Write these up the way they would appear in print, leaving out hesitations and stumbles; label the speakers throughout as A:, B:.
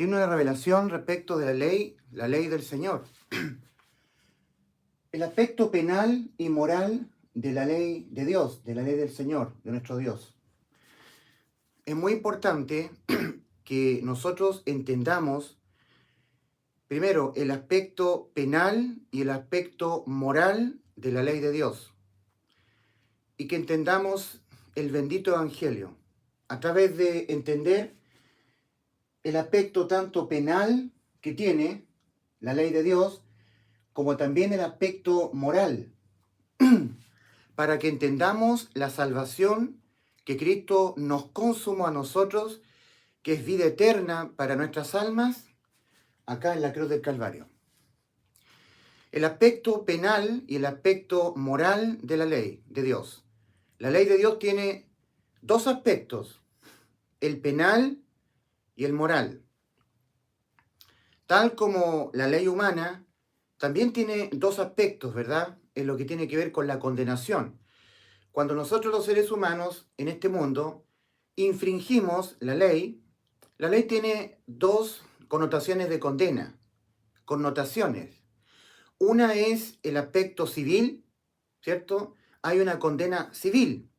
A: tiene una revelación respecto de la ley del Señor. El aspecto penal y moral de la ley de Dios, de la ley del Señor, de nuestro Dios. Es muy importante que nosotros entendamos primero el aspecto penal y el aspecto moral de la ley de Dios. Y que entendamos el bendito Evangelio a través de entender el aspecto tanto penal que tiene la ley de Dios, como también el aspecto moral, para que entendamos la salvación que Cristo nos consumó a nosotros, que es vida eterna para nuestras almas, acá en la cruz del Calvario. El aspecto penal y el aspecto moral de la ley de Dios. La ley de Dios tiene dos aspectos, el penal y el moral. Tal como la ley humana también tiene dos aspectos, ¿verdad? En lo que tiene que ver con la condenación. Cuando nosotros los seres humanos en este mundo infringimos la ley tiene dos connotaciones de condena, connotaciones. Una es el aspecto civil, ¿cierto? Hay una condena civil,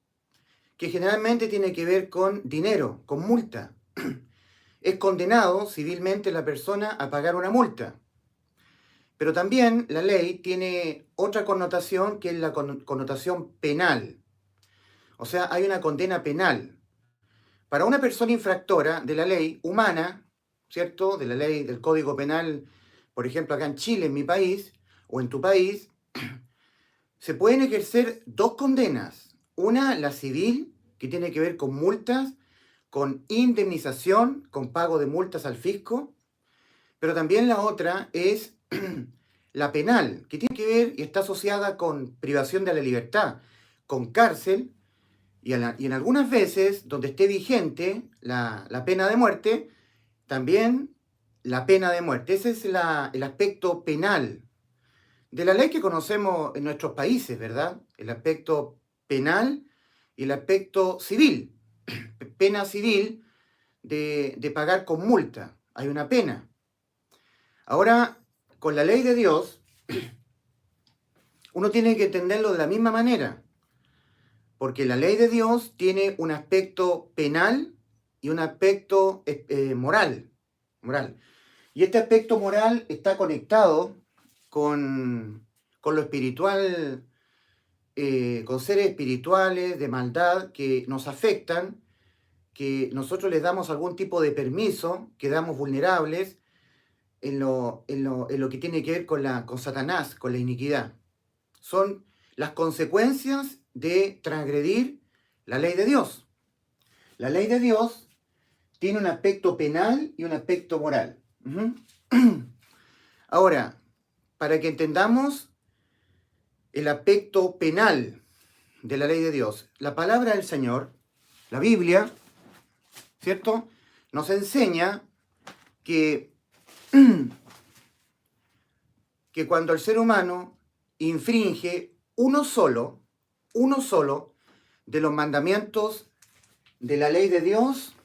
A: que generalmente tiene que ver con dinero, con multa. Es condenado civilmente la persona a pagar una multa. Pero también la ley tiene otra connotación, que es la connotación penal. O sea, hay una condena penal. Para una persona infractora de la ley humana, ¿cierto? De la ley del Código Penal, por ejemplo, acá en Chile, en mi país, o en tu país, se pueden ejercer dos condenas. Una, la civil, que tiene que ver con multas, con indemnización, con pago de multas al fisco, pero también la otra es la penal, que tiene que ver y está asociada con privación de la libertad, con cárcel, y en algunas veces, donde esté vigente la pena de muerte, también la pena de muerte. Ese es el aspecto penal de la ley que conocemos en nuestros países, ¿verdad? El aspecto penal y el aspecto civil. Pena civil de pagar con multa. Hay una pena. Ahora, con la ley de Dios, uno tiene que entenderlo de la misma manera, porque la ley de Dios tiene un aspecto penal y un aspecto moral. Y este aspecto moral está conectado con lo espiritual, con seres espirituales de maldad que nos afectan, que nosotros les damos algún tipo de permiso, quedamos vulnerables en lo que tiene que ver con Satanás, con la iniquidad. Son las consecuencias de transgredir la ley de Dios. La ley de Dios tiene un aspecto penal y un aspecto moral. Ahora, para que entendamos el aspecto penal de la ley de Dios, la palabra del Señor, la Biblia, ¿cierto?, nos enseña que cuando el ser humano infringe uno solo de los mandamientos de la ley de Dios,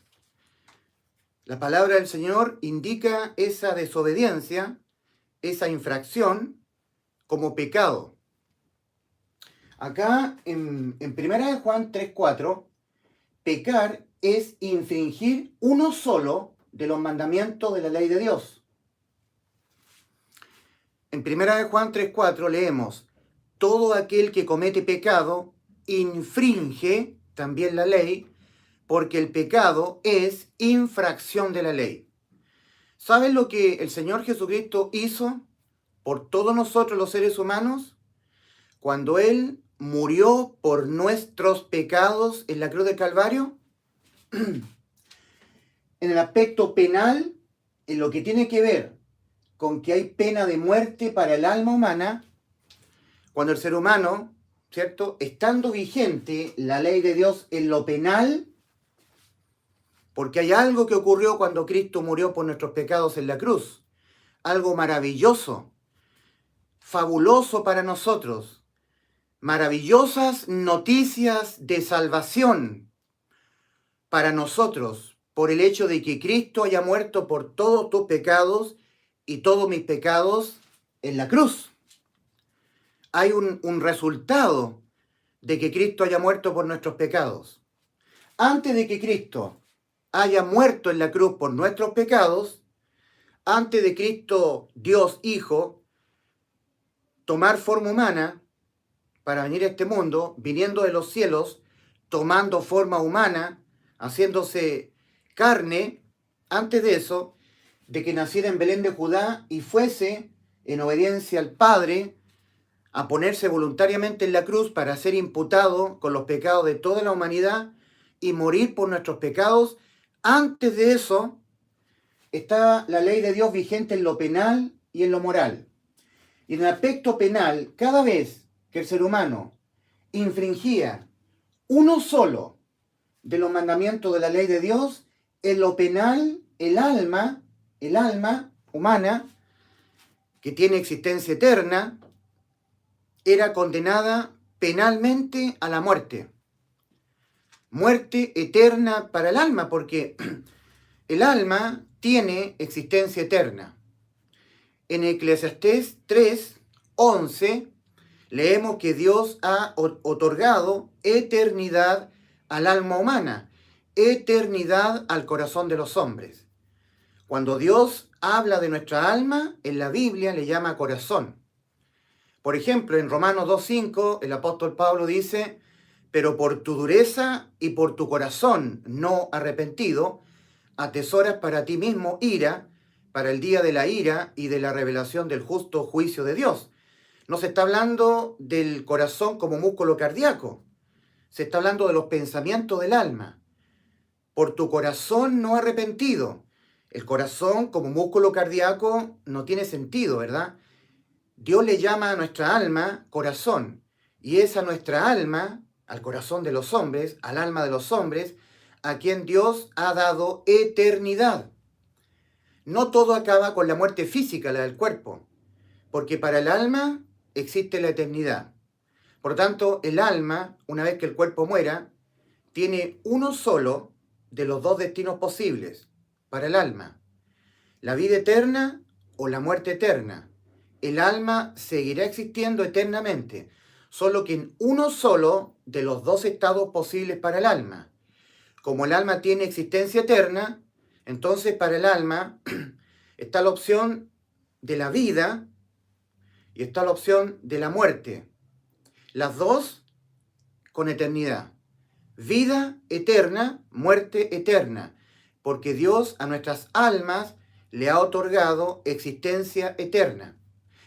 A: la palabra del Señor indica esa desobediencia, esa infracción, como pecado. Acá en 1 Juan 3:4, pecar es infringir uno solo de los mandamientos de la ley de Dios. En 1 Juan 3:4 leemos: todo aquel que comete pecado infringe también la ley, porque el pecado es infracción de la ley. ¿Saben lo que el Señor Jesucristo hizo por todos nosotros los seres humanos? Cuando Él murió por nuestros pecados en la cruz del Calvario, en el aspecto penal, en lo que tiene que ver con que hay pena de muerte para el alma humana, cuando el ser humano, ¿cierto?, estando vigente la ley de Dios en lo penal, porque hay algo que ocurrió cuando Cristo murió por nuestros pecados en la cruz, algo maravilloso, fabuloso para nosotros, maravillosas noticias de salvación para nosotros, por el hecho de que Cristo haya muerto por todos tus pecados y todos mis pecados en la cruz. Hay un resultado de que Cristo haya muerto por nuestros pecados. Antes de que Cristo haya muerto en la cruz por nuestros pecados, antes de Cristo, Dios Hijo, tomar forma humana para venir a este mundo, viniendo de los cielos, tomando forma humana, haciéndose carne, antes de eso, de que naciera en Belén de Judá y fuese, en obediencia al Padre, a ponerse voluntariamente en la cruz para ser imputado con los pecados de toda la humanidad y morir por nuestros pecados. Antes de eso, está la ley de Dios vigente en lo penal y en lo moral. Y en el aspecto penal, cada vez que el ser humano infringía uno solo de los mandamientos de la ley de Dios, en lo penal, el alma humana, que tiene existencia eterna, era condenada penalmente a la muerte. Muerte eterna para el alma, porque el alma tiene existencia eterna. En Eclesiastés 3:11 leemos que Dios ha otorgado eternidad al alma humana, eternidad al corazón de los hombres. Cuando Dios habla de nuestra alma, en la Biblia le llama corazón. Por ejemplo, en Romanos 2:5, el apóstol Pablo dice: pero por tu dureza y por tu corazón no arrepentido, atesoras para ti mismo ira, para el día de la ira y de la revelación del justo juicio de Dios. No se está hablando del corazón como músculo cardíaco, se está hablando de los pensamientos del alma. Por tu corazón no arrepentido. El corazón como músculo cardíaco no tiene sentido, ¿verdad? Dios le llama a nuestra alma corazón, y es a nuestra alma, al corazón de los hombres, al alma de los hombres, a quien Dios ha dado eternidad. No todo acaba con la muerte física, la del cuerpo, porque para el alma existe la eternidad. Por lo tanto, el alma, una vez que el cuerpo muera, tiene uno solo de los dos destinos posibles para el alma: la vida eterna o la muerte eterna. El alma seguirá existiendo eternamente, solo que en uno solo de los dos estados posibles para el alma. Como el alma tiene existencia eterna, entonces para el alma está la opción de la vida y está la opción de la muerte. Las dos con eternidad. Vida eterna, muerte eterna, porque Dios a nuestras almas le ha otorgado existencia eterna.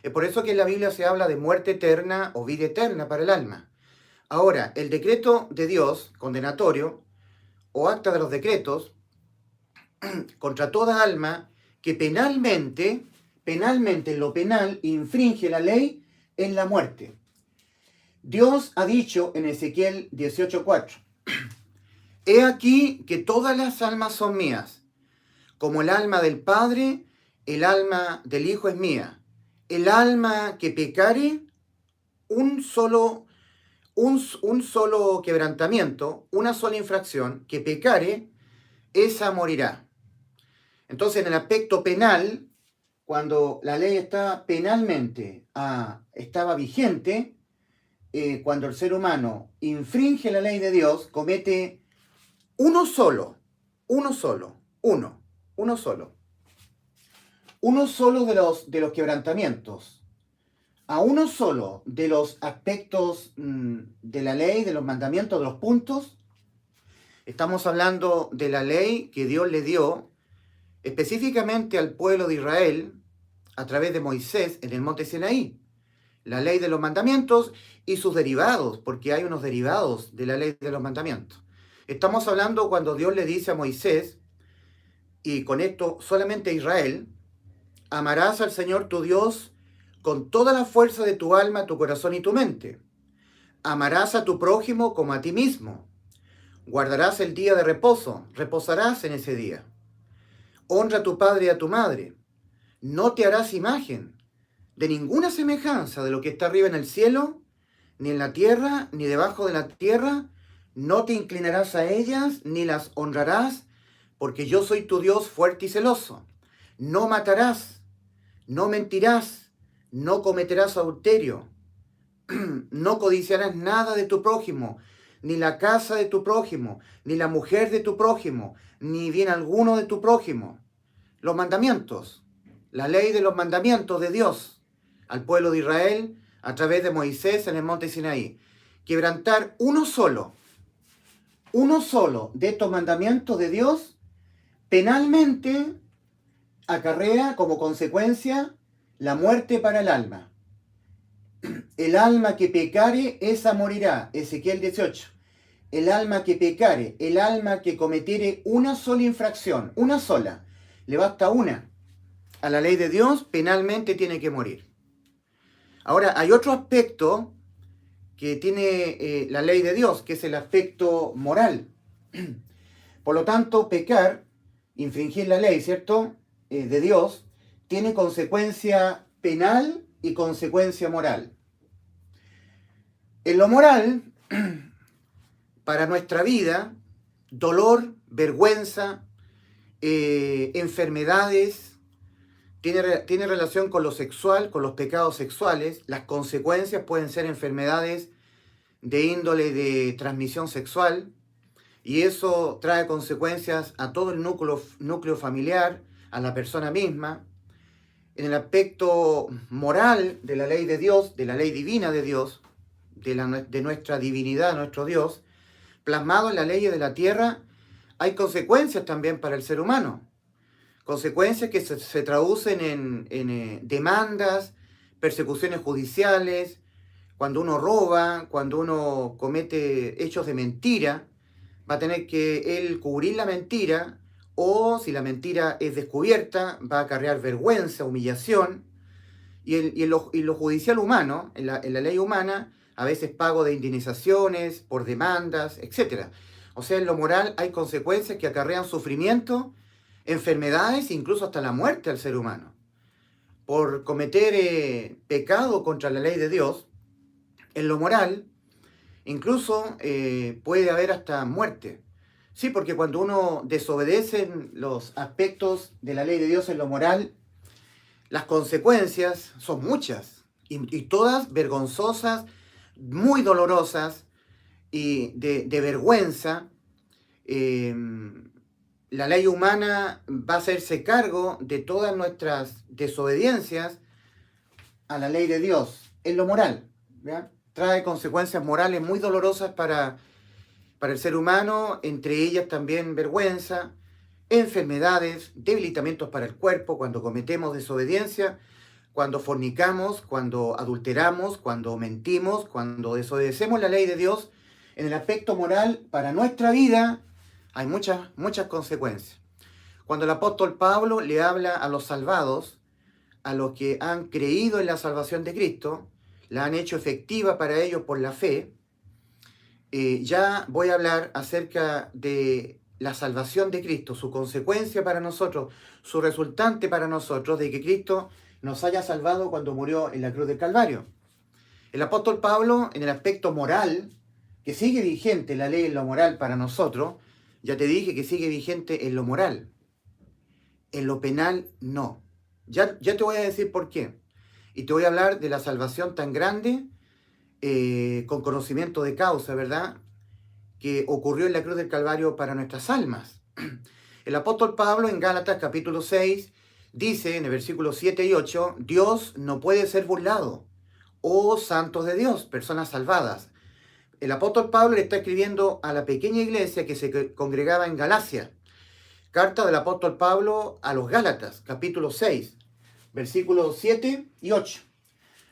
A: Es por eso que en la Biblia se habla de muerte eterna o vida eterna para el alma. Ahora, el decreto de Dios, condenatorio, o acta de los decretos, contra toda alma que penalmente, en lo penal, infringe la ley, en la muerte. Dios ha dicho en Ezequiel 18:4, he aquí que todas las almas son mías, como el alma del Padre, el alma del Hijo es mía. El alma que pecare, un solo quebrantamiento, una sola infracción, que pecare, esa morirá. Entonces, en el aspecto penal, cuando la ley estaba vigente, cuando el ser humano infringe la ley de Dios, comete uno solo de los quebrantamientos, a uno solo de los aspectos de la ley, de los mandamientos, de los puntos. Estamos hablando de la ley que Dios le dio específicamente al pueblo de Israel a través de Moisés en el monte Sinaí. La ley de los mandamientos y sus derivados, porque hay unos derivados de la ley de los mandamientos. Estamos hablando cuando Dios le dice a Moisés, y con esto solamente a Israel: amarás al Señor tu Dios con toda la fuerza de tu alma, tu corazón y tu mente. Amarás a tu prójimo como a ti mismo. Guardarás el día de reposo, reposarás en ese día. Honra a tu padre y a tu madre. No te harás imagen de ninguna semejanza de lo que está arriba en el cielo, ni en la tierra, ni debajo de la tierra. No te inclinarás a ellas, ni las honrarás, porque yo soy tu Dios fuerte y celoso. No matarás, no mentirás, no cometerás adulterio, no codiciarás nada de tu prójimo, ni la casa de tu prójimo, ni la mujer de tu prójimo, ni bien alguno de tu prójimo. Los mandamientos, la ley de los mandamientos de Dios al pueblo de Israel a través de Moisés en el monte Sinaí. Quebrantar uno solo de estos mandamientos de Dios, penalmente acarrea como consecuencia la muerte para el alma. El alma que pecare, esa morirá. Ezequiel 18. El alma que pecare, el alma que cometiere una sola infracción, una sola, le basta una, a la ley de Dios, penalmente tiene que morir. Ahora, hay otro aspecto que tiene la ley de Dios, que es el aspecto moral. Por lo tanto, pecar, infringir la ley, ¿cierto?, de Dios, tiene consecuencia penal y consecuencia moral. En lo moral, para nuestra vida, dolor, vergüenza, enfermedades, tiene relación con lo sexual, con los pecados sexuales. Las consecuencias pueden ser enfermedades de índole de transmisión sexual, y eso trae consecuencias a todo el núcleo familiar, a la persona misma. En el aspecto moral de la ley de Dios, de la ley divina de Dios, de nuestra divinidad, nuestro Dios, plasmado en las leyes de la tierra, hay consecuencias también para el ser humano. Consecuencias que se traducen en demandas, persecuciones judiciales, cuando uno roba, cuando uno comete hechos de mentira, va a tener que él cubrir la mentira, o si la mentira es descubierta, va a acarrear vergüenza, humillación. Y en lo judicial humano, en la ley humana, a veces pago de indemnizaciones por demandas, etc. O sea, en lo moral hay consecuencias que acarrean sufrimiento, enfermedades, incluso hasta la muerte al ser humano. Por cometer pecado contra la ley de Dios, en lo moral, incluso puede haber hasta muerte. Sí, porque cuando uno desobedece los aspectos de la ley de Dios en lo moral, las consecuencias son muchas y todas vergonzosas, muy dolorosas y de vergüenza. La ley humana va a hacerse cargo de todas nuestras desobediencias a la ley de Dios en lo moral, ¿ya? Trae consecuencias morales muy dolorosas para el ser humano, entre ellas también vergüenza, enfermedades, debilitamientos para el cuerpo cuando cometemos desobediencia, cuando fornicamos, cuando adulteramos, cuando mentimos, cuando desobedecemos la ley de Dios. En el aspecto moral, para nuestra vida, hay muchas consecuencias. Cuando el apóstol Pablo le habla a los salvados, a los que han creído en la salvación de Cristo, la han hecho efectiva para ellos por la fe, ya voy a hablar acerca de la salvación de Cristo, su consecuencia para nosotros, su resultante para nosotros, de que Cristo nos haya salvado cuando murió en la cruz del Calvario. El apóstol Pablo, en el aspecto moral, que sigue vigente la ley en lo moral para nosotros, ya te dije que sigue vigente en lo moral. En lo penal, no. Ya te voy a decir por qué. Y te voy a hablar de la salvación tan grande, con conocimiento de causa, ¿verdad?, que ocurrió en la cruz del Calvario para nuestras almas. El apóstol Pablo en Gálatas capítulo 6 dice en el versículo 7 y 8, Dios no puede ser burlado. Oh santos de Dios, personas salvadas. El apóstol Pablo le está escribiendo a la pequeña iglesia que se congregaba en Galacia. Carta del apóstol Pablo a los Gálatas, capítulo 6, versículos 7 y 8.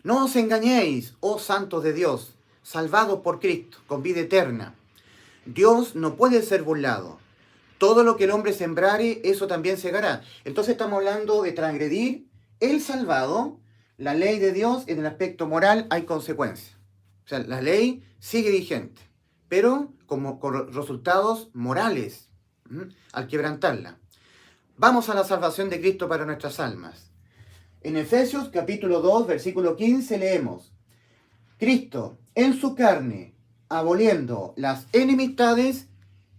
A: No os engañéis, oh santos de Dios, salvados por Cristo, con vida eterna. Dios no puede ser burlado. Todo lo que el hombre sembrare, eso también segará. Entonces estamos hablando de transgredir el salvado, la ley de Dios. En el aspecto moral hay consecuencias. O sea, la ley sigue vigente, pero con resultados morales, al quebrantarla. Vamos a la salvación de Cristo para nuestras almas. En Efesios capítulo 2, versículo 15 leemos, Cristo en su carne, aboliendo las enemistades,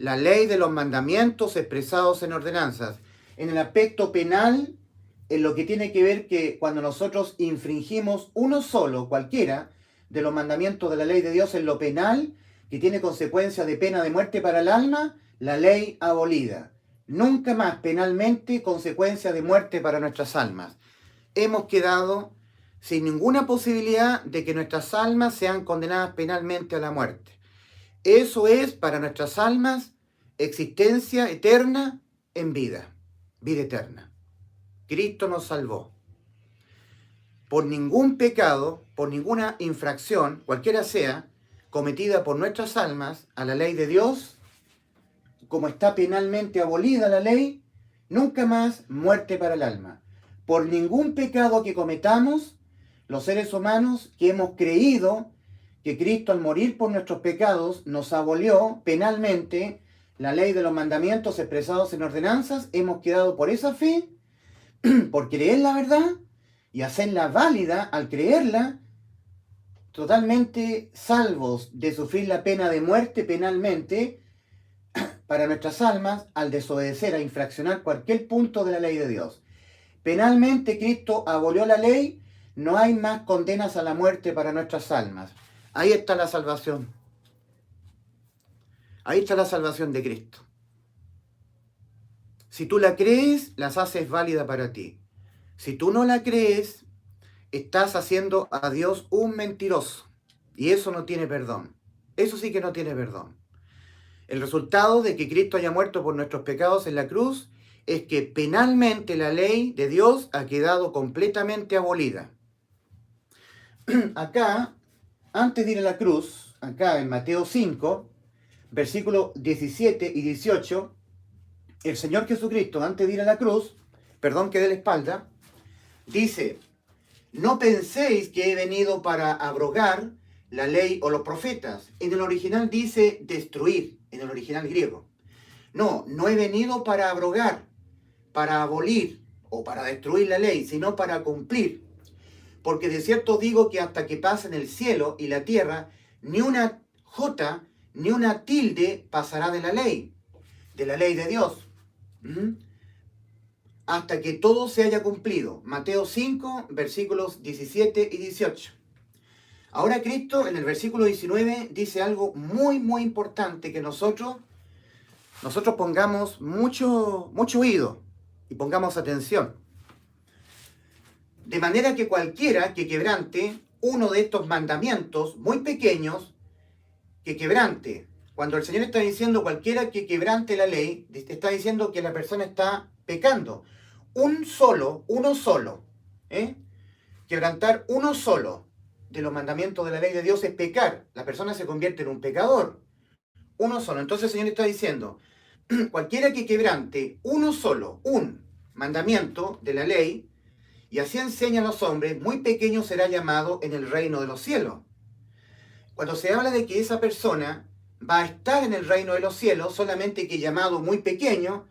A: la ley de los mandamientos expresados en ordenanzas. En el aspecto penal, en lo que tiene que ver que cuando nosotros infringimos uno solo, cualquiera, de los mandamientos de la ley de Dios en lo penal, que tiene consecuencia de pena de muerte para el alma, la ley abolida. Nunca más penalmente consecuencia de muerte para nuestras almas. Hemos quedado sin ninguna posibilidad de que nuestras almas sean condenadas penalmente a la muerte. Eso es para nuestras almas existencia eterna en vida, vida eterna. Cristo nos salvó. Por ningún pecado, por ninguna infracción, cualquiera sea, cometida por nuestras almas a la ley de Dios, como está penalmente abolida la ley, nunca más muerte para el alma. Por ningún pecado que cometamos, los seres humanos que hemos creído que Cristo al morir por nuestros pecados nos abolió penalmente la ley de los mandamientos expresados en ordenanzas, hemos quedado por esa fe, por creer la verdad y hacerla válida al creerla, totalmente salvos de sufrir la pena de muerte penalmente para nuestras almas al desobedecer, a infraccionar cualquier punto de la ley de Dios. Penalmente Cristo abolió la ley, no hay más condenas a la muerte para nuestras almas. Ahí está la salvación. Ahí está la salvación de Cristo. Si tú la crees, las haces válida para ti. Si tú no la crees, estás haciendo a Dios un mentiroso. Y eso no tiene perdón. Eso sí que no tiene perdón. El resultado de que Cristo haya muerto por nuestros pecados en la cruz es que penalmente la ley de Dios ha quedado completamente abolida. Acá, antes de ir a la cruz, acá en Mateo 5, versículos 17 y 18, el Señor Jesucristo, antes de ir a la cruz, perdón que dé la espalda, dice: no penséis que he venido para abrogar la ley o los profetas. En el original dice destruir, en el original griego. No, no he venido para abrogar, para abolir o para destruir la ley, sino para cumplir. Porque de cierto digo que hasta que pasen el cielo y la tierra, ni una jota, ni una tilde pasará de la ley de Dios. Hasta que todo se haya cumplido. Mateo 5, versículos 17 y 18. Ahora Cristo en el versículo 19 dice algo muy, muy importante que nosotros pongamos mucho oído y pongamos atención. De manera que cualquiera que quebrante uno de estos mandamientos muy pequeños, que quebrante. Cuando el Señor está diciendo cualquiera que quebrante la ley, está diciendo que la persona está pecando. Uno solo. Quebrantar uno solo de los mandamientos de la ley de Dios es pecar. La persona se convierte en un pecador. Uno solo. Entonces el Señor está diciendo, cualquiera que quebrante uno solo, un mandamiento de la ley, y así enseña a los hombres, muy pequeño será llamado en el reino de los cielos. Cuando se habla de que esa persona va a estar en el reino de los cielos, solamente que llamado muy pequeño,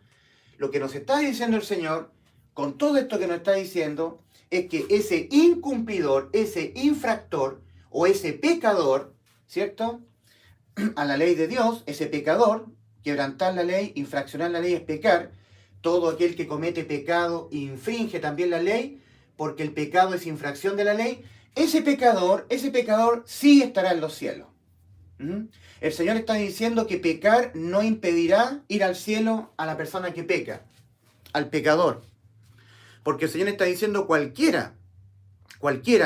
A: lo que nos está diciendo el Señor, con todo esto que nos está diciendo, es que ese incumplidor, ese infractor o ese pecador, ¿cierto? A la ley de Dios, ese pecador, quebrantar la ley, infraccionar la ley es pecar. Todo aquel que comete pecado infringe también la ley, porque el pecado es infracción de la ley. Ese pecador sí estará en los cielos. El Señor está diciendo que pecar no impedirá ir al cielo a la persona que peca, al pecador. Porque el Señor está diciendo cualquiera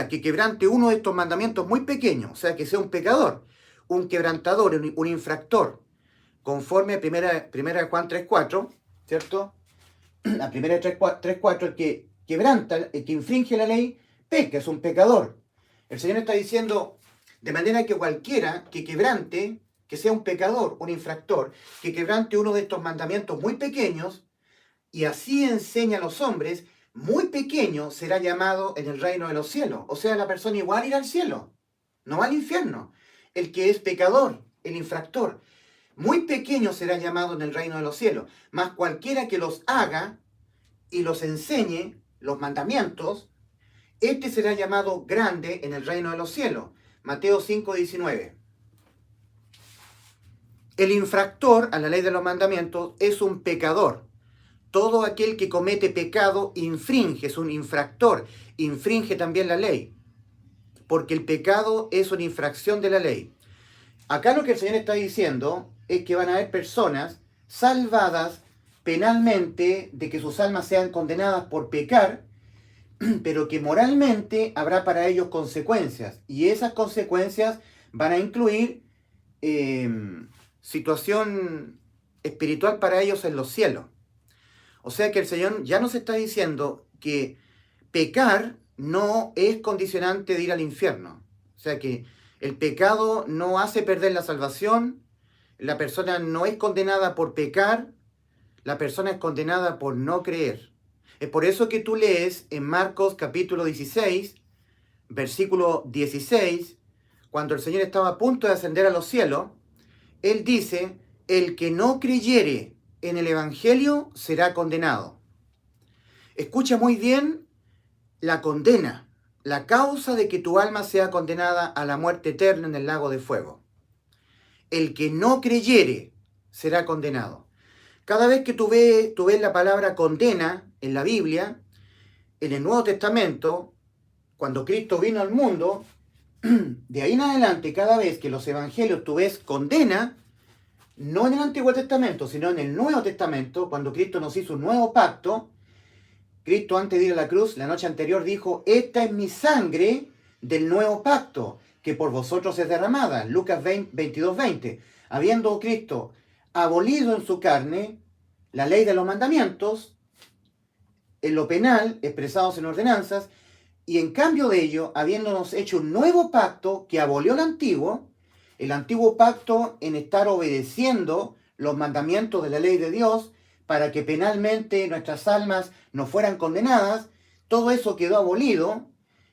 A: que quebrante uno de estos mandamientos muy pequeños, o sea, que sea un pecador, un quebrantador, un infractor, conforme a primera Juan 3.4, ¿cierto? La primera 3.4, el que quebranta, el que infringe la ley, peca, es un pecador. El Señor está diciendo, de manera que cualquiera que quebrante, que sea un pecador, un infractor, que quebrante uno de estos mandamientos muy pequeños, y así enseña a los hombres, muy pequeño será llamado en el reino de los cielos. O sea, la persona igual irá al cielo, no va al infierno. El que es pecador, el infractor, muy pequeño será llamado en el reino de los cielos. Mas cualquiera que los haga y los enseñe, los mandamientos, este será llamado grande en el reino de los cielos. Mateo 5:19. El infractor a la ley de los mandamientos es un pecador. Todo aquel que comete pecado infringe, es un infractor, infringe también la ley, porque el pecado es una infracción de la ley. Acá lo que el Señor está diciendo es que van a haber personas salvadas penalmente de que sus almas sean condenadas por pecar, pero que moralmente habrá para ellos consecuencias, y esas consecuencias van a incluir situación espiritual para ellos en los cielos. O sea que el Señor ya nos está diciendo que pecar no es condicionante de ir al infierno. O sea que el pecado no hace perder la salvación, la persona no es condenada por pecar, la persona es condenada por no creer. Es por eso que tú lees en Marcos capítulo 16, versículo 16, cuando el Señor estaba a punto de ascender a los cielos, Él dice, el que no creyere en el Evangelio será condenado. Escucha muy bien la condena, la causa de que tu alma sea condenada a la muerte eterna en el lago de fuego. El que no creyere será condenado. Cada vez que tú ves la palabra condena en la Biblia, en el Nuevo Testamento, cuando Cristo vino al mundo, de ahí en adelante, cada vez que los evangelios tú ves condena, no en el Antiguo Testamento, sino en el Nuevo Testamento, cuando Cristo nos hizo un nuevo pacto, Cristo antes de ir a la cruz, la noche anterior dijo, esta es mi sangre del nuevo pacto, que por vosotros es derramada. Lucas 22:20. Habiendo Cristo abolido en su carne la ley de los mandamientos, en lo penal, expresados en ordenanzas, y en cambio de ello, habiéndonos hecho un nuevo pacto que abolió el antiguo pacto en estar obedeciendo los mandamientos de la ley de Dios, para que penalmente nuestras almas no fueran condenadas, todo eso quedó abolido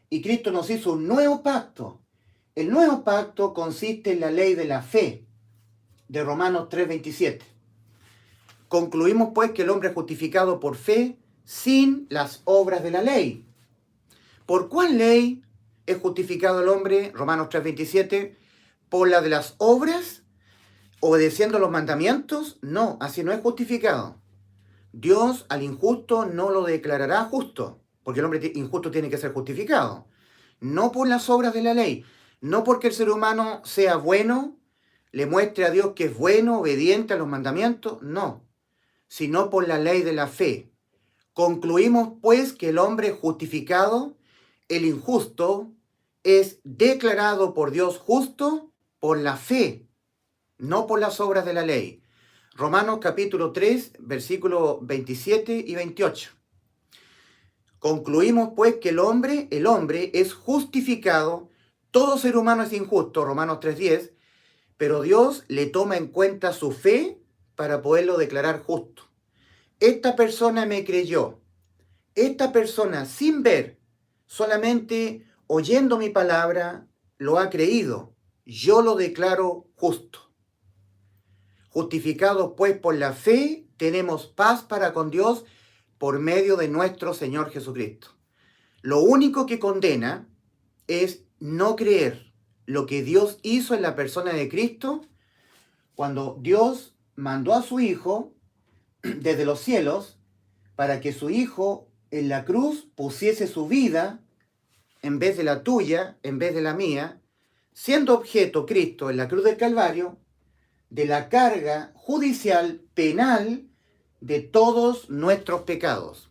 A: y Cristo nos hizo un nuevo pacto. El nuevo pacto consiste en la ley de la fe, de Romanos 3:27. Concluimos pues que el hombre es justificado por fe sin las obras de la ley. ¿Por cuál ley es justificado el hombre? Romanos 3:27. ¿Por la de las obras? ¿Obedeciendo los mandamientos? No, así no es justificado. Dios al injusto no lo declarará justo, porque el hombre injusto tiene que ser justificado. No por las obras de la ley, no porque el ser humano sea bueno, le muestre a Dios que es bueno, obediente a los mandamientos, no, sino por la ley de la fe. Concluimos pues que el hombre justificado, el injusto, es declarado por Dios justo por la fe, no por las obras de la ley. Romanos capítulo 3, versículos 27 y 28. Concluimos pues que el hombre es justificado, todo ser humano es injusto, Romanos 3:10, pero Dios le toma en cuenta su fe para poderlo declarar justo. Esta persona me creyó, esta persona sin ver, solamente oyendo mi palabra, lo ha creído, yo lo declaro justo. Justificados pues por la fe, tenemos paz para con Dios por medio de nuestro Señor Jesucristo. Lo único que condena es no creer lo que Dios hizo en la persona de Cristo cuando Dios mandó a su Hijo desde los cielos para que su Hijo en la cruz pusiese su vida en vez de la tuya, en vez de la mía, siendo objeto Cristo en la cruz del Calvario de la carga judicial penal de todos nuestros pecados.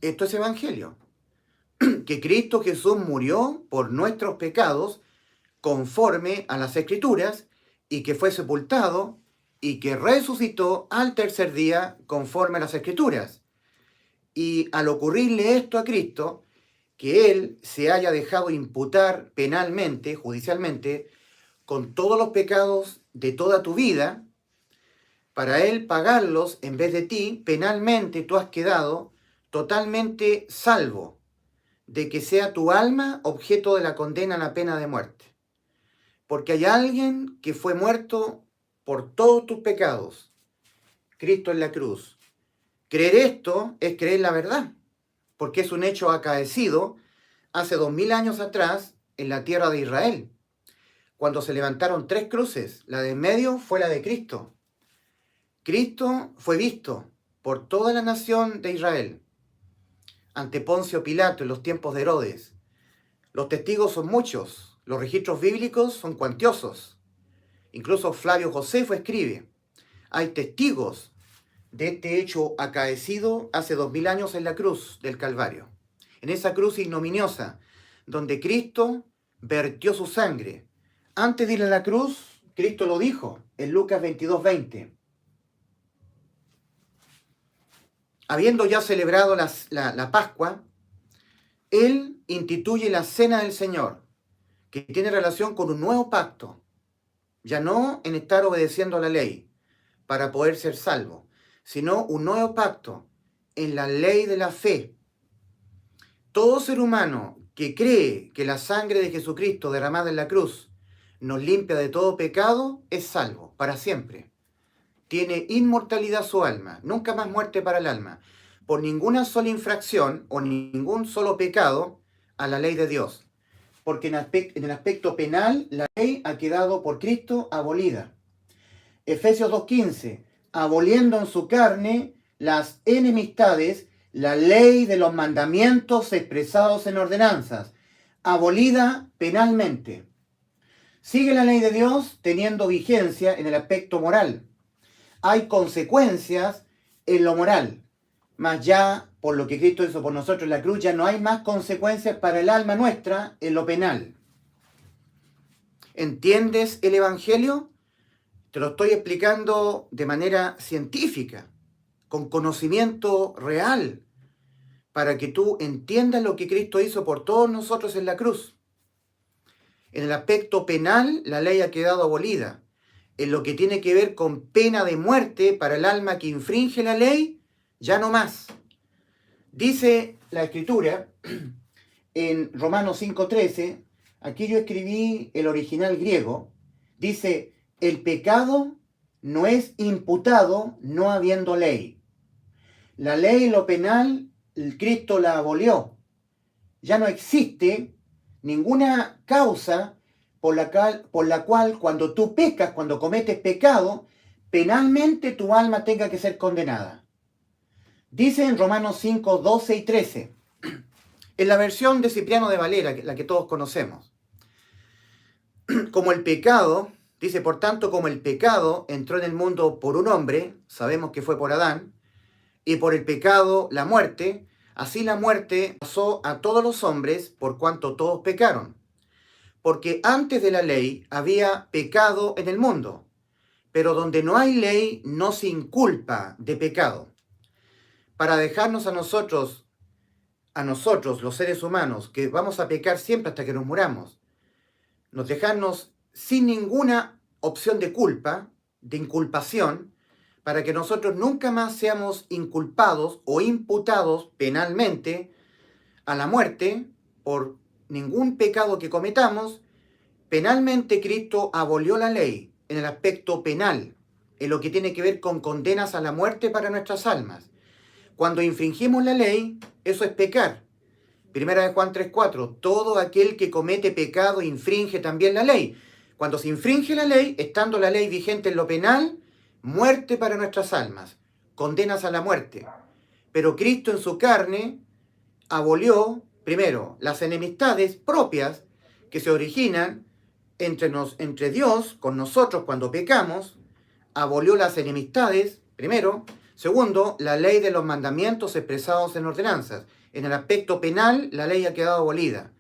A: Esto es evangelio. Que Cristo Jesús murió por nuestros pecados conforme a las Escrituras y que fue sepultado y que resucitó al tercer día conforme a las Escrituras. Y al ocurrirle esto a Cristo, que Él se haya dejado imputar penalmente, judicialmente, con todos los pecados de toda tu vida, para Él pagarlos en vez de ti, penalmente tú has quedado totalmente salvo de que sea tu alma objeto de la condena a la pena de muerte. Porque hay alguien que fue muerto por todos tus pecados, Cristo en la cruz. Creer esto es creer la verdad, porque es un hecho acaecido hace 2000 años atrás en la tierra de Israel. cuando se levantaron 3 cruces. La de en medio fue la de Cristo. Cristo fue visto por toda la nación de Israel ante Poncio Pilato en los tiempos de Herodes. Los testigos son muchos, los registros bíblicos son cuantiosos. Incluso Flavio Josefo escribe: hay testigos de este hecho acaecido hace 2000 años en la cruz del Calvario, en esa cruz ignominiosa, donde Cristo vertió su sangre. Antes de ir a la cruz, Cristo lo dijo en Lucas 22:20. Habiendo ya celebrado la Pascua, Él instituye la Cena del Señor, que tiene relación con un nuevo pacto, ya no en estar obedeciendo a la ley para poder ser salvo, sino un nuevo pacto en la ley de la fe. Todo ser humano que cree que la sangre de Jesucristo derramada en la cruz nos limpia de todo pecado es salvo para siempre. Tiene inmortalidad su alma, nunca más muerte para el alma, por ninguna sola infracción o ningún solo pecado a la ley de Dios. Porque en el aspecto penal la ley ha quedado por Cristo abolida. Efesios 2:15, aboliendo en su carne las enemistades, la ley de los mandamientos expresados en ordenanzas, abolida penalmente. Sigue la ley de Dios teniendo vigencia en el aspecto moral. Hay consecuencias en lo moral, mas ya por lo que Cristo hizo por nosotros en la cruz, ya no hay más consecuencias para el alma nuestra en lo penal. ¿Entiendes el Evangelio? Te lo estoy explicando de manera científica, con conocimiento real, para que tú entiendas lo que Cristo hizo por todos nosotros en la cruz. En el aspecto penal, la ley ha quedado abolida. En lo que tiene que ver con pena de muerte para el alma que infringe la ley, ya no más. Dice la Escritura en Romanos 5:13, aquí yo escribí el original griego, dice: el pecado no es imputado no habiendo ley. La ley, lo penal, Cristo la abolió. Ya no existe ninguna causa por la cual cuando tú pecas, cuando cometes pecado, penalmente tu alma tenga que ser condenada. Dice en Romanos 5, 12 y 13, en la versión de Cipriano de Valera, la que todos conocemos. Como el pecado, dice, por tanto, como el pecado entró en el mundo por un hombre, sabemos que fue por Adán, y por el pecado la muerte, así la muerte pasó a todos los hombres por cuanto todos pecaron. Porque antes de la ley había pecado en el mundo, pero donde no hay ley no se inculpa de pecado. Para dejarnos a nosotros los seres humanos, que vamos a pecar siempre hasta que nos muramos, nos dejarnos sin ninguna opción de culpa, de inculpación, para que nosotros nunca más seamos inculpados o imputados penalmente a la muerte por ningún pecado que cometamos. Penalmente Cristo abolió la ley en el aspecto penal, en lo que tiene que ver con condenas a la muerte para nuestras almas. Cuando infringimos la ley, eso es pecar. Primera de Juan 3:4, todo aquel que comete pecado infringe también la ley. Cuando se infringe la ley, estando la ley vigente en lo penal, muerte para nuestras almas, condenas a la muerte. Pero Cristo en su carne abolió, primero, las enemistades propias que se originan entre Dios, con nosotros cuando pecamos, abolió las enemistades, primero. Segundo, la ley de los mandamientos expresados en ordenanzas. En el aspecto penal, la ley ha quedado abolida.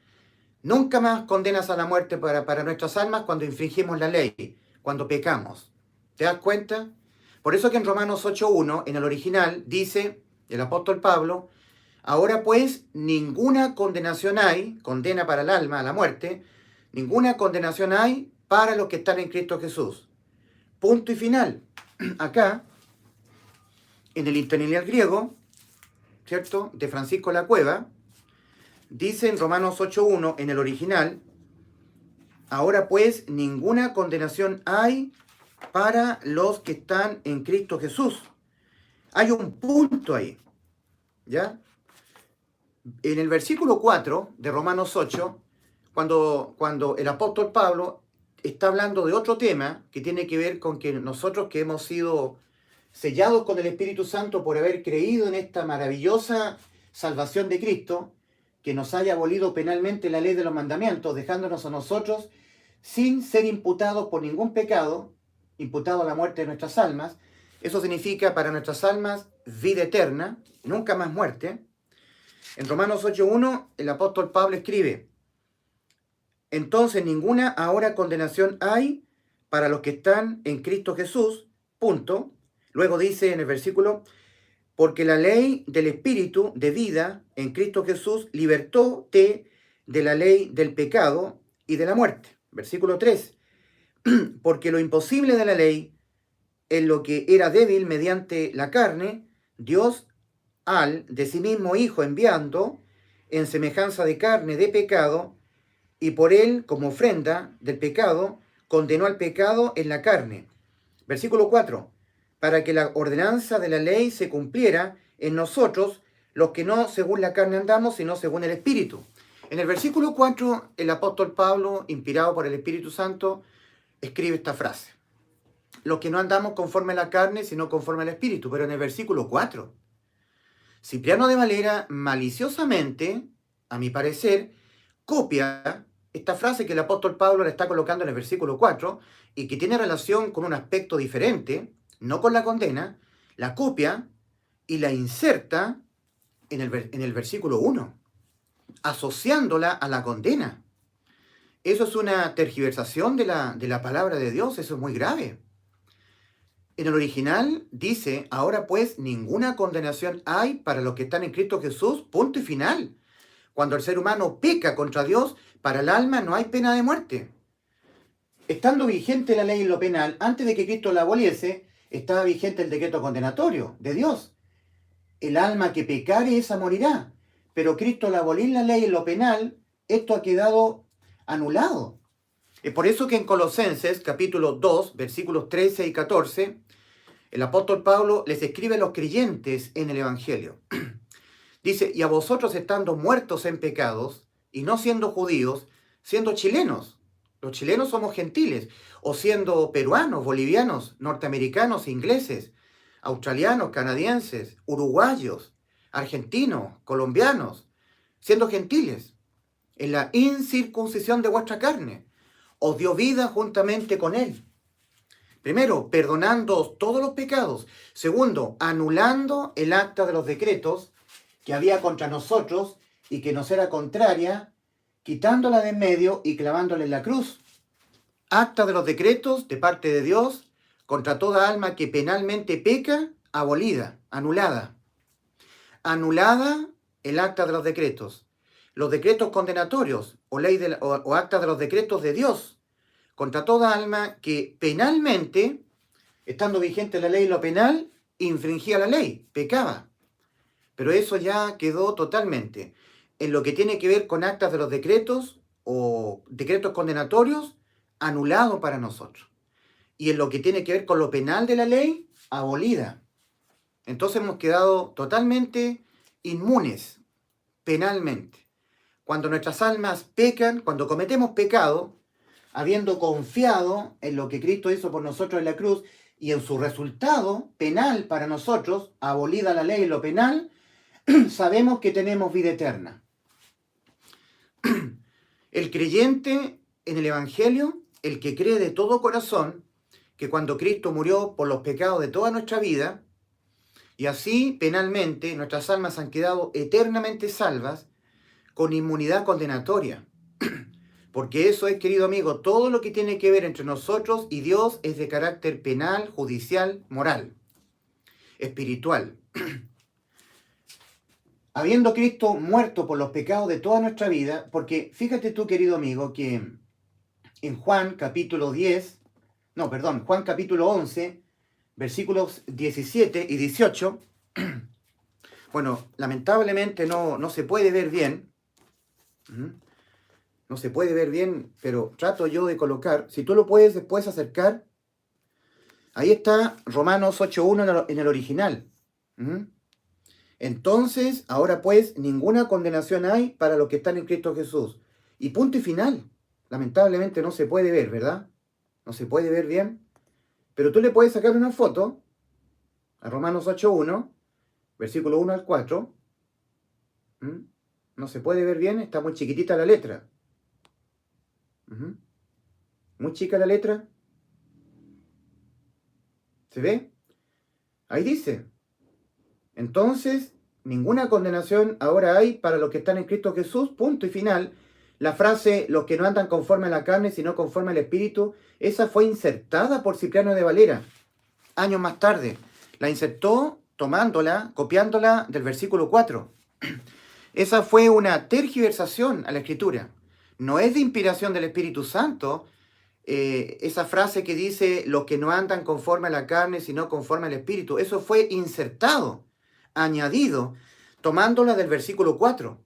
A: Nunca más condenas a la muerte para nuestras almas cuando infringimos la ley, cuando pecamos. ¿Te das cuenta? Por eso que en Romanos 8:1, en el original, dice el apóstol Pablo: ahora pues ninguna condenación hay, condena para el alma, a la muerte, ninguna condenación hay para los que están en Cristo Jesús. Punto y final. Acá, en el interlineal griego, ¿cierto?, de Francisco La Cueva, dice en Romanos 8:1, en el original: ahora pues ninguna condenación hay para los que están en Cristo Jesús. Hay un punto ahí, ¿ya? En el versículo 4 de Romanos 8, cuando el apóstol Pablo está hablando de otro tema que tiene que ver con que nosotros que hemos sido sellados con el Espíritu Santo por haber creído en esta maravillosa salvación de Cristo, que nos haya abolido penalmente la ley de los mandamientos, dejándonos a nosotros sin ser imputados por ningún pecado, imputado a la muerte de nuestras almas. Eso significa para nuestras almas vida eterna, nunca más muerte. En Romanos 8.1 el apóstol Pablo escribe: entonces ninguna ahora condenación hay para los que están en Cristo Jesús, punto. Luego dice en el versículo: porque la ley del Espíritu de vida en Cristo Jesús libertóte de la ley del pecado y de la muerte. Versículo 3. Porque lo imposible de la ley, en lo que era débil mediante la carne, Dios al de sí mismo Hijo enviando en semejanza de carne de pecado, y por él como ofrenda del pecado, condenó al pecado en la carne. Versículo 4. Para que la ordenanza de la ley se cumpliera en nosotros, los que no según la carne andamos, sino según el Espíritu. En el versículo 4, el apóstol Pablo, inspirado por el Espíritu Santo, escribe esta frase: los que no andamos conforme a la carne, sino conforme al Espíritu. Pero en el versículo 4, Cipriano de Valera, maliciosamente, a mi parecer, copia esta frase que el apóstol Pablo le está colocando en el versículo 4 y que tiene relación con un aspecto diferente, no con la condena, la copia y la inserta en el versículo 1, asociándola a la condena. Eso es una tergiversación de la palabra de Dios, eso es muy grave. En el original dice: ahora pues ninguna condenación hay para los que están en Cristo Jesús, punto y final. Cuando el ser humano peca contra Dios, para el alma no hay pena de muerte. Estando vigente la ley en lo penal, antes de que Cristo la aboliese, estaba vigente el decreto condenatorio de Dios. El alma que pecare, esa morirá. Pero Cristo al abolir la ley en lo penal, esto ha quedado anulado. Es por eso que en Colosenses, capítulo 2, versículos 13 y 14, el apóstol Pablo les escribe a los creyentes en el Evangelio. Dice: y a vosotros estando muertos en pecados, y no siendo judíos, siendo chilenos, los chilenos somos gentiles, o siendo peruanos, bolivianos, norteamericanos, ingleses, australianos, canadienses, uruguayos, argentinos, colombianos, siendo gentiles, en la incircuncisión de vuestra carne, os dio vida juntamente con él. Primero, perdonándoos todos los pecados. Segundo, anulando el acta de los decretos que había contra nosotros y que nos era contraria, quitándola de en medio y clavándola en la cruz. Acta de los decretos de parte de Dios contra toda alma que penalmente peca, abolida, anulada. Anulada el acta de los decretos. Los decretos condenatorios o acta de los decretos de Dios contra toda alma que penalmente, estando vigente la ley y lo penal, infringía la ley, pecaba. Pero eso ya quedó totalmente. En lo que tiene que ver con actas de los decretos o decretos condenatorios, anulado para nosotros. Y en lo que tiene que ver con lo penal de la ley, abolida. Entonces hemos quedado totalmente inmunes penalmente. Cuando nuestras almas pecan, cuando cometemos pecado, habiendo confiado en lo que Cristo hizo por nosotros en la cruz y en su resultado penal para nosotros, abolida la ley y lo penal, sabemos que tenemos vida eterna. El creyente en el Evangelio, el que cree de todo corazón que cuando Cristo murió por los pecados de toda nuestra vida, y así penalmente nuestras almas han quedado eternamente salvas con inmunidad condenatoria. Porque eso es, querido amigo, todo lo que tiene que ver entre nosotros y Dios es de carácter penal, judicial, moral, espiritual. Habiendo Cristo muerto por los pecados de toda nuestra vida, porque fíjate tú, querido amigo, que en Juan capítulo 11, versículos 17 y 18, bueno, lamentablemente no se puede ver bien, no se puede ver bien, pero trato yo de colocar, si tú lo puedes después acercar, ahí está Romanos 8.1 en el original. Entonces, ahora pues, ninguna condenación hay para los que están en Cristo Jesús. Y punto y final. Lamentablemente no se puede ver, ¿verdad? no se puede ver bien, pero tú le puedes sacar una foto a Romanos 8.1, versículo 1 al 4. ¿Mm? No se puede ver bien, está muy chiquitita la letra. Ujú. Muy chica la letra. ¿Se ve? Ahí dice. Entonces, ninguna condenación ahora hay para los que están en Cristo Jesús, punto y final. La frase, los que no andan conforme a la carne, sino conforme al Espíritu, esa fue insertada por Cipriano de Valera, años más tarde. La insertó tomándola, copiándola del versículo 4. Esa fue una tergiversación a la Escritura. No es de inspiración del Espíritu Santo, esa frase que dice, los que no andan conforme a la carne, sino conforme al Espíritu. Eso fue insertado, añadido, tomándola del versículo 4.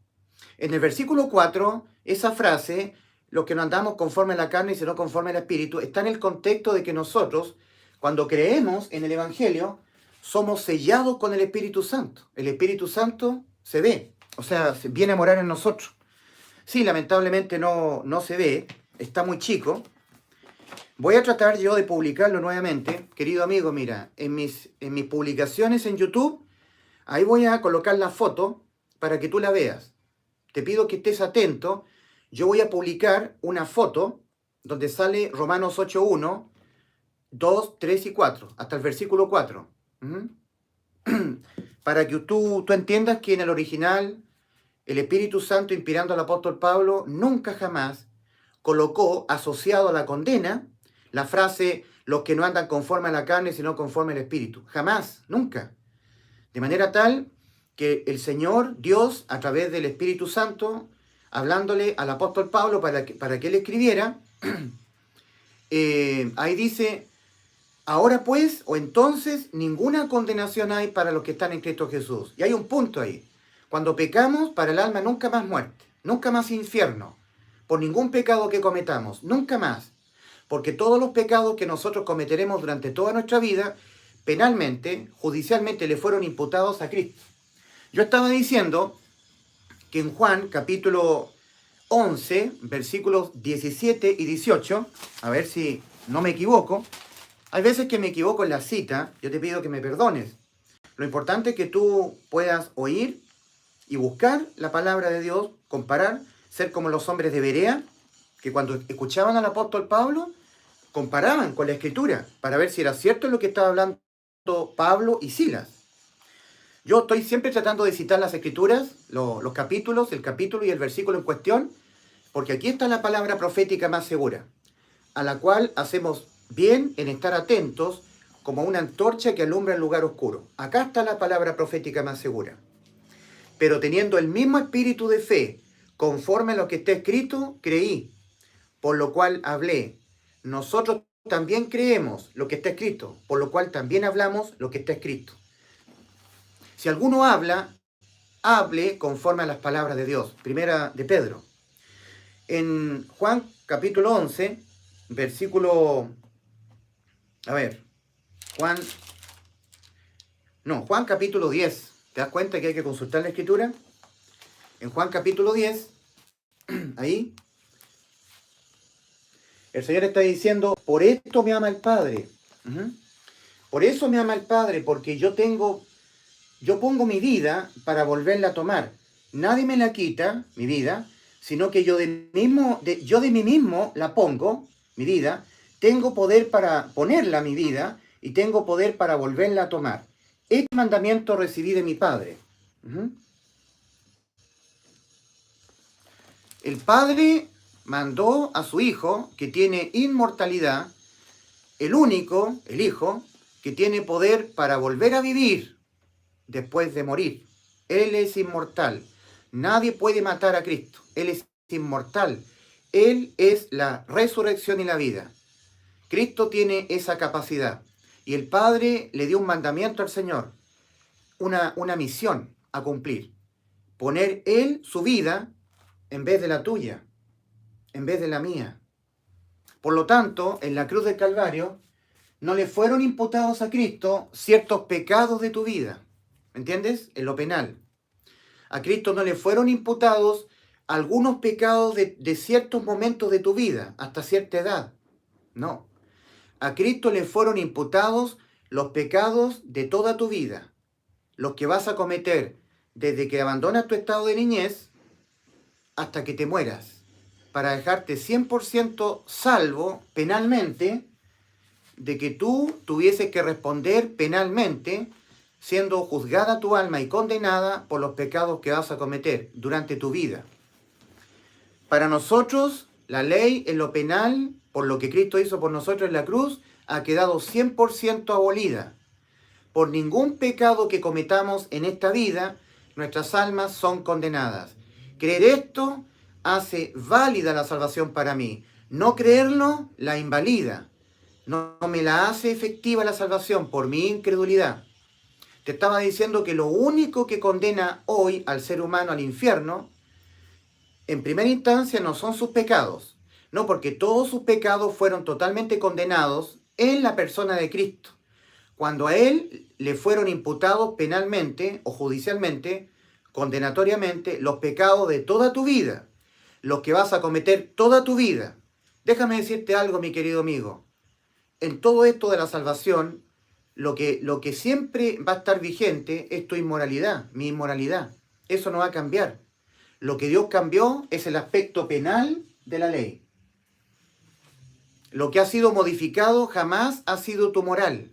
A: En el versículo 4, esa frase, los que no andamos conforme a la carne, sino conforme al Espíritu, está en el contexto de que nosotros, cuando creemos en el Evangelio, somos sellados con el Espíritu Santo. El Espíritu Santo se ve, o sea, viene a morar en nosotros. Sí, lamentablemente no se ve, está muy chico. Voy a tratar yo de publicarlo nuevamente. Querido amigo, mira, en mis publicaciones en YouTube, ahí voy a colocar la foto para que tú la veas. Te pido que estés atento. Yo voy a publicar una foto donde sale Romanos 8.1, 2, 3 y 4, hasta el versículo 4. ¿Mm? Para que tú entiendas que en el original, el Espíritu Santo, inspirando al apóstol Pablo, nunca jamás colocó asociado a la condena la frase, los que no andan conforme a la carne, sino conforme al Espíritu. Jamás, nunca. De manera tal que el Señor, Dios, a través del Espíritu Santo, hablándole al apóstol Pablo para que él escribiera, ahí dice, ahora pues, o entonces, ninguna condenación hay para los que están en Cristo Jesús. Y hay un punto ahí. Cuando pecamos, para el alma nunca más muerte, nunca más infierno, por ningún pecado que cometamos, nunca más. Porque todos los pecados que nosotros cometeremos durante toda nuestra vida, penalmente, judicialmente, le fueron imputados a Cristo. Yo estaba diciendo que en Juan capítulo 11, versículos 17 y 18, a ver si no me equivoco, hay veces que me equivoco en la cita, yo te pido que me perdones. Lo importante es que tú puedas oír y buscar la palabra de Dios, comparar, ser como los hombres de Berea, que cuando escuchaban al apóstol Pablo, comparaban con la Escritura para ver si era cierto lo que estaba hablando Pablo y Silas. Yo estoy siempre tratando de citar las Escrituras, los capítulos, el capítulo y el versículo en cuestión, porque aquí está la palabra profética más segura, a la cual hacemos bien en estar atentos como una antorcha que alumbra el lugar oscuro. Acá está la palabra profética más segura. Pero teniendo el mismo espíritu de fe, conforme a lo que está escrito, creí, por lo cual hablé. Nosotros también creemos lo que está escrito, por lo cual también hablamos lo que está escrito. Si alguno habla, hable conforme a las palabras de Dios. Primera de Pedro. En Juan capítulo 11, versículo... Juan capítulo 10. ¿Te das cuenta que hay que consultar la Escritura? En Juan capítulo 10, ahí, el Señor está diciendo, por esto me ama el Padre. Por eso me ama el Padre, porque yo pongo mi vida para volverla a tomar. Nadie me la quita, mi vida, sino que yo de mí mismo la pongo, mi vida. Tengo poder para ponerla, mi vida, y tengo poder para volverla a tomar. Este mandamiento recibí de mi Padre. El Padre mandó a su Hijo, que tiene inmortalidad, el único, el Hijo, que tiene poder para volver a vivir después de morir. Él es inmortal. Nadie puede matar a Cristo. Él es inmortal. Él es la resurrección y la vida. Cristo tiene esa capacidad. Y el Padre le dio un mandamiento al Señor, una misión a cumplir. Poner Él su vida en vez de la tuya, en vez de la mía. Por lo tanto, en la cruz del Calvario, no le fueron imputados a Cristo ciertos pecados de tu vida. ¿Entiendes? En lo penal. A Cristo no le fueron imputados algunos pecados de ciertos momentos de tu vida, hasta cierta edad. No. A Cristo le fueron imputados los pecados de toda tu vida, los que vas a cometer desde que abandonas tu estado de niñez hasta que te mueras, para dejarte 100% salvo penalmente de que tú tuvieses que responder penalmente, siendo juzgada tu alma y condenada por los pecados que vas a cometer durante tu vida. Para nosotros, la ley en lo penal, por lo que Cristo hizo por nosotros en la cruz, ha quedado 100% abolida. Por ningún pecado que cometamos en esta vida, nuestras almas son condenadas. Creer esto hace válida la salvación para mí. No creerlo la invalida. No me la hace efectiva la salvación por mi incredulidad. Te estaba diciendo que lo único que condena hoy al ser humano al infierno, en primera instancia, no son sus pecados. No, porque todos sus pecados fueron totalmente condenados en la persona de Cristo. Cuando a él le fueron imputados penalmente o judicialmente, condenatoriamente, los pecados de toda tu vida, los que vas a cometer toda tu vida. Déjame decirte algo, mi querido amigo. En todo esto de la salvación, lo que siempre va a estar vigente es tu inmoralidad, mi inmoralidad. Eso no va a cambiar. Lo que Dios cambió es el aspecto penal de la ley. Lo que ha sido modificado jamás ha sido tu moral.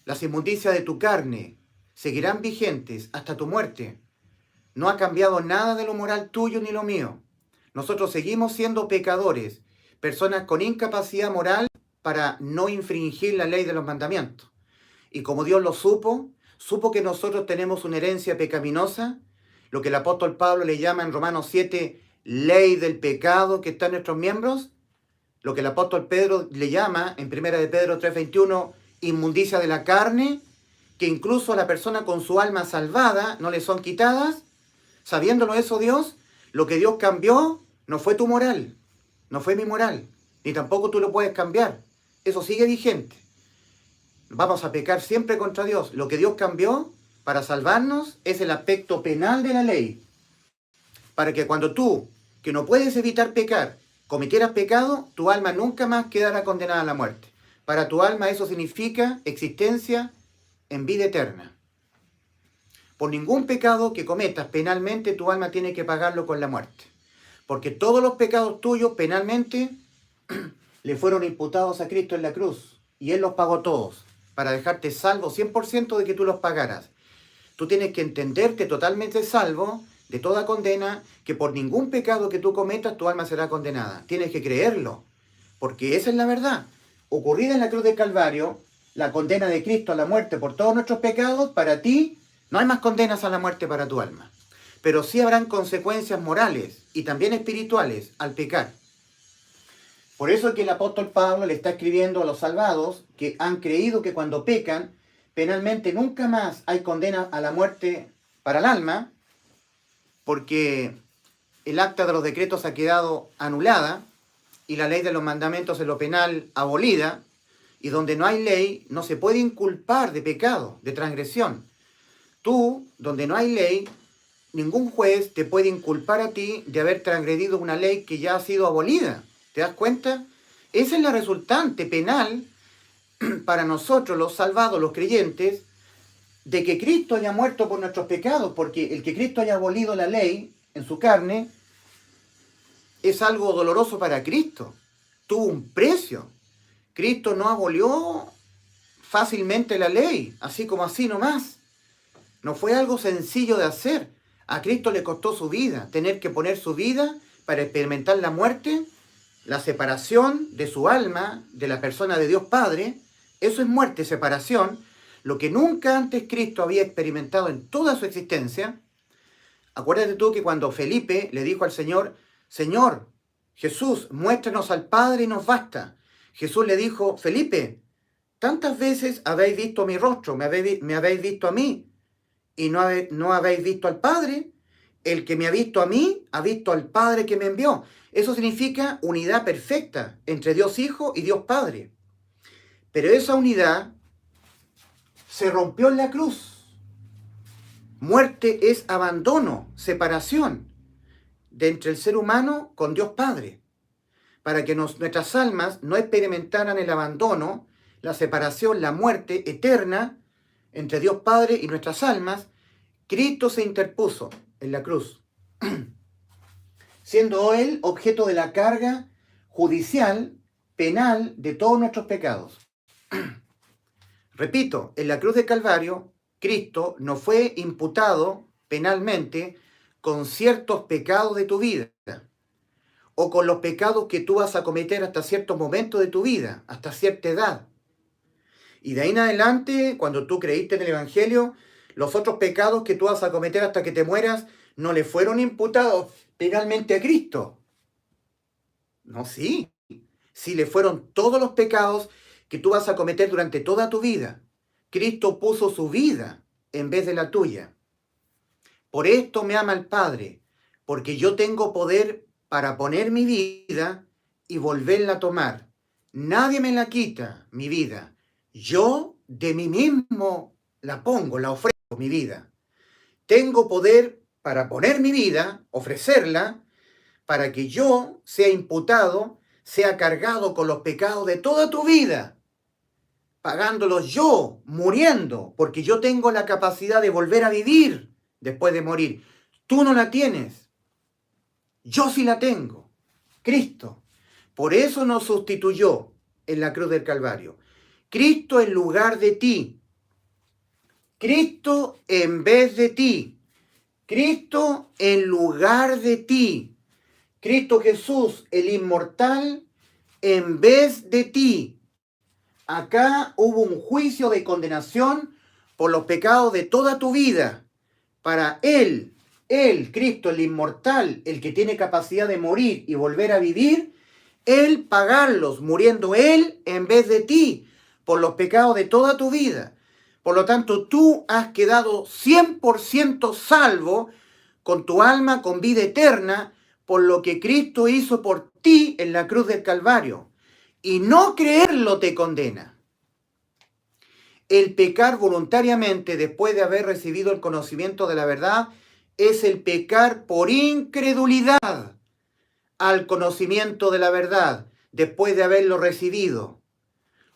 A: Las inmundicias de tu carne seguirán vigentes hasta tu muerte. No ha cambiado nada de lo moral tuyo ni lo mío. Nosotros seguimos siendo pecadores, personas con incapacidad moral para no infringir la ley de los mandamientos. Y como Dios lo supo que nosotros tenemos una herencia pecaminosa, lo que el apóstol Pablo le llama en Romanos 7, ley del pecado que está en nuestros miembros, lo que el apóstol Pedro le llama en 1 de Pedro 3:21, inmundicia de la carne, que incluso a la persona con su alma salvada no le son quitadas. Sabiéndolo eso Dios, lo que Dios cambió no fue tu moral, no fue mi moral, ni tampoco tú lo puedes cambiar. Eso sigue vigente. Vamos a pecar siempre contra Dios. Lo que Dios cambió para salvarnos es el aspecto penal de la ley. Para que cuando tú, que no puedes evitar pecar, cometieras pecado, tu alma nunca más quedará condenada a la muerte. Para tu alma eso significa existencia en vida eterna. Por ningún pecado que cometas penalmente, tu alma tiene que pagarlo con la muerte. Porque todos los pecados tuyos penalmente le fueron imputados a Cristo en la cruz. Y Él los pagó todos, para dejarte salvo 100% de que tú los pagaras. Tú tienes que entenderte totalmente salvo de toda condena, que por ningún pecado que tú cometas, tu alma será condenada. Tienes que creerlo, porque esa es la verdad. Ocurrida en la cruz del Calvario, la condena de Cristo a la muerte por todos nuestros pecados, para ti no hay más condenas a la muerte para tu alma. Pero sí habrán consecuencias morales y también espirituales al pecar. Por eso es que el apóstol Pablo le está escribiendo a los salvados que han creído que cuando pecan, penalmente nunca más hay condena a la muerte para el alma, porque el acta de los decretos ha quedado anulada y la ley de los mandamientos en lo penal abolida, y donde no hay ley no se puede inculpar de pecado, de transgresión. Tú, donde no hay ley, ningún juez te puede inculpar a ti de haber transgredido una ley que ya ha sido abolida. ¿Te das cuenta? Esa es la resultante penal para nosotros, los salvados, los creyentes, de que Cristo haya muerto por nuestros pecados, porque el que Cristo haya abolido la ley en su carne es algo doloroso para Cristo. Tuvo un precio. Cristo no abolió fácilmente la ley, así como así nomás. No fue algo sencillo de hacer. A Cristo le costó su vida, tener que poner su vida para experimentar la muerte, la separación de su alma, de la persona de Dios Padre. Eso es muerte, separación, lo que nunca antes Cristo había experimentado en toda su existencia. Acuérdate tú que cuando Felipe le dijo al Señor, Señor, Jesús, muéstranos al Padre y nos basta. Jesús le dijo, Felipe, tantas veces habéis visto mi rostro, me habéis visto a mí, y no habéis visto al Padre. El que me ha visto a mí, ha visto al Padre que me envió. Eso significa unidad perfecta entre Dios Hijo y Dios Padre. Pero esa unidad se rompió en la cruz. Muerte es abandono, separación de entre el ser humano con Dios Padre. para que nuestras almas no experimentaran el abandono, la separación, la muerte eterna entre Dios Padre y nuestras almas, Cristo se interpuso en la cruz, siendo Él objeto de la carga judicial, penal de todos nuestros pecados. Repito, en la cruz de Calvario, Cristo no fue imputado penalmente con ciertos pecados de tu vida o con los pecados que tú vas a cometer hasta cierto momento de tu vida, hasta cierta edad. Y de ahí en adelante, cuando tú creíste en el Evangelio, los otros pecados que tú vas a cometer hasta que te mueras no le fueron imputados penalmente a Cristo. No, sí. Sí le fueron todos los pecados que tú vas a cometer durante toda tu vida. Cristo puso su vida en vez de la tuya. Por esto me ama el Padre, porque yo tengo poder para poner mi vida y volverla a tomar. Nadie me la quita, mi vida. Yo de mí mismo la pongo, la ofrezco, mi vida. Tengo poder para poner mi vida, ofrecerla, para que yo sea imputado, sea cargado con los pecados de toda tu vida, pagándolos yo, muriendo, porque yo tengo la capacidad de volver a vivir después de morir. Tú no la tienes. Yo sí la tengo. Cristo. Por eso nos sustituyó en la cruz del Calvario. Cristo en lugar de ti. Cristo en vez de ti. Cristo en lugar de ti. Cristo Jesús, el inmortal, en vez de ti. Acá hubo un juicio de condenación por los pecados de toda tu vida. Para Él, Cristo, el inmortal, el que tiene capacidad de morir y volver a vivir, Él pagarlos, muriendo Él en vez de ti, por los pecados de toda tu vida. Por lo tanto, tú has quedado 100% salvo con tu alma, con vida eterna, por lo que Cristo hizo por ti en la cruz del Calvario. Y no creerlo te condena. El pecar voluntariamente después de haber recibido el conocimiento de la verdad es el pecar por incredulidad al conocimiento de la verdad después de haberlo recibido.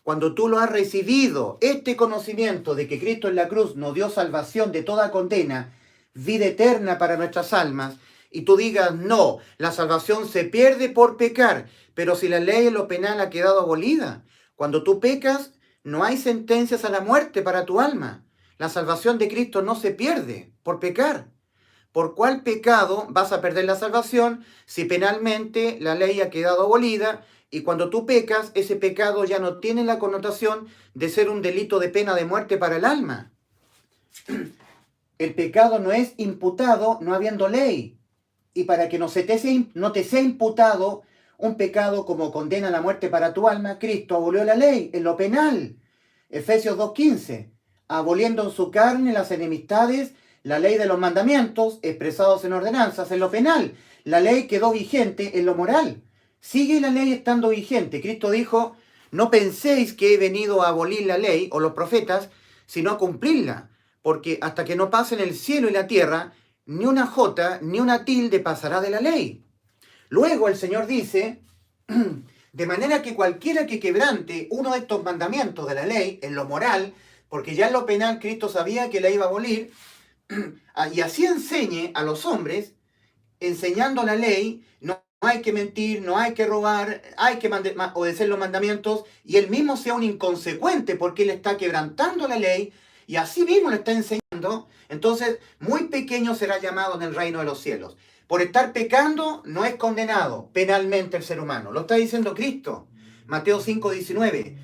A: Cuando tú lo has recibido, este conocimiento de que Cristo en la cruz nos dio salvación de toda condena, vida eterna para nuestras almas, y tú digas, no, la salvación se pierde por pecar, pero si la ley en lo penal ha quedado abolida, cuando tú pecas, no hay sentencias a la muerte para tu alma. La salvación de Cristo no se pierde por pecar. ¿Por cuál pecado vas a perder la salvación si penalmente la ley ha quedado abolida y cuando tú pecas, ese pecado ya no tiene la connotación de ser un delito de pena de muerte para el alma? El pecado no es imputado no habiendo ley. Y para que no te sea imputado un pecado como condena a la muerte para tu alma, Cristo abolió la ley en lo penal. Efesios 2:15, aboliendo en su carne las enemistades, la ley de los mandamientos expresados en ordenanzas en lo penal. La ley quedó vigente en lo moral. Sigue la ley estando vigente. Cristo dijo, no penséis que he venido a abolir la ley o los profetas, sino a cumplirla. Porque hasta que no pasen el cielo y la tierra, ni una jota ni una tilde pasará de la ley. Luego el Señor dice, de manera que cualquiera que quebrante uno de estos mandamientos de la ley, en lo moral, porque ya en lo penal Cristo sabía que la iba a abolir, y así enseñe a los hombres, enseñando la ley, no hay que mentir, no hay que robar, hay que obedecer los mandamientos, y él mismo sea un inconsecuente porque él está quebrantando la ley, y así mismo le está enseñando, entonces muy pequeño será llamado en el reino de los cielos. Por estar pecando no es condenado penalmente el ser humano. Lo está diciendo Cristo. Mateo 5:19.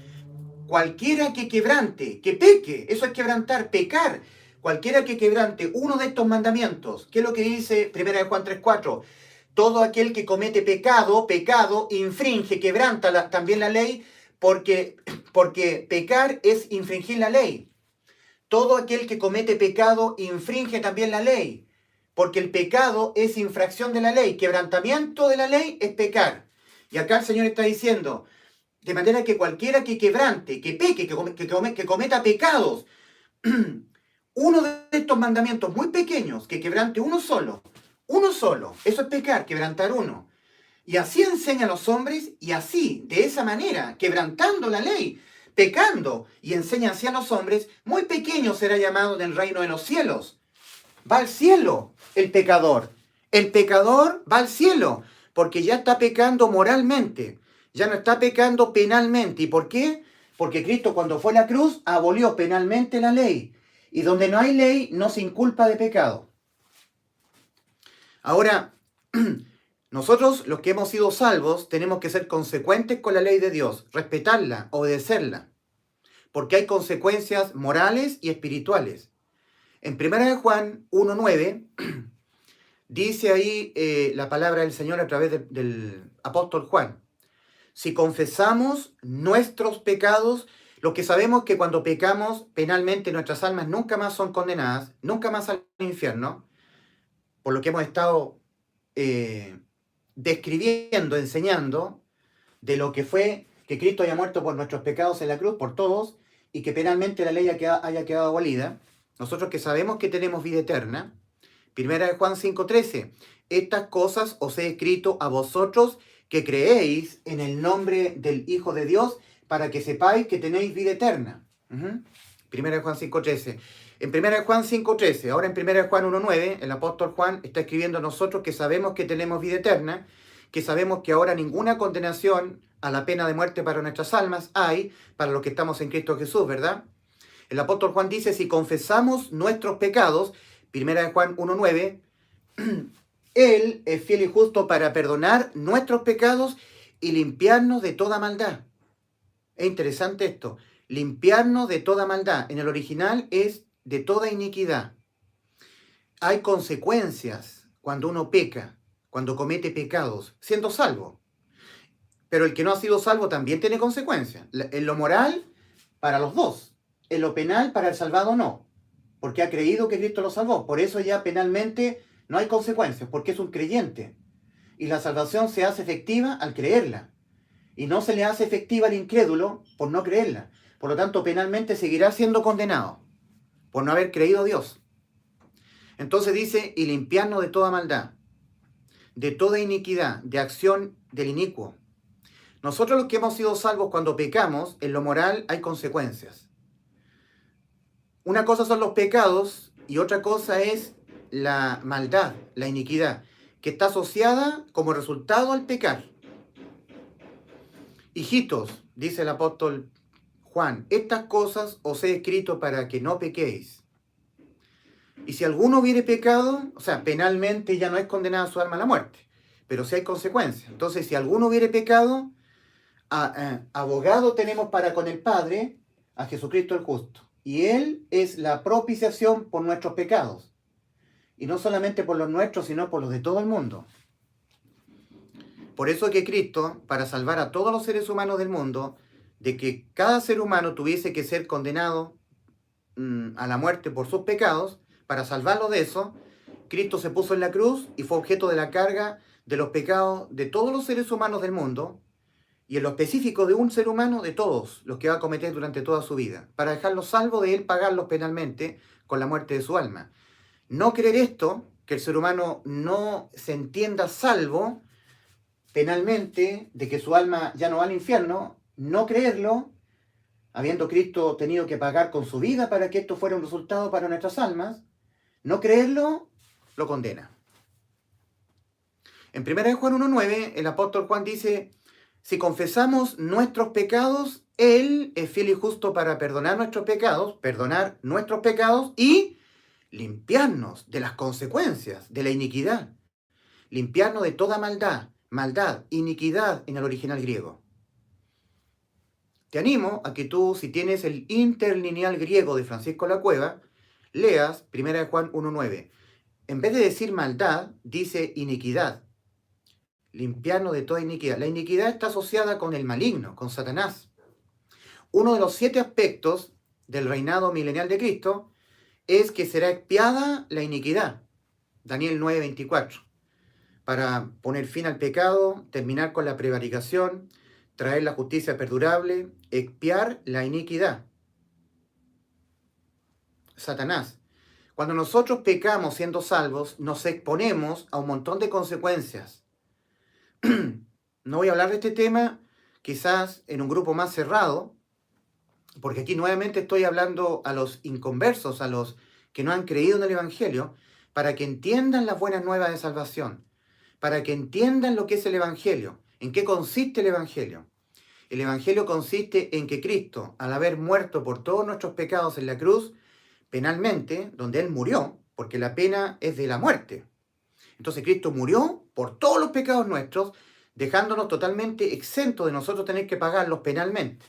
A: Cualquiera que quebrante, que peque, eso es quebrantar, pecar. Cualquiera que quebrante uno de estos mandamientos, ¿qué es lo que dice 1 Juan 3:4? Todo aquel que comete pecado, infringe, quebranta también la ley, porque pecar es infringir la ley. Todo aquel que comete pecado infringe también la ley, porque el pecado es infracción de la ley. Quebrantamiento de la ley es pecar. Y acá el Señor está diciendo, de manera que cualquiera que quebrante, que peque, que cometa pecados, uno de estos mandamientos muy pequeños, que quebrante uno solo, eso es pecar, quebrantar uno. Y así enseña a los hombres y así, de esa manera, quebrantando la ley, pecando y enseña así a los hombres, muy pequeño será llamado en el reino de los cielos. Va al cielo el pecador. El pecador va al cielo porque ya está pecando moralmente, ya no está pecando penalmente. ¿Y por qué? Porque Cristo cuando fue a la cruz abolió penalmente la ley. Y donde no hay ley no se inculpa de pecado. Ahora, nosotros los que hemos sido salvos tenemos que ser consecuentes con la ley de Dios, respetarla, obedecerla, porque hay consecuencias morales y espirituales. En 1 Juan 1:9 dice ahí la palabra del Señor a través del apóstol Juan. Si confesamos nuestros pecados, lo que sabemos que cuando pecamos penalmente nuestras almas nunca más son condenadas, nunca más al infierno, por lo que hemos estado describiendo, enseñando, de lo que fue que Cristo haya muerto por nuestros pecados en la cruz, por todos, y que penalmente la ley haya quedado abolida. Nosotros que sabemos que tenemos vida eterna, 1 Juan 5:13, estas cosas os he escrito a vosotros que creéis en el nombre del Hijo de Dios, para que sepáis que tenéis vida eterna. 1 Juan 5:13. En 1 Juan 5:13, ahora en 1 Juan 1:9, el apóstol Juan está escribiendo a nosotros que sabemos que tenemos vida eterna, que sabemos que ahora ninguna condenación a la pena de muerte para nuestras almas hay para los que estamos en Cristo Jesús, ¿verdad? El apóstol Juan dice, si confesamos nuestros pecados, 1 Juan 1:9, Él es fiel y justo para perdonar nuestros pecados y limpiarnos de toda maldad. Es interesante esto, limpiarnos de toda maldad. En el original es de toda iniquidad. Hay consecuencias cuando uno peca, cuando comete pecados, siendo salvo. Pero el que no ha sido salvo también tiene consecuencias. En lo moral, para los dos. En lo penal, para el salvado no. Porque ha creído que Cristo lo salvó. Por eso ya penalmente no hay consecuencias, porque es un creyente. Y la salvación se hace efectiva al creerla. Y no se le hace efectiva al incrédulo por no creerla. Por lo tanto, penalmente seguirá siendo condenado por no haber creído a Dios. Entonces dice, y limpiarnos de toda maldad, de toda iniquidad, de acción del inicuo. Nosotros los que hemos sido salvos cuando pecamos, en lo moral hay consecuencias. Una cosa son los pecados y otra cosa es la maldad, la iniquidad, que está asociada como resultado al pecar. Hijitos, dice el apóstol Juan, estas cosas os he escrito para que no pequéis. Y si alguno hubiere pecado, o sea, penalmente ya no es condenada su alma a la muerte, pero sí hay consecuencias. Entonces, si alguno hubiere pecado, abogado tenemos para con el Padre, a Jesucristo el justo. Y Él es la propiciación por nuestros pecados. Y no solamente por los nuestros, sino por los de todo el mundo. Por eso que Cristo, para salvar a todos los seres humanos del mundo, de que cada ser humano tuviese que ser condenado a la muerte por sus pecados, para salvarlo de eso, Cristo se puso en la cruz y fue objeto de la carga de los pecados de todos los seres humanos del mundo, y en lo específico de un ser humano, de todos los que va a cometer durante toda su vida, para dejarlo salvo de él pagarlos penalmente con la muerte de su alma. No creer esto, que el ser humano no se entienda salvo penalmente, de que su alma ya no va al infierno, no creerlo, habiendo Cristo tenido que pagar con su vida para que esto fuera un resultado para nuestras almas, no creerlo, lo condena. En 1 Juan 1:9, el apóstol Juan dice, si confesamos nuestros pecados, Él es fiel y justo para perdonar nuestros pecados y limpiarnos de las consecuencias de la iniquidad. Limpiarnos de toda maldad, iniquidad en el original griego. Te animo a que tú, si tienes el interlineal griego de Francisco La Cueva, leas 1 Juan 1:9. En vez de decir maldad, dice iniquidad. Limpiarnos de toda iniquidad. La iniquidad está asociada con el maligno, con Satanás. Uno de los 7 aspectos del reinado milenial de Cristo es que será expiada la iniquidad. Daniel 9:24. Para poner fin al pecado, terminar con la prevaricación, traer la justicia perdurable, expiar la iniquidad. Satanás. Cuando nosotros pecamos siendo salvos, nos exponemos a un montón de consecuencias. No voy a hablar de este tema quizás en un grupo más cerrado, porque aquí nuevamente estoy hablando a los inconversos, a los que no han creído en el Evangelio, para que entiendan las buenas nuevas de salvación, para que entiendan lo que es el Evangelio, en qué consiste el Evangelio. El Evangelio consiste en que Cristo, al haber muerto por todos nuestros pecados en la cruz, penalmente, donde Él murió, porque la pena es de la muerte. Entonces Cristo murió por todos los pecados nuestros, dejándonos totalmente exentos de nosotros tener que pagarlos penalmente.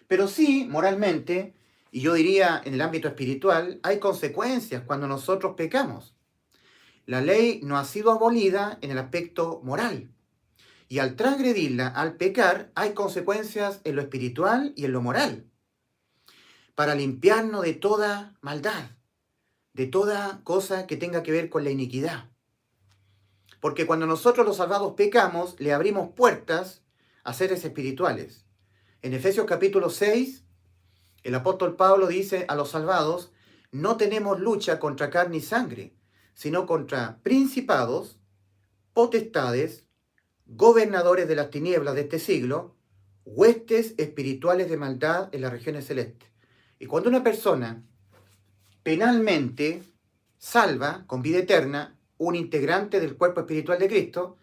A: Pero sí, moralmente, y yo diría en el ámbito espiritual, hay consecuencias cuando nosotros pecamos. La ley no ha sido abolida en el aspecto moral. Y al transgredirla, al pecar, hay consecuencias en lo espiritual y en lo moral. Para limpiarnos de toda maldad, de toda cosa que tenga que ver con la iniquidad. Porque cuando nosotros los salvados pecamos, le abrimos puertas a seres espirituales. En Efesios capítulo 6, el apóstol Pablo dice a los salvados, no tenemos lucha contra carne y sangre, sino contra principados, potestades, gobernadores de las tinieblas de este siglo, huestes espirituales de maldad en las regiones celestes. Y cuando una persona penalmente salva con vida eterna un integrante del cuerpo espiritual de Cristo,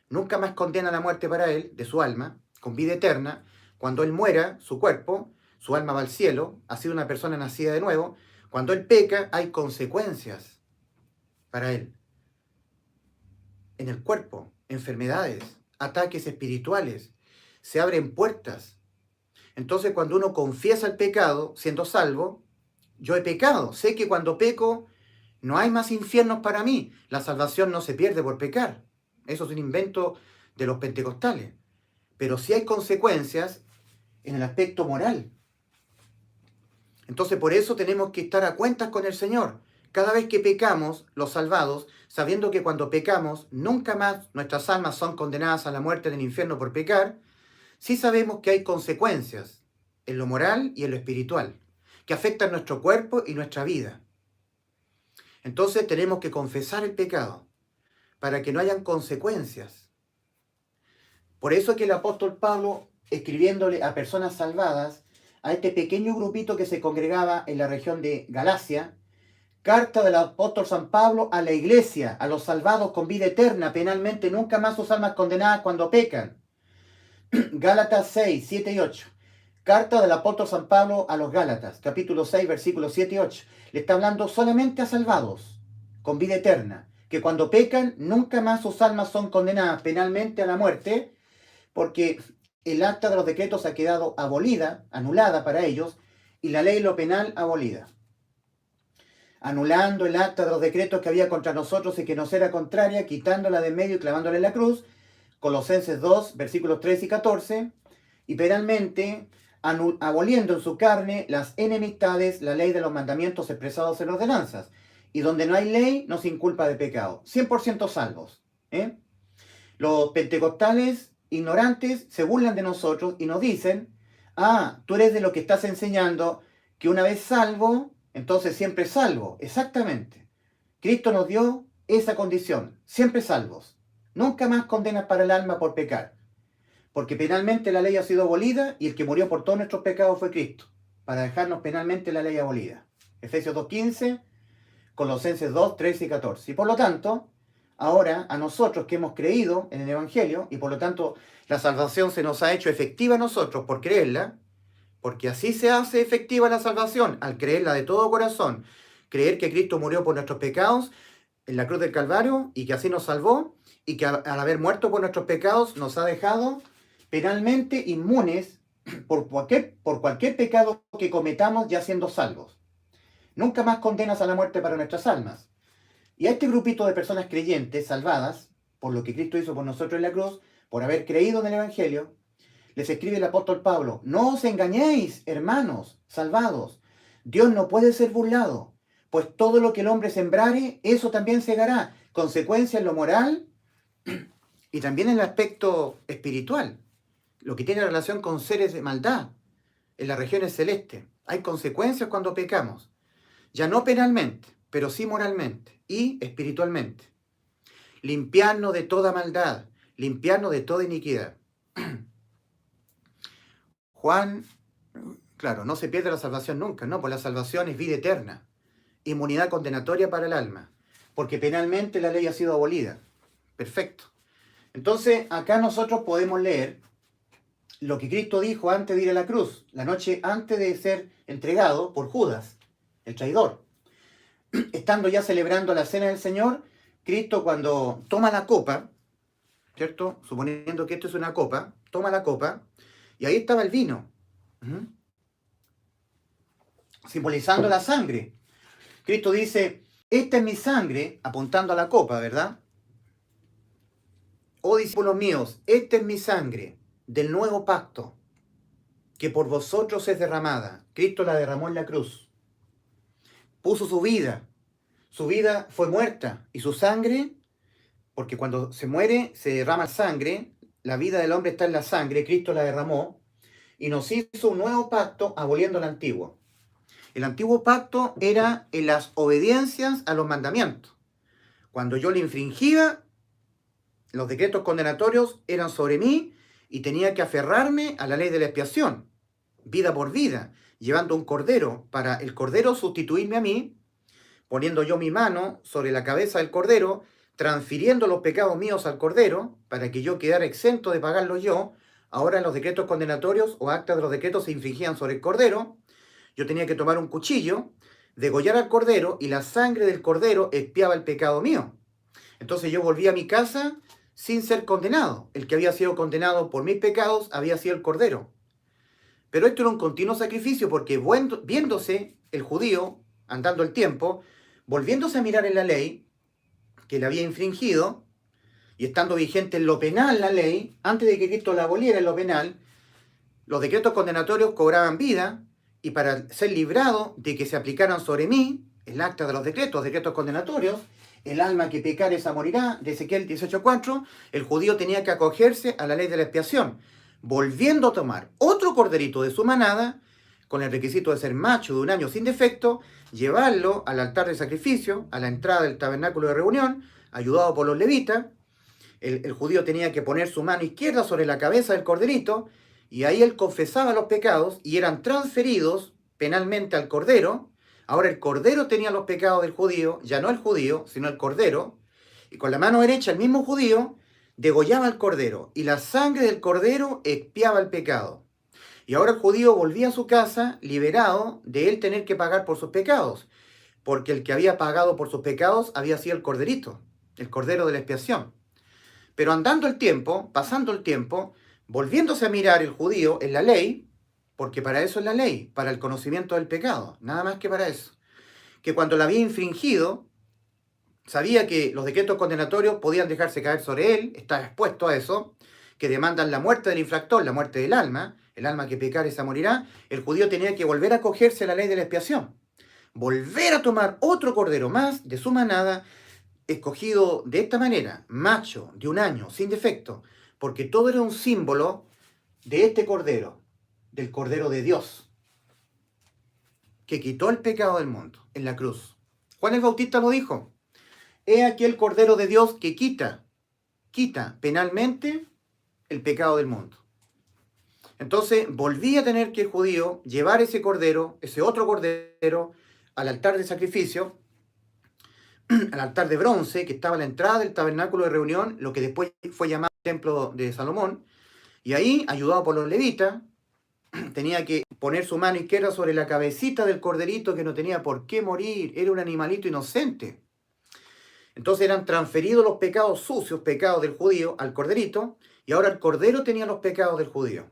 A: nunca más condena la muerte para él, de su alma, con vida eterna. Cuando él muera, su cuerpo, su alma va al cielo, ha sido una persona nacida de nuevo. Cuando él peca, hay consecuencias para él. En el cuerpo, enfermedades, ataques espirituales, se abren puertas. Entonces, cuando uno confiesa el pecado, siendo salvo, yo he pecado, sé que cuando peco no hay más infiernos para mí, la salvación no se pierde por pecar. Eso es un invento de los pentecostales. Pero sí hay consecuencias en el aspecto moral. Entonces por eso tenemos que estar a cuentas con el Señor. Cada vez que pecamos, los salvados, sabiendo que cuando pecamos, nunca más nuestras almas son condenadas a la muerte en el infierno por pecar, sí sabemos que hay consecuencias en lo moral y en lo espiritual, que afectan nuestro cuerpo y nuestra vida. Entonces tenemos que confesar el pecado para que no hayan consecuencias. Por eso que el apóstol Pablo, escribiéndole a personas salvadas, a este pequeño grupito que se congregaba en la región de Galacia, carta del apóstol San Pablo a la iglesia, a los salvados con vida eterna, penalmente nunca más sus almas condenadas cuando pecan. Gálatas 6, 7 y 8. Carta del apóstol San Pablo a los Gálatas, capítulo 6, versículos 7 y 8. Le está hablando solamente a salvados, con vida eterna, que cuando pecan, nunca más sus almas son condenadas penalmente a la muerte, porque el acta de los decretos ha quedado abolida, anulada para ellos, y la ley lo penal abolida. Anulando el acta de los decretos que había contra nosotros y que nos era contraria, quitándola de en medio y clavándola en la cruz, Colosenses 2, versículos 13 y 14, y penalmente aboliendo en su carne las enemistades, la ley de los mandamientos expresados en ordenanzas. Y donde no hay ley, nos inculpa de pecado. 100% salvos. Los pentecostales ignorantes se burlan de nosotros y nos dicen, tú eres de lo que estás enseñando que una vez salvo, entonces siempre salvo. Exactamente. Cristo nos dio esa condición, siempre salvos. Nunca más condenas para el alma por pecar. Porque penalmente la ley ha sido abolida y el que murió por todos nuestros pecados fue Cristo, para dejarnos penalmente la ley abolida. Efesios 2.15, Colosenses 2, 13 y 14. Y por lo tanto, ahora a nosotros que hemos creído en el Evangelio, y por lo tanto la salvación se nos ha hecho efectiva a nosotros por creerla, porque así se hace efectiva la salvación, al creerla de todo corazón, creer que Cristo murió por nuestros pecados en la cruz del Calvario y que así nos salvó, y que al haber muerto por nuestros pecados nos ha dejado penalmente inmunes por cualquier pecado que cometamos ya siendo salvos. Nunca más condenas a la muerte para nuestras almas. Y a este grupito de personas creyentes, salvadas, por lo que Cristo hizo por nosotros en la cruz, por haber creído en el Evangelio, les escribe el apóstol Pablo, no os engañéis, hermanos, salvados. Dios no puede ser burlado, pues todo lo que el hombre sembrare, eso también segará. Consecuencia en lo moral y también en el aspecto espiritual. Lo que tiene relación con seres de maldad en las regiones celestes. Hay consecuencias cuando pecamos. Ya no penalmente, pero sí moralmente y espiritualmente. Limpiarnos de toda maldad, limpiarnos de toda iniquidad. Juan, claro, no se pierde la salvación nunca, ¿no? Pues la salvación es vida eterna, inmunidad condenatoria para el alma, porque penalmente la ley ha sido abolida. Perfecto. Entonces, acá nosotros podemos leer lo que Cristo dijo antes de ir a la cruz, la noche antes de ser entregado por Judas, el traidor. Estando ya celebrando la cena del Señor, Cristo cuando toma la copa, ¿cierto? Suponiendo que esto es una copa, toma la copa, y ahí estaba el vino, simbolizando la sangre. Cristo dice, esta es mi sangre, apuntando a la copa, ¿verdad? Oh discípulos míos, esta es mi sangre del nuevo pacto, que por vosotros es derramada. Cristo la derramó en la cruz. Puso su vida fue muerta, y su sangre, porque cuando se muere se derrama sangre, la vida del hombre está en la sangre, Cristo la derramó, y nos hizo un nuevo pacto aboliendo el antiguo. El antiguo pacto era en las obediencias a los mandamientos. Cuando yo le infringía, los decretos condenatorios eran sobre mí y tenía que aferrarme a la ley de la expiación, vida por vida, llevando un cordero para el cordero sustituirme a mí, poniendo yo mi mano sobre la cabeza del cordero, transfiriendo los pecados míos al cordero para que yo quedara exento de pagarlos yo. Ahora los decretos condenatorios o actas de los decretos se infringían sobre el cordero. Yo tenía que tomar un cuchillo, degollar al cordero y la sangre del cordero expiaba el pecado mío. Entonces yo volví a mi casa sin ser condenado. El que había sido condenado por mis pecados había sido el cordero. Pero esto era un continuo sacrificio porque viéndose el judío, andando el tiempo, volviéndose a mirar en la ley que le había infringido y estando vigente en lo penal la ley, antes de que Cristo la aboliera en lo penal, los decretos condenatorios cobraban vida y para ser librado de que se aplicaran sobre mí el acta de los decretos condenatorios, el alma que pecare esa morirá, de Ezequiel 18:4, el judío tenía que acogerse a la ley de la expiación, volviendo a tomar otro corderito de su manada, con el requisito de ser macho de un año sin defecto, llevarlo al altar de sacrificio, a la entrada del tabernáculo de reunión, ayudado por los levitas. El judío tenía que poner su mano izquierda sobre la cabeza del corderito, y ahí él confesaba los pecados y eran transferidos penalmente al cordero. Ahora el cordero tenía los pecados del judío, ya no el judío, sino el cordero, y con la mano derecha el mismo judío degollaba al cordero, y la sangre del cordero expiaba el pecado. Y ahora el judío volvía a su casa liberado de él tener que pagar por sus pecados, porque el que había pagado por sus pecados había sido el corderito, el cordero de la expiación. Pero andando el tiempo, pasando el tiempo, volviéndose a mirar el judío en la ley, porque para eso es la ley, para el conocimiento del pecado, nada más que para eso, que cuando la había infringido, sabía que los decretos condenatorios podían dejarse caer sobre él, estaba expuesto a eso, que demandan la muerte del infractor, la muerte del alma, el alma que pecare esa morirá. El judío tenía que volver a acogerse a la ley de la expiación, volver a tomar otro cordero más de su manada, escogido de esta manera, macho, de un año, sin defecto, porque todo era un símbolo de este cordero, del cordero de Dios, que quitó el pecado del mundo en la cruz. Juan el Bautista lo dijo, he aquí el cordero de Dios que quita penalmente el pecado del mundo. Entonces volví a tener que el judío llevar ese cordero, ese otro cordero, al altar de sacrificio, al altar de bronce que estaba a la entrada del tabernáculo de reunión, lo que después fue llamado templo de Salomón, y ahí, ayudado por los levitas, tenía que poner su mano izquierda sobre la cabecita del corderito que no tenía por qué morir, era un animalito inocente. Entonces eran transferidos los pecados sucios, pecados del judío, al corderito, y ahora el cordero tenía los pecados del judío.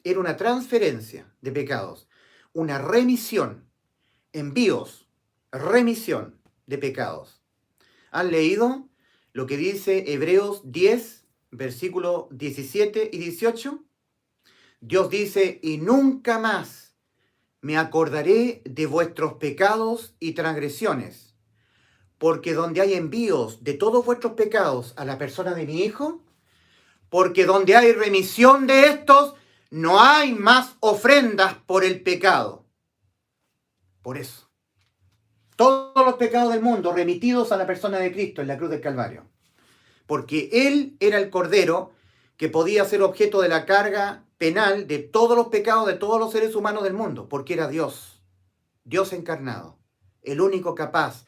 A: Era una transferencia de pecados, una remisión, envíos, remisión de pecados. ¿Han leído lo que dice Hebreos 10, versículos 17 y 18? Dios dice, y nunca más me acordaré de vuestros pecados y transgresiones, porque donde hay envíos de todos vuestros pecados a la persona de mi Hijo, porque donde hay remisión de estos, no hay más ofrendas por el pecado. Por eso, todos los pecados del mundo remitidos a la persona de Cristo en la cruz del Calvario. porque Él era el Cordero que podía ser objeto de la carga penal de todos los pecados de todos los seres humanos del mundo, porque era Dios, Dios encarnado, el único capaz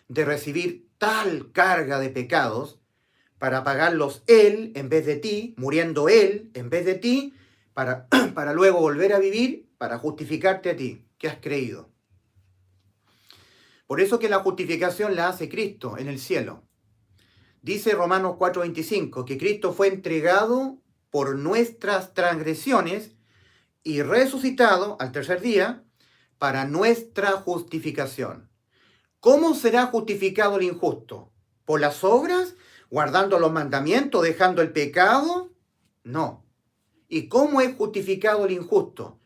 A: de recibir tal carga de pecados para pagarlos Él en vez de ti, muriendo Él en vez de ti, para luego volver a vivir, para justificarte a ti, que has creído. Por eso que la justificación la hace Cristo en el cielo. Dice Romanos 4:25 que Cristo fue entregado por nuestras transgresiones y resucitado al tercer día para nuestra justificación. ¿Cómo será justificado el injusto? ¿Por las obras? ¿Guardando los mandamientos? ¿Dejando el pecado? No. ¿Y cómo es justificado el injusto?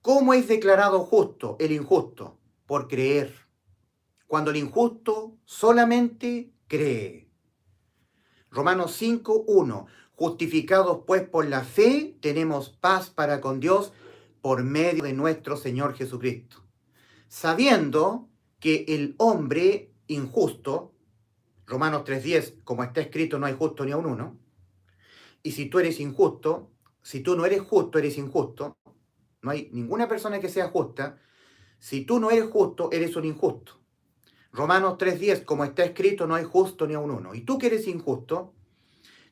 A: ¿Cómo es declarado justo el injusto? Por creer. Cuando el injusto solamente cree. Romanos 5:1. Justificados pues por la fe, tenemos paz para con Dios por medio de nuestro Señor Jesucristo. Sabiendo que el hombre injusto, Romanos 3:10, como está escrito, no hay justo ni aun uno, y si tú eres injusto, si tú no eres justo, eres injusto, no hay ninguna persona que sea justa, si tú no eres justo, eres un injusto. Romanos 3:10, como está escrito, no hay justo ni aun uno. Y tú que eres injusto,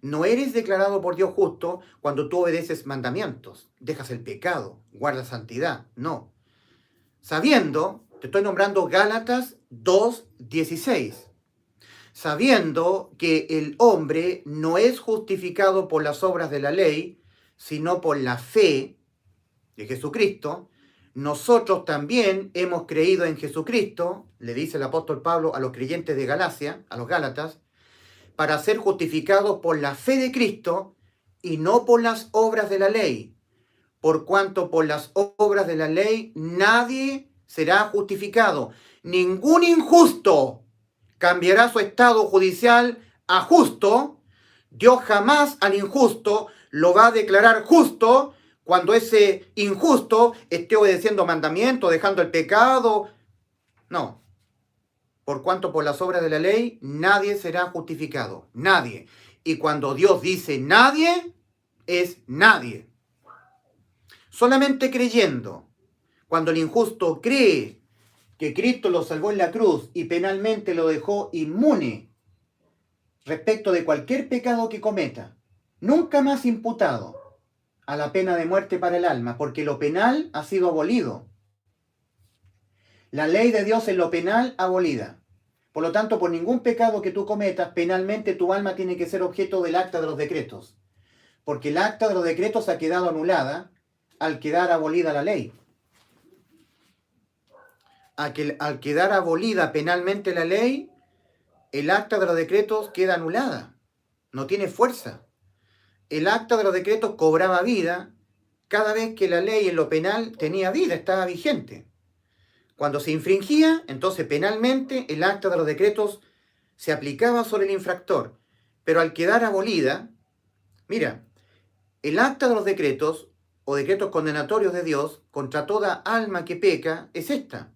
A: no eres declarado por Dios justo cuando tú obedeces mandamientos, dejas el pecado, guardas santidad. No. Sabiendo, te estoy nombrando Gálatas 2:16, sabiendo que el hombre no es justificado por las obras de la ley, sino por la fe de Jesucristo, nosotros también hemos creído en Jesucristo, le dice el apóstol Pablo a los creyentes de Galacia, a los Gálatas, para ser justificados por la fe de Cristo y no por las obras de la ley, por cuanto por las obras de la ley nadie será justificado. Ningún injusto cambiará su estado judicial a justo. Dios jamás al injusto lo va a declarar justo cuando ese injusto esté obedeciendo mandamientos, dejando el pecado. No. Por cuanto por las obras de la ley nadie será justificado. Nadie. Y cuando Dios dice nadie, es nadie. Solamente creyendo, cuando el injusto cree que Cristo lo salvó en la cruz y penalmente lo dejó inmune respecto de cualquier pecado que cometa, nunca más imputado a la pena de muerte para el alma, porque lo penal ha sido abolido. La ley de Dios en lo penal abolida. Por lo tanto, por ningún pecado que tú cometas, penalmente tu alma tiene que ser objeto del acta de los decretos. Porque el acta de los decretos ha quedado anulada al quedar abolida la ley. Al quedar abolida penalmente la ley, el acta de los decretos queda anulada. No tiene fuerza. El acta de los decretos cobraba vida cada vez que la ley en lo penal tenía vida, estaba vigente. Cuando se infringía, entonces penalmente el acta de los decretos se aplicaba sobre el infractor. Pero al quedar abolida, mira, el acta de los decretos o decretos condenatorios de Dios contra toda alma que peca es esta.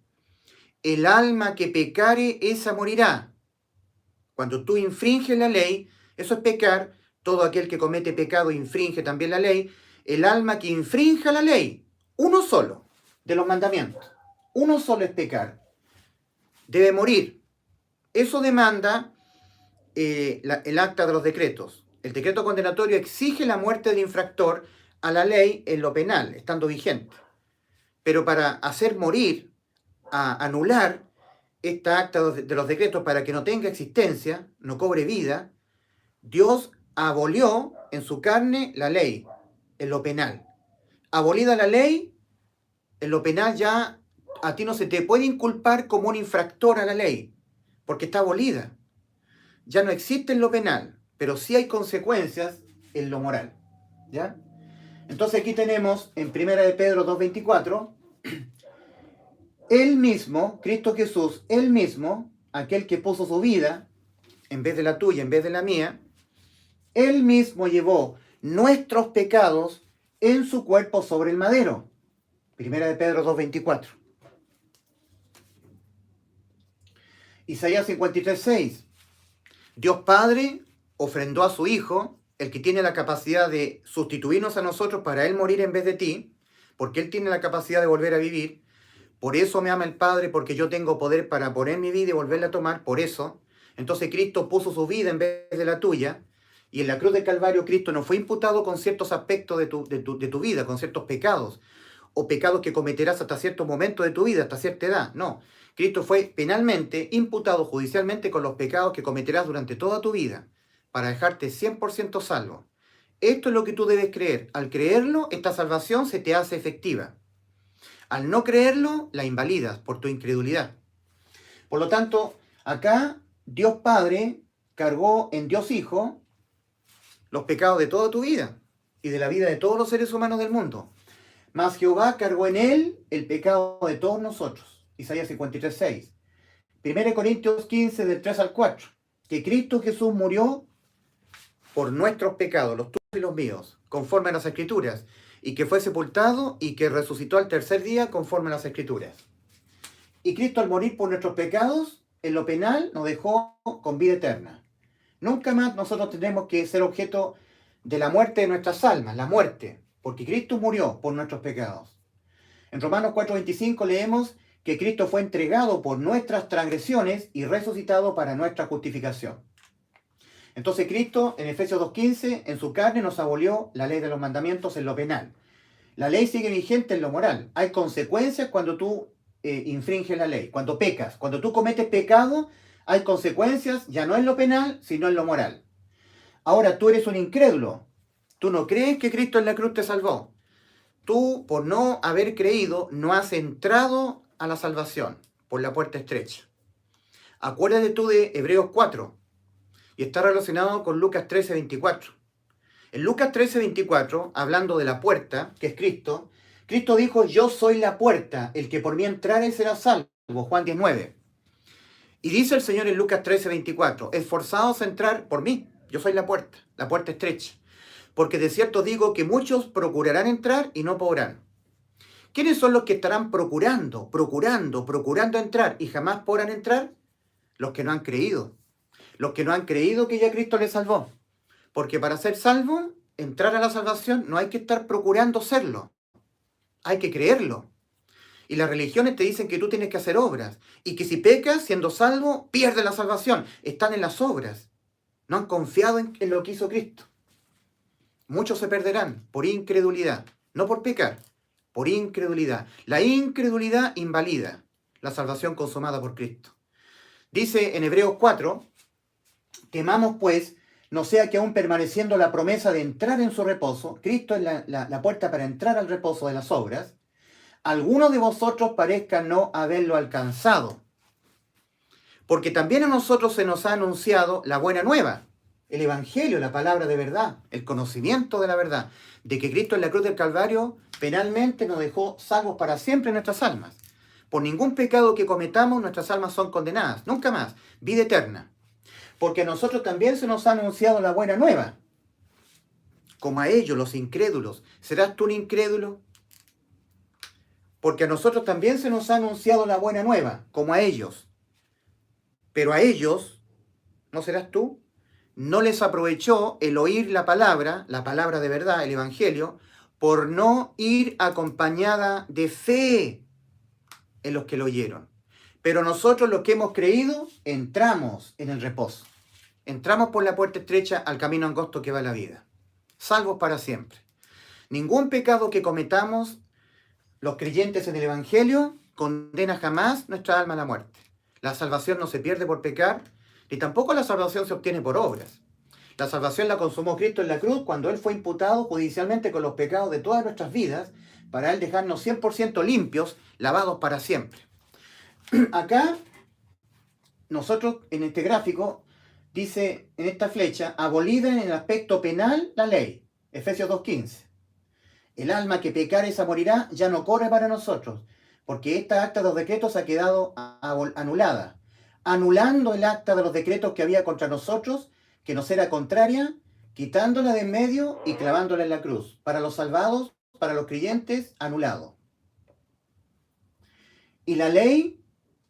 A: El alma que pecare, esa morirá. Cuando tú infringes la ley, eso es pecar. Todo aquel que comete pecado infringe también la ley. El alma que infrinja la ley, uno solo de los mandamientos, uno solo es pecar, debe morir. Eso demanda el acta de los decretos. El decreto condenatorio exige la muerte del infractor a la ley en lo penal, estando vigente. Pero para hacer morir, a anular esta acta de los decretos para que no tenga existencia, no cobre vida, Dios abolió en su carne la ley en lo penal. Abolida la ley, en lo penal ya a ti no se te puede inculpar como un infractor a la ley, porque está abolida. Ya no existe en lo penal, pero sí hay consecuencias en lo moral. ¿Ya? Entonces aquí tenemos en 1 de Pedro 2:24, Él mismo, Cristo Jesús, Él mismo, aquel que puso su vida, en vez de la tuya, en vez de la mía, Él mismo llevó nuestros pecados en su cuerpo sobre el madero. 1 de Pedro 2:24. Isaías 53:6. Dios Padre ofrendó a su Hijo, el que tiene la capacidad de sustituirnos a nosotros para Él morir en vez de ti, porque Él tiene la capacidad de volver a vivir. Por eso me ama el Padre, porque yo tengo poder para poner mi vida y volverla a tomar, por eso. Entonces Cristo puso su vida en vez de la tuya, y en la cruz del Calvario Cristo no fue imputado con ciertos aspectos de tu vida, con ciertos pecados, o pecados que cometerás hasta cierto momento de tu vida, hasta cierta edad. No, Cristo fue penalmente imputado judicialmente con los pecados que cometerás durante toda tu vida, para dejarte 100% salvo. Esto es lo que tú debes creer. Al creerlo, esta salvación se te hace efectiva. Al no creerlo, la invalidas por tu incredulidad. Por lo tanto, acá Dios Padre cargó en Dios Hijo los pecados de toda tu vida y de la vida de todos los seres humanos del mundo. Mas Jehová cargó en él el pecado de todos nosotros. Isaías 53:6. 1 Corintios 15, del 3 al 4. Que Cristo Jesús murió por nuestros pecados, los tuyos y los míos, conforme a las Escrituras, y que fue sepultado y que resucitó al tercer día, conforme a las Escrituras. Y Cristo, al morir por nuestros pecados, en lo penal nos dejó con vida eterna. Nunca más nosotros tenemos que ser objeto de la muerte de nuestras almas, la muerte, porque Cristo murió por nuestros pecados. En Romanos 4:25 leemos que Cristo fue entregado por nuestras transgresiones y resucitado para nuestra justificación. Entonces Cristo, en Efesios 2:15, en su carne nos abolió la ley de los mandamientos en lo penal. La ley sigue vigente en lo moral. Hay consecuencias cuando tú infringes la ley, cuando pecas. Cuando tú cometes pecado, hay consecuencias ya no en lo penal, sino en lo moral. Ahora, tú eres un incrédulo. Tú no crees que Cristo en la cruz te salvó. Tú, por no haber creído, no has entrado a la salvación por la puerta estrecha. Acuérdate tú de Hebreos 4 y está relacionado con Lucas 13:24. En Lucas 13:24, hablando de la puerta, que es Cristo, Cristo dijo: yo soy la puerta, el que por mí entrare será salvo. Juan 19. Y dice el Señor en Lucas 13:24, esforzaos a entrar por mí, yo soy la puerta estrecha. Porque de cierto digo que muchos procurarán entrar y no podrán. ¿Quiénes son los que estarán procurando entrar y jamás podrán entrar? Los que no han creído. Los que no han creído que ya Cristo les salvó. Porque para ser salvo, entrar a la salvación, no hay que estar procurando serlo. Hay que creerlo. Y las religiones te dicen que tú tienes que hacer obras. Y que si pecas, siendo salvo, pierdes la salvación. Están en las obras. No han confiado en lo que hizo Cristo. Muchos se perderán por incredulidad. No por pecar, por incredulidad. La incredulidad invalida la salvación consumada por Cristo. Dice en Hebreos 4, temamos pues, no sea que aún permaneciendo la promesa de entrar en su reposo, Cristo es la puerta para entrar al reposo de las obras, alguno de vosotros parezca no haberlo alcanzado. Porque también a nosotros se nos ha anunciado la buena nueva, el Evangelio, la palabra de verdad, el conocimiento de la verdad, de que Cristo en la cruz del Calvario penalmente nos dejó salvos para siempre en nuestras almas. Por ningún pecado que cometamos, nuestras almas son condenadas, nunca más, vida eterna. Porque a nosotros también se nos ha anunciado la buena nueva, como a ellos, los incrédulos. ¿Serás tú un incrédulo? Porque a nosotros también se nos ha anunciado la buena nueva, como a ellos. Pero a ellos, ¿no serás tú? No les aprovechó el oír la palabra de verdad, el Evangelio, por no ir acompañada de fe en los que lo oyeron. Pero nosotros, los que hemos creído, entramos en el reposo. Entramos por la puerta estrecha al camino angosto que va a la vida. Salvos para siempre. Ningún pecado que cometamos, los creyentes en el Evangelio, condena jamás nuestra alma a la muerte. La salvación no se pierde por pecar, ni tampoco la salvación se obtiene por obras. La salvación la consumó Cristo en la cruz cuando Él fue imputado judicialmente con los pecados de todas nuestras vidas, para Él dejarnos 100% limpios, lavados para siempre. Acá, nosotros en este gráfico, dice en esta flecha, abolida en el aspecto penal la ley, Efesios 2:15. El alma que pecare esa morirá ya no corre para nosotros, porque esta acta de los decretos ha quedado anulada, anulando el acta de los decretos que había contra nosotros, que nos era contraria, quitándola de en medio y clavándola en la cruz. Para los salvados, para los creyentes, anulado. Y la ley,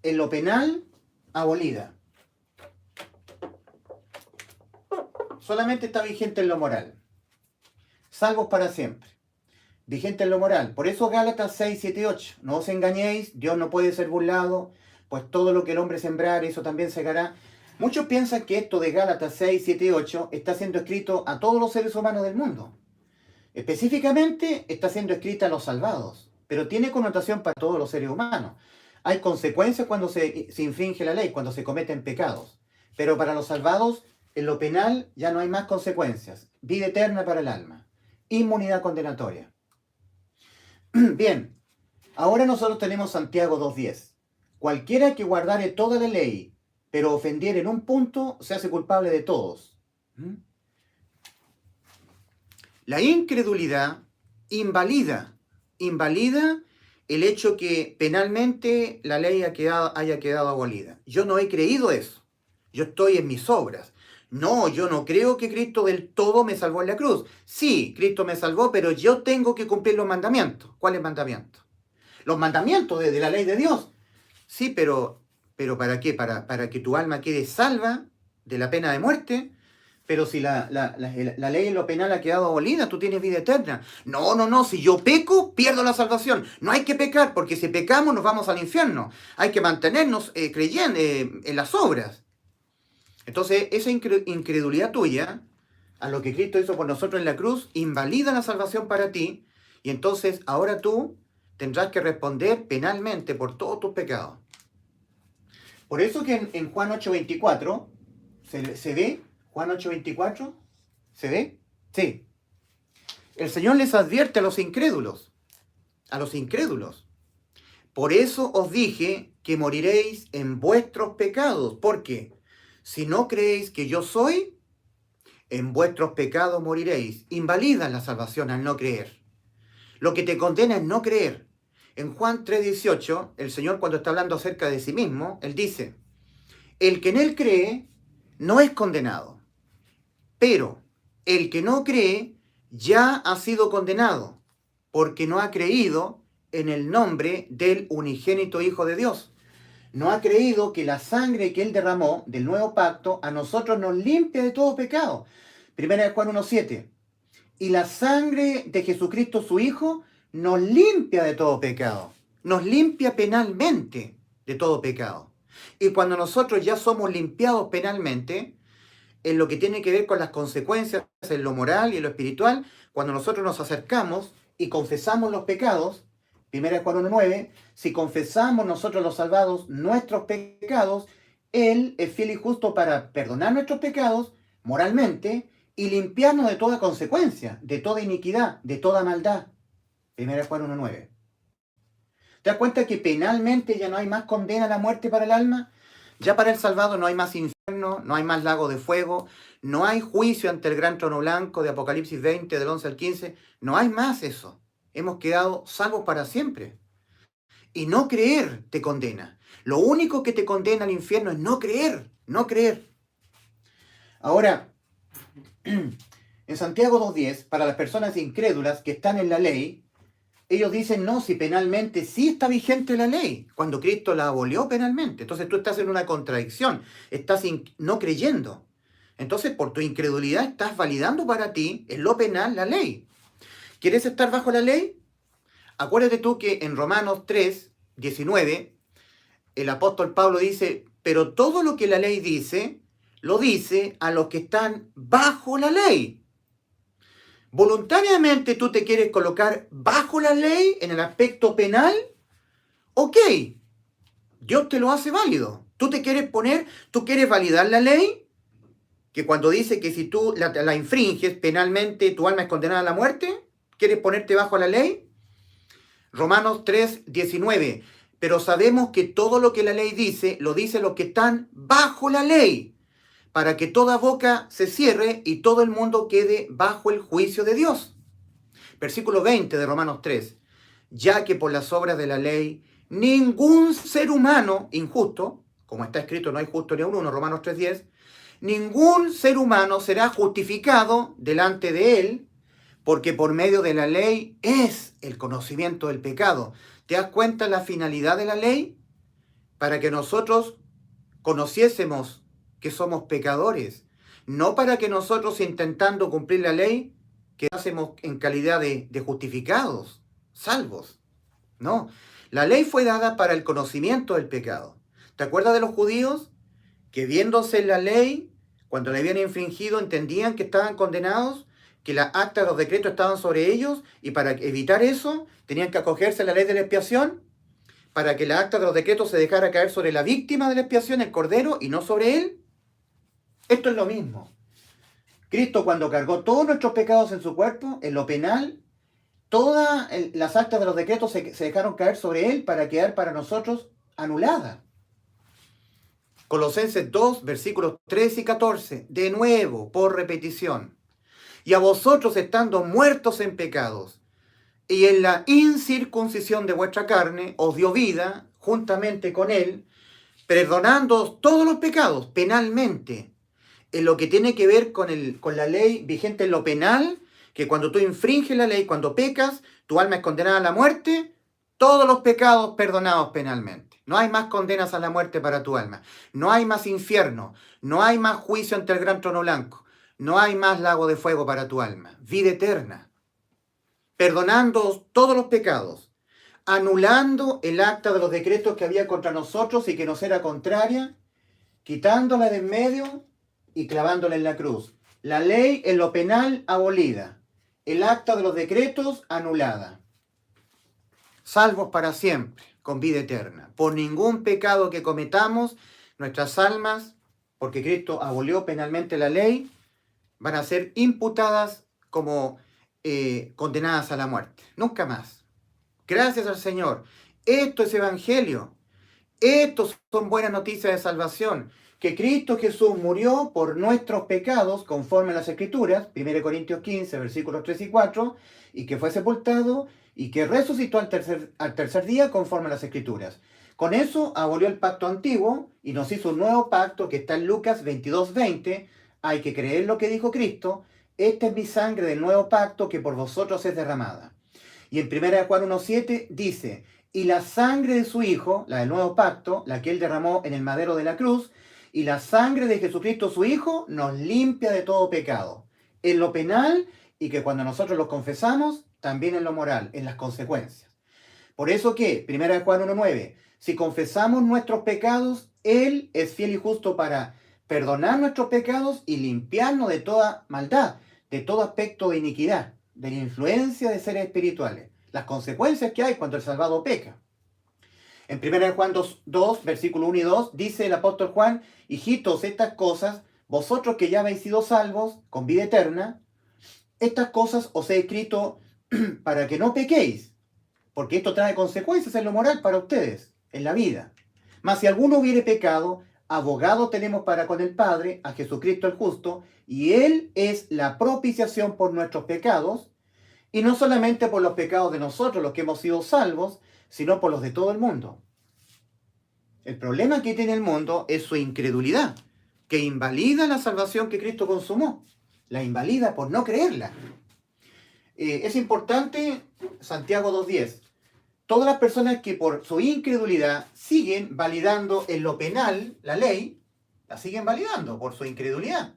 A: en lo penal, abolida. solamente está vigente en lo moral. Salvos para siempre. Vigente en lo moral. Por eso Gálatas 6, 7 y 8. No os engañéis, Dios no puede ser burlado, pues todo lo que el hombre sembrare, eso también segará. Muchos piensan que esto de Gálatas 6, 7 y 8 está siendo escrito a todos los seres humanos del mundo. Específicamente está siendo escrita a los salvados, pero tiene connotación para todos los seres humanos. Hay consecuencias cuando se infringe la ley, cuando se cometen pecados. Pero para los salvados, en lo penal ya no hay más consecuencias. Vida eterna para el alma. Inmunidad condenatoria. Bien, ahora nosotros tenemos Santiago 2.10. Cualquiera que guardare toda la ley, pero ofendiere en un punto, se hace culpable de todos. La incredulidad invalida el hecho que penalmente la ley haya quedado abolida. Yo no he creído eso. Yo estoy en mis obras. No, yo no creo que Cristo del todo me salvó en la cruz. Sí, Cristo me salvó, pero yo tengo que cumplir los mandamientos. ¿Cuáles mandamientos? Los mandamientos de la ley de Dios. Sí, pero ¿para qué? Para que tu alma quede salva de la pena de muerte. Pero si la ley en lo penal ha quedado abolida, tú tienes vida eterna. No, si yo peco, pierdo la salvación. No hay que pecar, porque si pecamos nos vamos al infierno. Hay que mantenernos creyendo en las obras. Entonces, esa incredulidad tuya, a lo que Cristo hizo por nosotros en la cruz, invalida la salvación para ti, y entonces ahora tú tendrás que responder penalmente por todos tus pecados. Por eso que en Juan 8:24, ¿se ve? Juan 8:24, ¿se ve? Sí. El Señor les advierte a los incrédulos. Por eso os dije que moriréis en vuestros pecados. ¿Por qué? Si no creéis que yo soy, en vuestros pecados moriréis. Invalida la salvación al no creer. Lo que te condena es no creer. En Juan 3:18, el Señor, cuando está hablando acerca de sí mismo, Él dice: el que en Él cree no es condenado, pero el que no cree ya ha sido condenado, porque no ha creído en el nombre del unigénito Hijo de Dios. No ha creído que la sangre que Él derramó del nuevo pacto a nosotros nos limpia de todo pecado. Primera de Juan 1:7. Y la sangre de Jesucristo su Hijo nos limpia de todo pecado. Nos limpia penalmente de todo pecado. Y cuando nosotros ya somos limpiados penalmente, en lo que tiene que ver con las consecuencias en lo moral y en lo espiritual, cuando nosotros nos acercamos y confesamos los pecados, 1 Juan 1:9, si confesamos nosotros los salvados nuestros pecados, Él es fiel y justo para perdonar nuestros pecados moralmente y limpiarnos de toda consecuencia, de toda iniquidad, de toda maldad. 1 Juan 1:9. ¿Te das cuenta que penalmente ya no hay más condena a la muerte para el alma? Ya para el salvado no hay más infierno, no hay más lago de fuego, no hay juicio ante el gran trono blanco de Apocalipsis 20, del 11 al 15. No hay más eso. Hemos quedado salvos para siempre. Y no creer te condena. Lo único que te condena al infierno es no creer, no creer. Ahora, en Santiago 2.10, para las personas incrédulas que están en la ley, ellos dicen, no, si penalmente sí está vigente la ley, cuando Cristo la abolió penalmente. Entonces tú estás en una contradicción, estás no creyendo. Entonces por tu incredulidad estás validando para ti en lo penal la ley. ¿Quieres estar bajo la ley? Acuérdate tú que en Romanos 3:19, el apóstol Pablo dice, pero todo lo que la ley dice, lo dice a los que están bajo la ley. ¿Voluntariamente tú te quieres colocar bajo la ley en el aspecto penal? Ok, Dios te lo hace válido. Tú te quieres poner, tú quieres validar la ley, que cuando dice que si tú la infringes penalmente, tu alma es condenada a la muerte. ¿Quieres ponerte bajo la ley? Romanos 3:19. Pero sabemos que todo lo que la ley dice, lo dice los que están bajo la ley, para que toda boca se cierre y todo el mundo quede bajo el juicio de Dios. Versículo 20 de Romanos 3. Ya que por las obras de la ley, ningún ser humano injusto, como está escrito, no hay justo ni uno, Romanos 3:10, ningún ser humano será justificado delante de él, porque por medio de la ley es el conocimiento del pecado. ¿Te das cuenta la finalidad de la ley? Para que nosotros conociésemos que somos pecadores, no para que nosotros intentando cumplir la ley quedásemos en calidad de justificados, salvos. No, la ley fue dada para el conocimiento del pecado. ¿Te acuerdas de los judíos que viéndose la ley, cuando la habían infringido, entendían que estaban condenados, que las actas, los decretos estaban sobre ellos, y para evitar eso tenían que acogerse a la ley de la expiación, para que la acta de los decretos se dejara caer sobre la víctima de la expiación, el cordero, y no sobre él? Esto es lo mismo. Cristo, cuando cargó todos nuestros pecados en su cuerpo, en lo penal, todas las actas de los decretos se dejaron caer sobre él para quedar para nosotros anuladas. Colosenses 2, versículos 13 y 14, de nuevo, por repetición. Y a vosotros estando muertos en pecados, y en la incircuncisión de vuestra carne, os dio vida juntamente con él, perdonándoos todos los pecados penalmente, en lo que tiene que ver con la ley vigente en lo penal, que cuando tú infringes la ley, cuando pecas, tu alma es condenada a la muerte, todos los pecados perdonados penalmente. No hay más condenas a la muerte para tu alma. No hay más infierno. No hay más juicio ante el gran trono blanco. No hay más lago de fuego para tu alma. Vida eterna. Perdonando todos los pecados. Anulando el acta de los decretos que había contra nosotros y que nos era contraria. Quitándola de en medio y clavándola en la cruz. La ley en lo penal abolida. El acta de los decretos anulada. Salvos para siempre, con vida eterna. Por ningún pecado que cometamos, nuestras almas, porque Cristo abolió penalmente la ley, van a ser imputadas como condenadas a la muerte. Nunca más. Gracias al Señor. Esto es evangelio. Estos son buenas noticias de salvación. Que Cristo Jesús murió por nuestros pecados, conforme a las Escrituras, 1 Corintios 15, versículos 3 y 4, y que fue sepultado y que resucitó al tercer día, conforme a las Escrituras. Con eso abolió el pacto antiguo y nos hizo un nuevo pacto que está en Lucas 22, 20. Hay que creer lo que dijo Cristo. Esta es mi sangre del nuevo pacto que por vosotros es derramada. Y en 1 Juan 1:7 dice, y la sangre de su Hijo, la del nuevo pacto, la que él derramó en el madero de la cruz, y la sangre de Jesucristo su Hijo nos limpia de todo pecado, en lo penal y que cuando nosotros los confesamos, también en lo moral, en las consecuencias. Por eso que, 1 Juan 1:9, si confesamos nuestros pecados, Él es fiel y justo para perdonar nuestros pecados y limpiarnos de toda maldad, de todo aspecto de iniquidad, de la influencia de seres espirituales, las consecuencias que hay cuando el salvado peca. En 1 Juan 2, versículo 1 y 2, dice el apóstol Juan, hijitos, estas cosas, vosotros que ya habéis sido salvos con vida eterna, estas cosas os he escrito para que no pequéis, porque esto trae consecuencias en lo moral para ustedes, en la vida. Mas si alguno hubiere pecado, abogado tenemos para con el Padre, a Jesucristo el justo, y Él es la propiciación por nuestros pecados, y no solamente por los pecados de nosotros, los que hemos sido salvos, sino por los de todo el mundo. El problema que tiene el mundo es su incredulidad, que invalida la salvación que Cristo consumó. La invalida por no creerla. Es importante, Santiago 2:10, todas las personas que por su incredulidad siguen validando en lo penal la ley, la siguen validando por su incredulidad.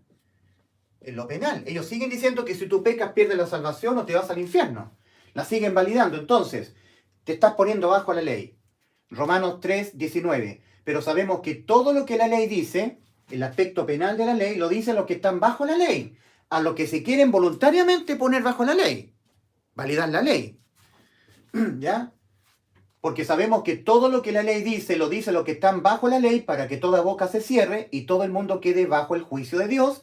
A: En lo penal. Ellos siguen diciendo que si tú pecas pierdes la salvación o te vas al infierno. La siguen validando. Entonces, te estás poniendo bajo la ley. Romanos 3:19. Pero sabemos que todo lo que la ley dice, el aspecto penal de la ley, lo dicen los que están bajo la ley, a los que se quieren voluntariamente poner bajo la ley, validar la ley. ¿Ya? Porque sabemos que todo lo que la ley dice, lo dicen los que están bajo la ley para que toda boca se cierre y todo el mundo quede bajo el juicio de Dios,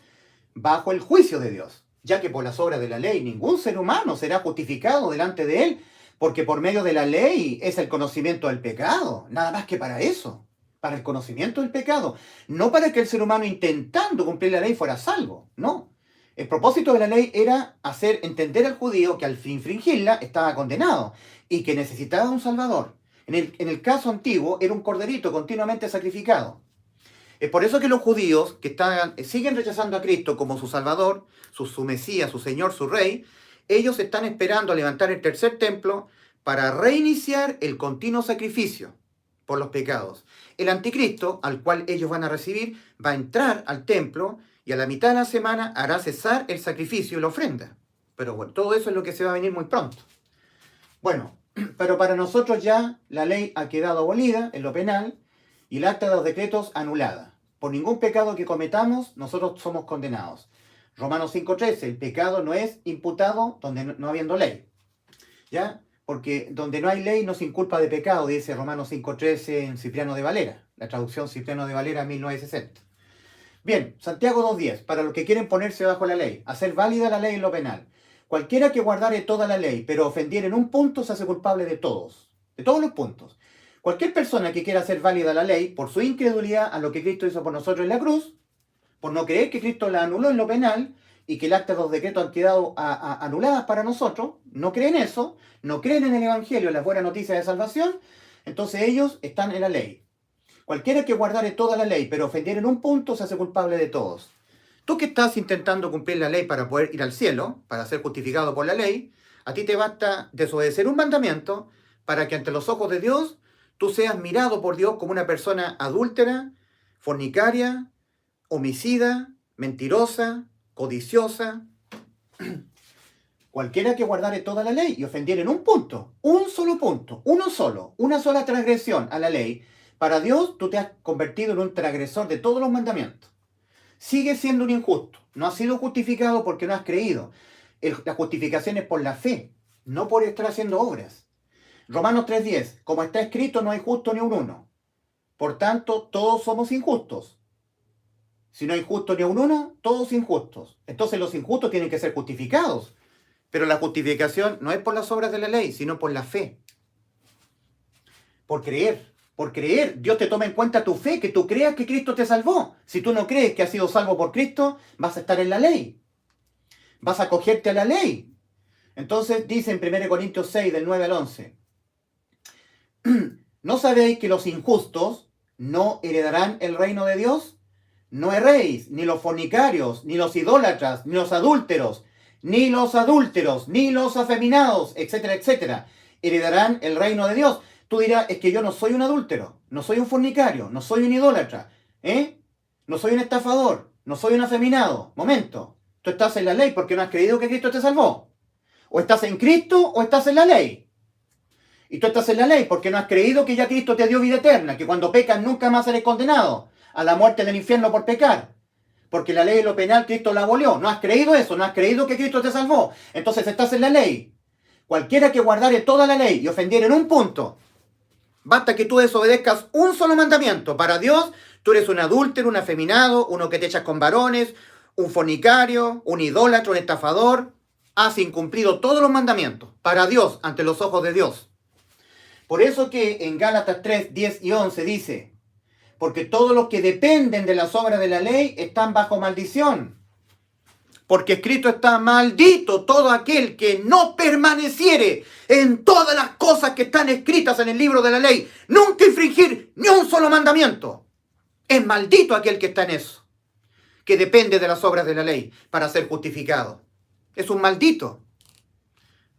A: bajo el juicio de Dios, ya que por las obras de la ley ningún ser humano será justificado delante de él, porque por medio de la ley es el conocimiento del pecado, nada más que para eso, para el conocimiento del pecado, no para que el ser humano intentando cumplir la ley fuera salvo, no. El propósito de la ley era hacer entender al judío que al infringirla estaba condenado y que necesitaba un salvador. En el caso antiguo era un corderito continuamente sacrificado. Es por eso que los judíos que siguen rechazando a Cristo como su Salvador, su Mesías, su Señor, su Rey, ellos están esperando a levantar el tercer templo para reiniciar el continuo sacrificio por los pecados. El anticristo, al cual ellos van a recibir, va a entrar al templo y a la mitad de la semana hará cesar el sacrificio y la ofrenda. Pero bueno, todo eso es lo que se va a venir muy pronto. Bueno, pero para nosotros ya la ley ha quedado abolida en lo penal y el acta de los decretos anulada. Por ningún pecado que cometamos, nosotros somos condenados. Romanos 5:13, el pecado no es imputado donde no habiendo ley. ¿Ya? Porque donde no hay ley no se inculpa de pecado, dice Romanos 5:13 en Cipriano de Valera, la traducción Cipriano de Valera 1960. Bien, Santiago 2:10, para los que quieren ponerse bajo la ley, hacer válida la ley en lo penal. Cualquiera que guardare toda la ley, pero ofendiere en un punto, se hace culpable de todos los puntos. Cualquier persona que quiera hacer válida la ley por su incredulidad a lo que Cristo hizo por nosotros en la cruz, por no creer que Cristo la anuló en lo penal y que el acta de los decretos han quedado anuladas para nosotros, no creen eso, no creen en el Evangelio, en las buenas noticias de salvación, entonces ellos están en la ley. Cualquiera que guardare toda la ley, pero ofendiere en un punto, se hace culpable de todos. Tú que estás intentando cumplir la ley para poder ir al cielo, para ser justificado por la ley, a ti te basta desobedecer un mandamiento para que ante los ojos de Dios tú seas mirado por Dios como una persona adúltera, fornicaria, homicida, mentirosa, codiciosa. Cualquiera que guardare toda la ley y ofendiere en un punto, un solo punto, uno solo, una sola transgresión a la ley, para Dios tú te has convertido en un transgresor de todos los mandamientos. Sigue siendo un injusto. No has sido justificado porque no has creído. La justificación es por la fe, no por estar haciendo obras. Romanos 3:10, como está escrito, no hay justo ni un uno. Por tanto, todos somos injustos. Si no hay justo ni un uno, todos injustos. Entonces los injustos tienen que ser justificados. Pero la justificación no es por las obras de la ley, sino por la fe. Por creer. Por creer, Dios te toma en cuenta tu fe, que tú creas que Cristo te salvó. Si tú no crees que has sido salvo por Cristo, vas a estar en la ley. Vas a acogerte a la ley. Entonces dice en 1 Corintios 6, del 9 al 11. ¿No sabéis que los injustos no heredarán el reino de Dios? No erréis, ni los fornicarios, ni los idólatras, ni los adúlteros, ni los afeminados, etcétera, etcétera, heredarán el reino de Dios. Tú dirás, es que yo no soy un adúltero, no soy un fornicario, no soy un idólatra, no soy un estafador, no soy un afeminado. Momento, tú estás en la ley porque no has creído que Cristo te salvó. O estás en Cristo o estás en la ley. Y tú estás en la ley porque no has creído que ya Cristo te dio vida eterna, que cuando pecas nunca más eres condenado a la muerte del infierno por pecar. Porque la ley de lo penal Cristo la abolió. No has creído eso, no has creído que Cristo te salvó. Entonces estás en la ley. Cualquiera que guardare toda la ley y ofendiere en un punto, basta que tú desobedezcas un solo mandamiento. Para Dios, tú eres un adúltero, un afeminado, uno que te echas con varones, un fornicario, un idólatra, un estafador. Has incumplido todos los mandamientos. Para Dios, ante los ojos de Dios. Por eso que en Gálatas 3, 10 y 11 dice, porque todos los que dependen de las obras de la ley están bajo maldición. Porque escrito está, maldito todo aquel que no permaneciere en todas las cosas que están escritas en el libro de la ley. Nunca infringir ni un solo mandamiento. Es maldito aquel que está en eso, que depende de las obras de la ley para ser justificado. Es un maldito.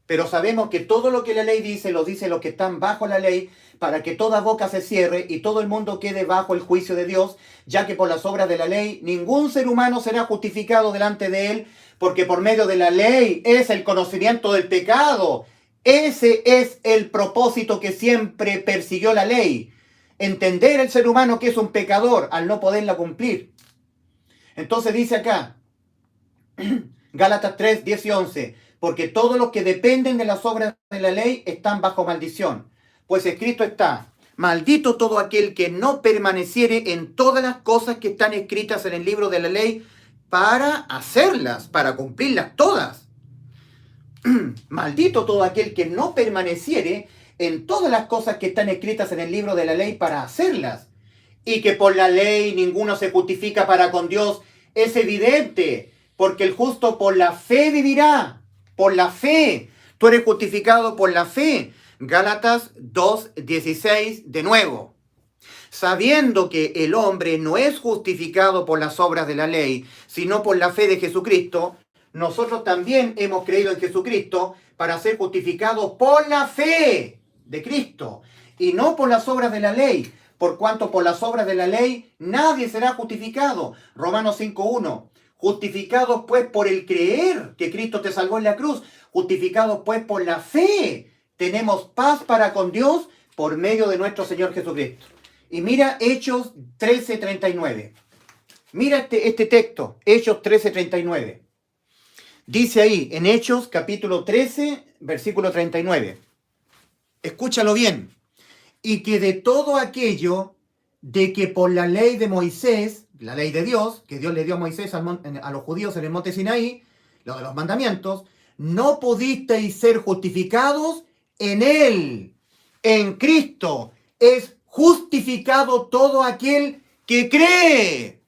A: Pero sabemos que todo lo que la ley dice, lo dicen los que están bajo la ley, para que toda boca se cierre y todo el mundo quede bajo el juicio de Dios, ya que por las obras de la ley ningún ser humano será justificado delante de él, porque por medio de la ley es el conocimiento del pecado. Ese es el propósito que siempre persiguió la ley. Entender el ser humano que es un pecador al no poderla cumplir. Entonces dice acá, Gálatas 3, 10 y 11, porque todos los que dependen de las obras de la ley están bajo maldición. Pues escrito está, maldito todo aquel que no permaneciere en todas las cosas que están escritas en el libro de la ley para hacerlas, para cumplirlas todas. Maldito todo aquel que no permaneciere en todas las cosas que están escritas en el libro de la ley para hacerlas. Y que por la ley ninguno se justifica para con Dios, es evidente, porque el justo por la fe vivirá. Por la fe. Tú eres justificado por la fe. Gálatas 2:16 de nuevo. Sabiendo que el hombre no es justificado por las obras de la ley, sino por la fe de Jesucristo, nosotros también hemos creído en Jesucristo para ser justificados por la fe de Cristo y no por las obras de la ley, por cuanto por las obras de la ley nadie será justificado. Romanos 5:1. Justificados pues por el creer que Cristo te salvó en la cruz. Justificados pues por la fe. Tenemos paz para con Dios por medio de nuestro Señor Jesucristo. Y mira Hechos 13:39. Mira este texto, Hechos 13:39. Dice ahí, en Hechos capítulo 13, versículo 39. Escúchalo bien. Y que de todo aquello de que por la ley de Moisés, la ley de Dios, que Dios le dio a Moisés a los judíos en el monte Sinaí, lo de los mandamientos, no pudisteis ser justificados en Él, en Cristo. Es justificado todo aquel que cree.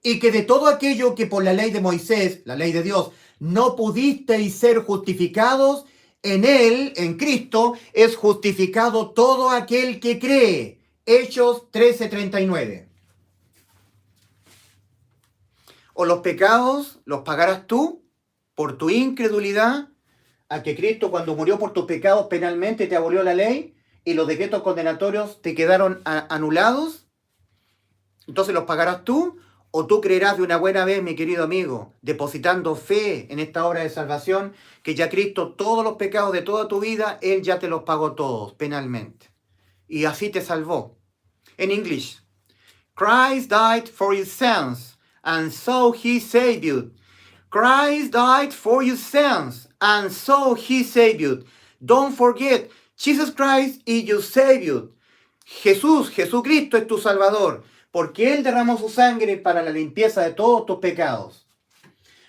A: Y que de todo aquello que por la ley de Moisés, la ley de Dios, no pudisteis ser justificados, en Él, en Cristo, es justificado todo aquel que cree. Hechos 13:39. O los pecados los pagarás tú por tu incredulidad a que Cristo, cuando murió por tus pecados penalmente, te abolió la ley y los decretos condenatorios te quedaron anulados. Entonces los pagarás tú. ¿O tú creerás de una buena vez, mi querido amigo, depositando fe en esta obra de salvación, que ya Cristo, todos los pecados de toda tu vida, Él ya te los pagó todos penalmente? Y así te salvó. En English, Christ died for your sins, and so He saved you. Christ died for your sins, and so He saved you. Don't forget, Jesus Christ is your Savior. Jesucristo es tu Salvador, porque Él derramó su sangre para la limpieza de todos tus pecados.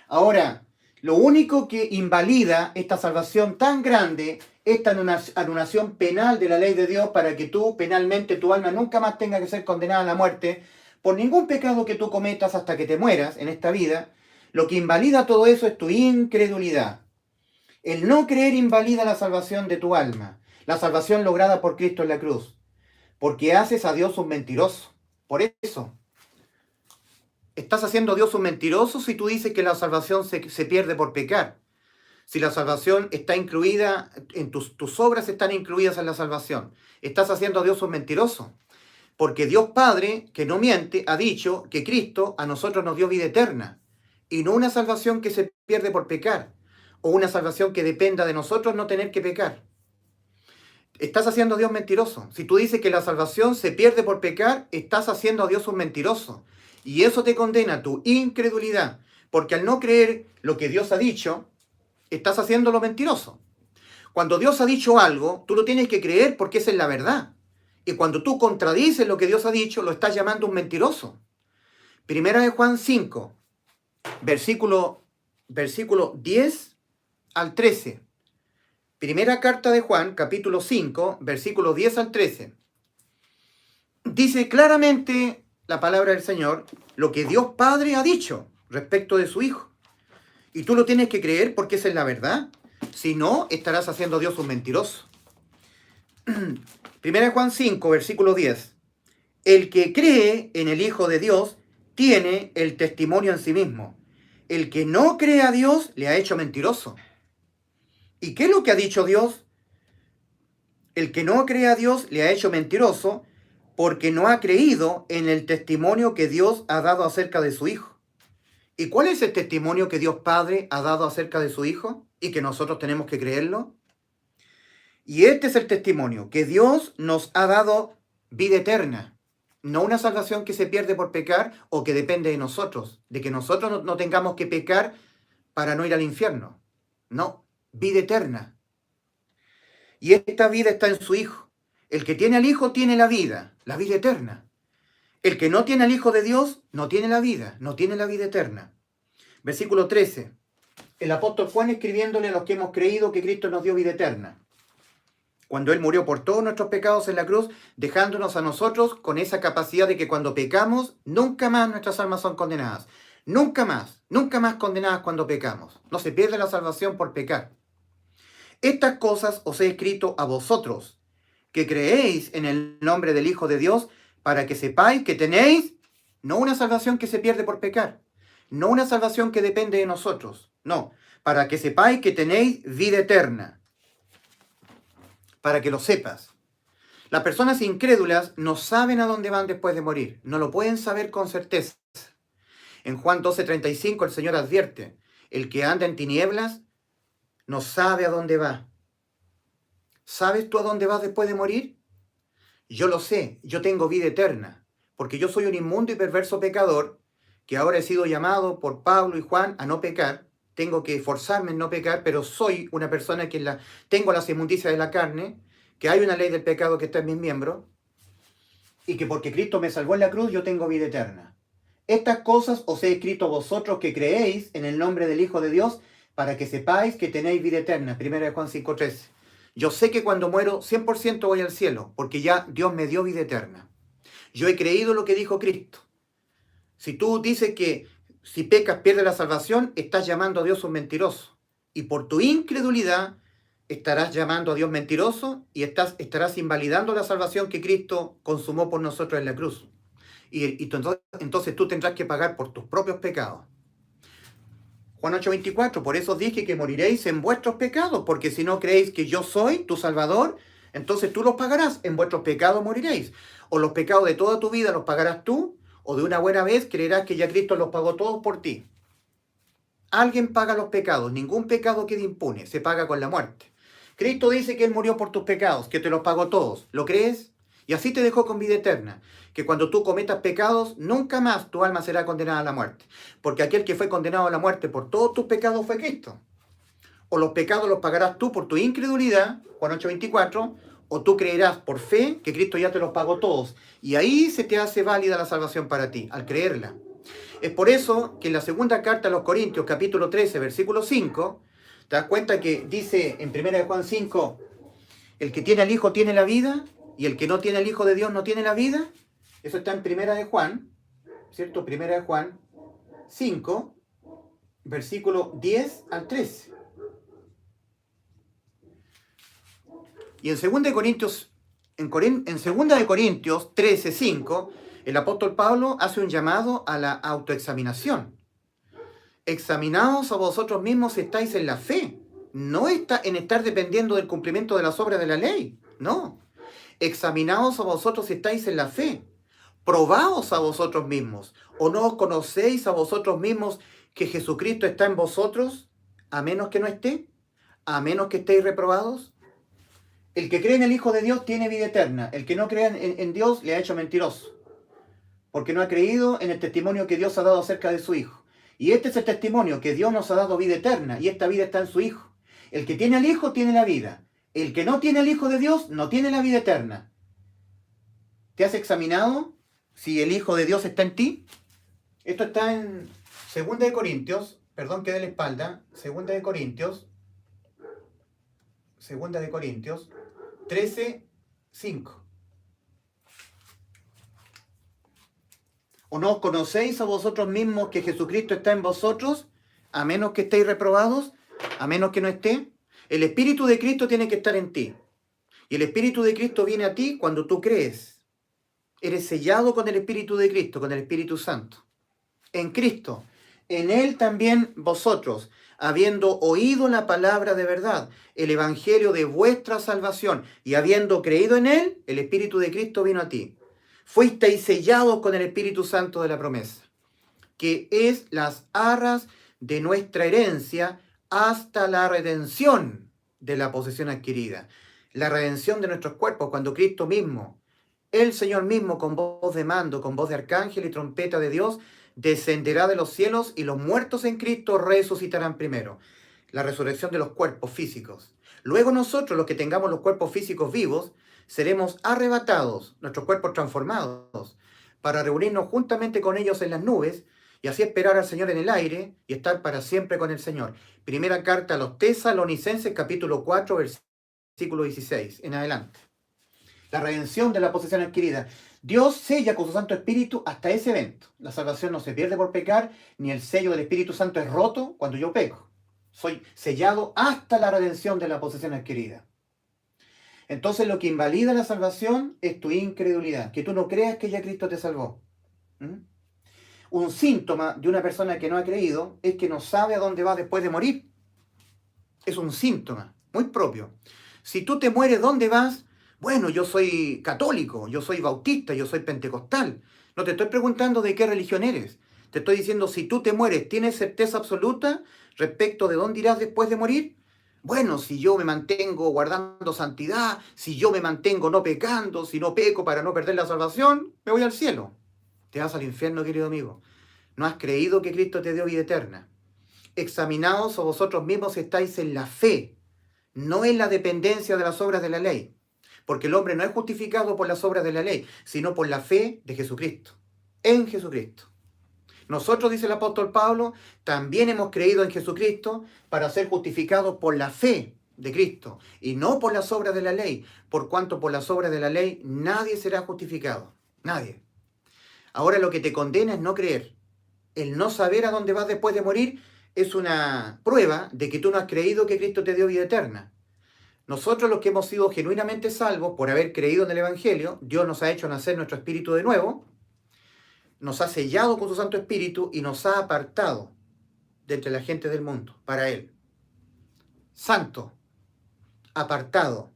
A: Ahora, lo único que invalida esta salvación tan grande, esta anulación penal de la ley de Dios, para que tú, penalmente, tu alma nunca más tenga que ser condenada a la muerte, por ningún pecado que tú cometas hasta que te mueras en esta vida, lo que invalida todo eso es tu incredulidad. El no creer invalida la salvación de tu alma, la salvación lograda por Cristo en la cruz, porque haces a Dios un mentiroso. Por eso, estás haciendo a Dios un mentiroso si tú dices que la salvación se pierde por pecar. Si la salvación está incluida, en tus obras están incluidas en la salvación. Estás haciendo a Dios un mentiroso. Porque Dios Padre, que no miente, ha dicho que Cristo a nosotros nos dio vida eterna. Y no una salvación que se pierde por pecar. O una salvación que dependa de nosotros no tener que pecar. Estás haciendo a Dios mentiroso. Si tú dices que la salvación se pierde por pecar, estás haciendo a Dios un mentiroso. Y eso te condena tu incredulidad. Porque al no creer lo que Dios ha dicho, estás haciéndolo mentiroso. Cuando Dios ha dicho algo, tú lo tienes que creer porque esa es la verdad. Y cuando tú contradices lo que Dios ha dicho, lo estás llamando un mentiroso. Primera de Juan 5, versículo 10 al 13. Primera carta de Juan, capítulo 5, versículos 10 al 13. Dice claramente la palabra del Señor lo que Dios Padre ha dicho respecto de su Hijo. Y tú lo tienes que creer porque esa es la verdad. Si no, estarás haciendo a Dios un mentiroso. Primera Juan 5, versículo 10. El que cree en el Hijo de Dios tiene el testimonio en sí mismo. El que no cree a Dios le ha hecho mentiroso. ¿Y qué es lo que ha dicho Dios? El que no cree a Dios le ha hecho mentiroso porque no ha creído en el testimonio que Dios ha dado acerca de su Hijo. ¿Y cuál es el testimonio que Dios Padre ha dado acerca de su Hijo y que nosotros tenemos que creerlo? Y este es el testimonio, que Dios nos ha dado vida eterna, no una salvación que se pierde por pecar o que depende de nosotros, de que nosotros no tengamos que pecar para no ir al infierno. No, vida eterna. Y esta vida está en su Hijo. El que tiene al Hijo tiene la vida eterna. El que no tiene al Hijo de Dios no tiene la vida eterna. Versículo 13. El apóstol Juan escribiéndole a los que hemos creído que Cristo nos dio vida eterna. Cuando Él murió por todos nuestros pecados en la cruz, dejándonos a nosotros con esa capacidad de que cuando pecamos, nunca más nuestras almas son condenadas. Nunca más condenadas cuando pecamos. No se pierde la salvación por pecar. Estas cosas os he escrito a vosotros, que creéis en el nombre del Hijo de Dios, para que sepáis que tenéis no una salvación que se pierde por pecar, no una salvación que depende de nosotros, no, para que sepáis que tenéis vida eterna. Para que lo sepas. Las personas incrédulas no saben a dónde van después de morir, no lo pueden saber con certeza. En Juan 12:35 el Señor advierte, el que anda en tinieblas no sabe a dónde va. ¿Sabes tú a dónde vas después de morir? Yo lo sé, yo tengo vida eterna, porque yo soy un inmundo y perverso pecador, que ahora he sido llamado por Pablo y Juan a no pecar. Tengo que esforzarme en no pecar, pero soy una persona que tengo las inmundicias de la carne, que hay una ley del pecado que está en mis miembros, y que porque Cristo me salvó en la cruz, yo tengo vida eterna. Estas cosas os he escrito a vosotros que creéis en el nombre del Hijo de Dios, para que sepáis que tenéis vida eterna. 1 Juan 5:13. Yo sé que cuando muero 100% voy al cielo, porque ya Dios me dio vida eterna. Yo he creído lo que dijo Cristo. Si tú dices que si pecas pierdes la salvación, estás llamando a Dios un mentiroso. Y por tu incredulidad estarás llamando a Dios mentiroso y estarás invalidando la salvación que Cristo consumó por nosotros en la cruz. Entonces tú tendrás que pagar por tus propios pecados. Juan 8:24, por eso dije que moriréis en vuestros pecados, porque si no creéis que yo soy tu Salvador, entonces tú los pagarás, en vuestros pecados moriréis. O los pecados de toda tu vida los pagarás tú, o de una buena vez creerás que ya Cristo los pagó todos por ti. Alguien paga los pecados, ningún pecado queda impune, se paga con la muerte. Cristo dice que Él murió por tus pecados, que te los pagó todos. ¿Lo crees? Y así te dejó con vida eterna, que cuando tú cometas pecados, nunca más tu alma será condenada a la muerte. Porque aquel que fue condenado a la muerte por todos tus pecados fue Cristo. O los pecados los pagarás tú por tu incredulidad, Juan 8:24, o tú creerás por fe que Cristo ya te los pagó todos. Y ahí se te hace válida la salvación para ti, al creerla. Es por eso que en la segunda carta a los Corintios, capítulo 13, versículo 5, te das cuenta que dice en 1 Juan 5, el que tiene al Hijo tiene la vida, y el que no tiene al Hijo de Dios no tiene la vida. Eso está en 1 Juan, ¿cierto? 1 Juan 5, versículo 10 al 13. Y en 2 Corintios, en 2 Corintios 13, 5, el apóstol Pablo hace un llamado a la autoexaminación. Examinaos a vosotros mismos si estáis en la fe. No está en estar dependiendo del cumplimiento de las obras de la ley. No. Examinaos a vosotros si estáis en la fe. Probaos a vosotros mismos. ¿O no os conocéis a vosotros mismos que Jesucristo está en vosotros? A menos que no esté. A menos que estéis reprobados. El que cree en el Hijo de Dios tiene vida eterna. El que no cree en Dios le ha hecho mentiroso, porque no ha creído en el testimonio que Dios ha dado acerca de su Hijo. Y este es el testimonio, que Dios nos ha dado vida eterna, y esta vida está en su Hijo. El que tiene al Hijo tiene la vida. El que no tiene al Hijo de Dios no tiene la vida eterna. ¿Te has examinado si el Hijo de Dios está en ti? Esto está en 2 Corintios, perdón que dé la espalda, 2 Corintios 13, 5. ¿O no os conocéis a vosotros mismos que Jesucristo está en vosotros, a menos que estéis reprobados, a menos que no esté? El Espíritu de Cristo tiene que estar en ti. Y el Espíritu de Cristo viene a ti cuando tú crees. Eres sellado con el Espíritu de Cristo, con el Espíritu Santo. En Cristo. En Él también vosotros, habiendo oído la palabra de verdad, el Evangelio de vuestra salvación, y habiendo creído en Él, el Espíritu de Cristo vino a ti. Fuisteis sellados con el Espíritu Santo de la promesa, que es las arras de nuestra herencia hasta la redención de la posesión adquirida. La redención de nuestros cuerpos, cuando Cristo mismo, el Señor mismo, con voz de mando, con voz de arcángel y trompeta de Dios, descenderá de los cielos, y los muertos en Cristo resucitarán primero. La resurrección de los cuerpos físicos. Luego nosotros, los que tengamos los cuerpos físicos vivos, seremos arrebatados, nuestros cuerpos transformados, para reunirnos juntamente con ellos en las nubes, y así esperar al Señor en el aire y estar para siempre con el Señor. Primera carta a los Tesalonicenses, capítulo 4, versículo 16, en adelante. La redención de la posesión adquirida. Dios sella con su Santo Espíritu hasta ese evento. La salvación no se pierde por pecar, ni el sello del Espíritu Santo es roto cuando yo peco. Soy sellado hasta la redención de la posesión adquirida. Entonces lo que invalida la salvación es tu incredulidad, que tú no creas que ya Cristo te salvó. Un síntoma de una persona que no ha creído es que no sabe a dónde va después de morir. Es un síntoma muy propio. Si tú te mueres, ¿dónde vas? Bueno, yo soy católico, yo soy bautista, yo soy pentecostal. No te estoy preguntando de qué religión eres. Te estoy diciendo, si tú te mueres, ¿tienes certeza absoluta respecto de dónde irás después de morir? Bueno, si yo me mantengo guardando santidad, si yo me mantengo no pecando, si no peco para no perder la salvación, me voy al cielo. Te vas al infierno, querido amigo. No has creído que Cristo te dio vida eterna. Examinaos a vosotros mismos si estáis en la fe, no en la dependencia de las obras de la ley. Porque el hombre no es justificado por las obras de la ley, sino por la fe de Jesucristo, en Jesucristo. Nosotros, dice el apóstol Pablo, también hemos creído en Jesucristo para ser justificados por la fe de Cristo y no por las obras de la ley, por cuanto por las obras de la ley nadie será justificado. Nadie. Ahora lo que te condena es no creer. El no saber a dónde vas después de morir es una prueba de que tú no has creído que Cristo te dio vida eterna. Nosotros los que hemos sido genuinamente salvos por haber creído en el Evangelio, Dios nos ha hecho nacer nuestro espíritu de nuevo, nos ha sellado con su Santo Espíritu y nos ha apartado de entre la gente del mundo, para Él. Santo, apartado.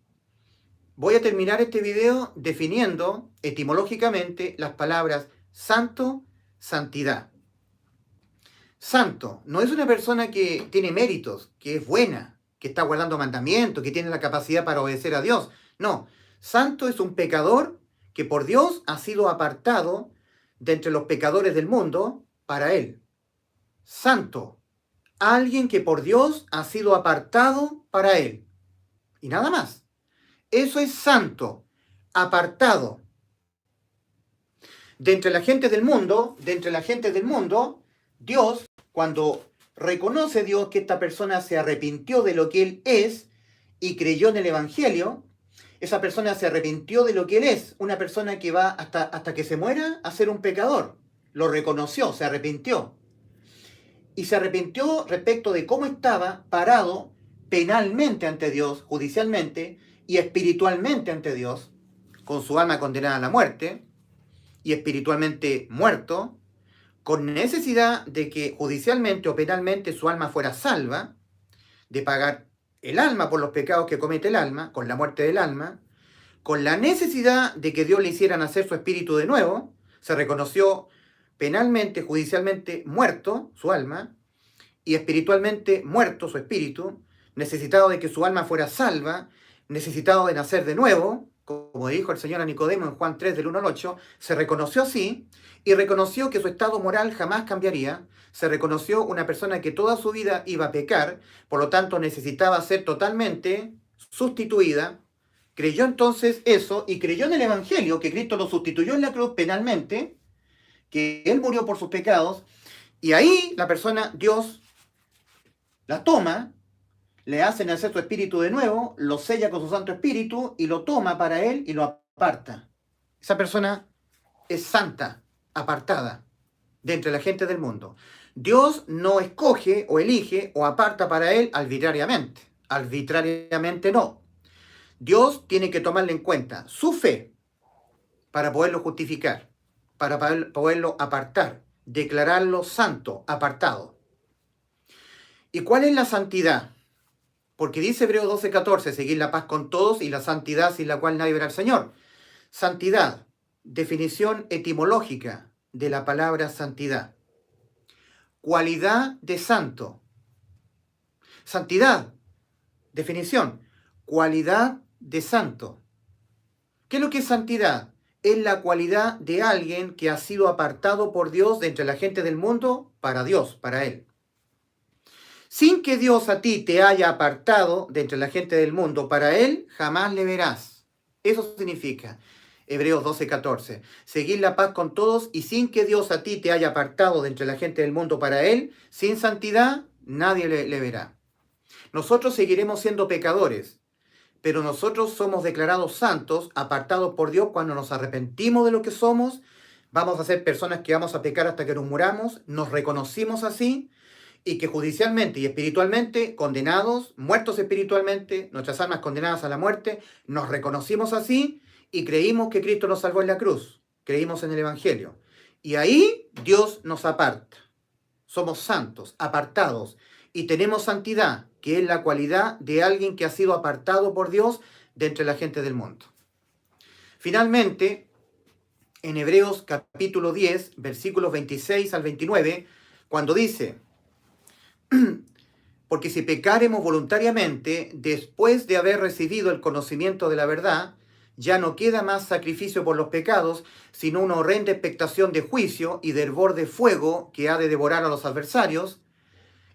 A: Voy a terminar este video definiendo etimológicamente las palabras santo, santidad. Santo no es una persona que tiene méritos, que es buena, que está guardando mandamientos, que tiene la capacidad para obedecer a Dios. No, santo es un pecador que por Dios ha sido apartado de entre los pecadores del mundo para Él. Santo, alguien que por Dios ha sido apartado para Él. Y nada más. Eso es santo, apartado. De entre la gente del mundo, Dios, cuando reconoce Dios que esta persona se arrepintió de lo que Él es y creyó en el Evangelio, esa persona se arrepintió de lo que Él es, una persona que va hasta que se muera a ser un pecador. Lo reconoció, se arrepintió. Y se arrepintió respecto de cómo estaba parado penalmente ante Dios, judicialmente y espiritualmente ante Dios, con su alma condenada a la muerte y espiritualmente muerto, con necesidad de que judicialmente o penalmente su alma fuera salva, de pagar el alma por los pecados que comete el alma, con la muerte del alma, con la necesidad de que Dios le hiciera nacer su espíritu de nuevo, se reconoció penalmente, judicialmente muerto su alma, y espiritualmente muerto su espíritu, necesitado de que su alma fuera salva, necesitado de nacer de nuevo, como dijo el Señor a Nicodemo en Juan 3 del 1 al 8, se reconoció así y reconoció que su estado moral jamás cambiaría, se reconoció una persona que toda su vida iba a pecar, por lo tanto necesitaba ser totalmente sustituida, creyó entonces eso y creyó en el Evangelio, que Cristo lo sustituyó en la cruz penalmente, que Él murió por sus pecados, y ahí la persona, Dios, la toma, le hace nacer su espíritu de nuevo, lo sella con su Santo Espíritu y lo toma para Él y lo aparta. Esa persona es santa, apartada, de entre la gente del mundo. Dios no escoge o elige o aparta para Él arbitrariamente. Arbitrariamente no. Dios tiene que tomarle en cuenta su fe para poderlo justificar, para poderlo apartar, declararlo santo, apartado. ¿Y cuál es la santidad? Porque dice Hebreos 12:14, seguir la paz con todos y la santidad sin la cual nadie verá al Señor. Santidad, definición etimológica de la palabra santidad. Cualidad de santo. Santidad, definición, cualidad de santo. ¿Qué es lo que es santidad? Es la cualidad de alguien que ha sido apartado por Dios de entre la gente del mundo para Dios, para Él. Sin que Dios a ti te haya apartado de entre la gente del mundo para Él, jamás le verás. Eso significa Hebreos 12:14. Seguir la paz con todos y sin que Dios a ti te haya apartado de entre la gente del mundo para Él, sin santidad, nadie le verá. Nosotros seguiremos siendo pecadores, pero nosotros somos declarados santos, apartados por Dios cuando nos arrepentimos de lo que somos. Vamos a ser personas que vamos a pecar hasta que nos muramos, nos reconocimos así, y que judicialmente y espiritualmente, condenados, muertos espiritualmente, nuestras almas condenadas a la muerte, nos reconocimos así y creímos que Cristo nos salvó en la cruz, creímos en el Evangelio. Y ahí Dios nos aparta. Somos santos, apartados, y tenemos santidad, que es la cualidad de alguien que ha sido apartado por Dios de entre la gente del mundo. Finalmente, en Hebreos capítulo 10, versículos 26 al 29, cuando dice, porque si pecaremos voluntariamente, después de haber recibido el conocimiento de la verdad, ya no queda más sacrificio por los pecados, sino una horrenda expectación de juicio y de hervor de fuego que ha de devorar a los adversarios.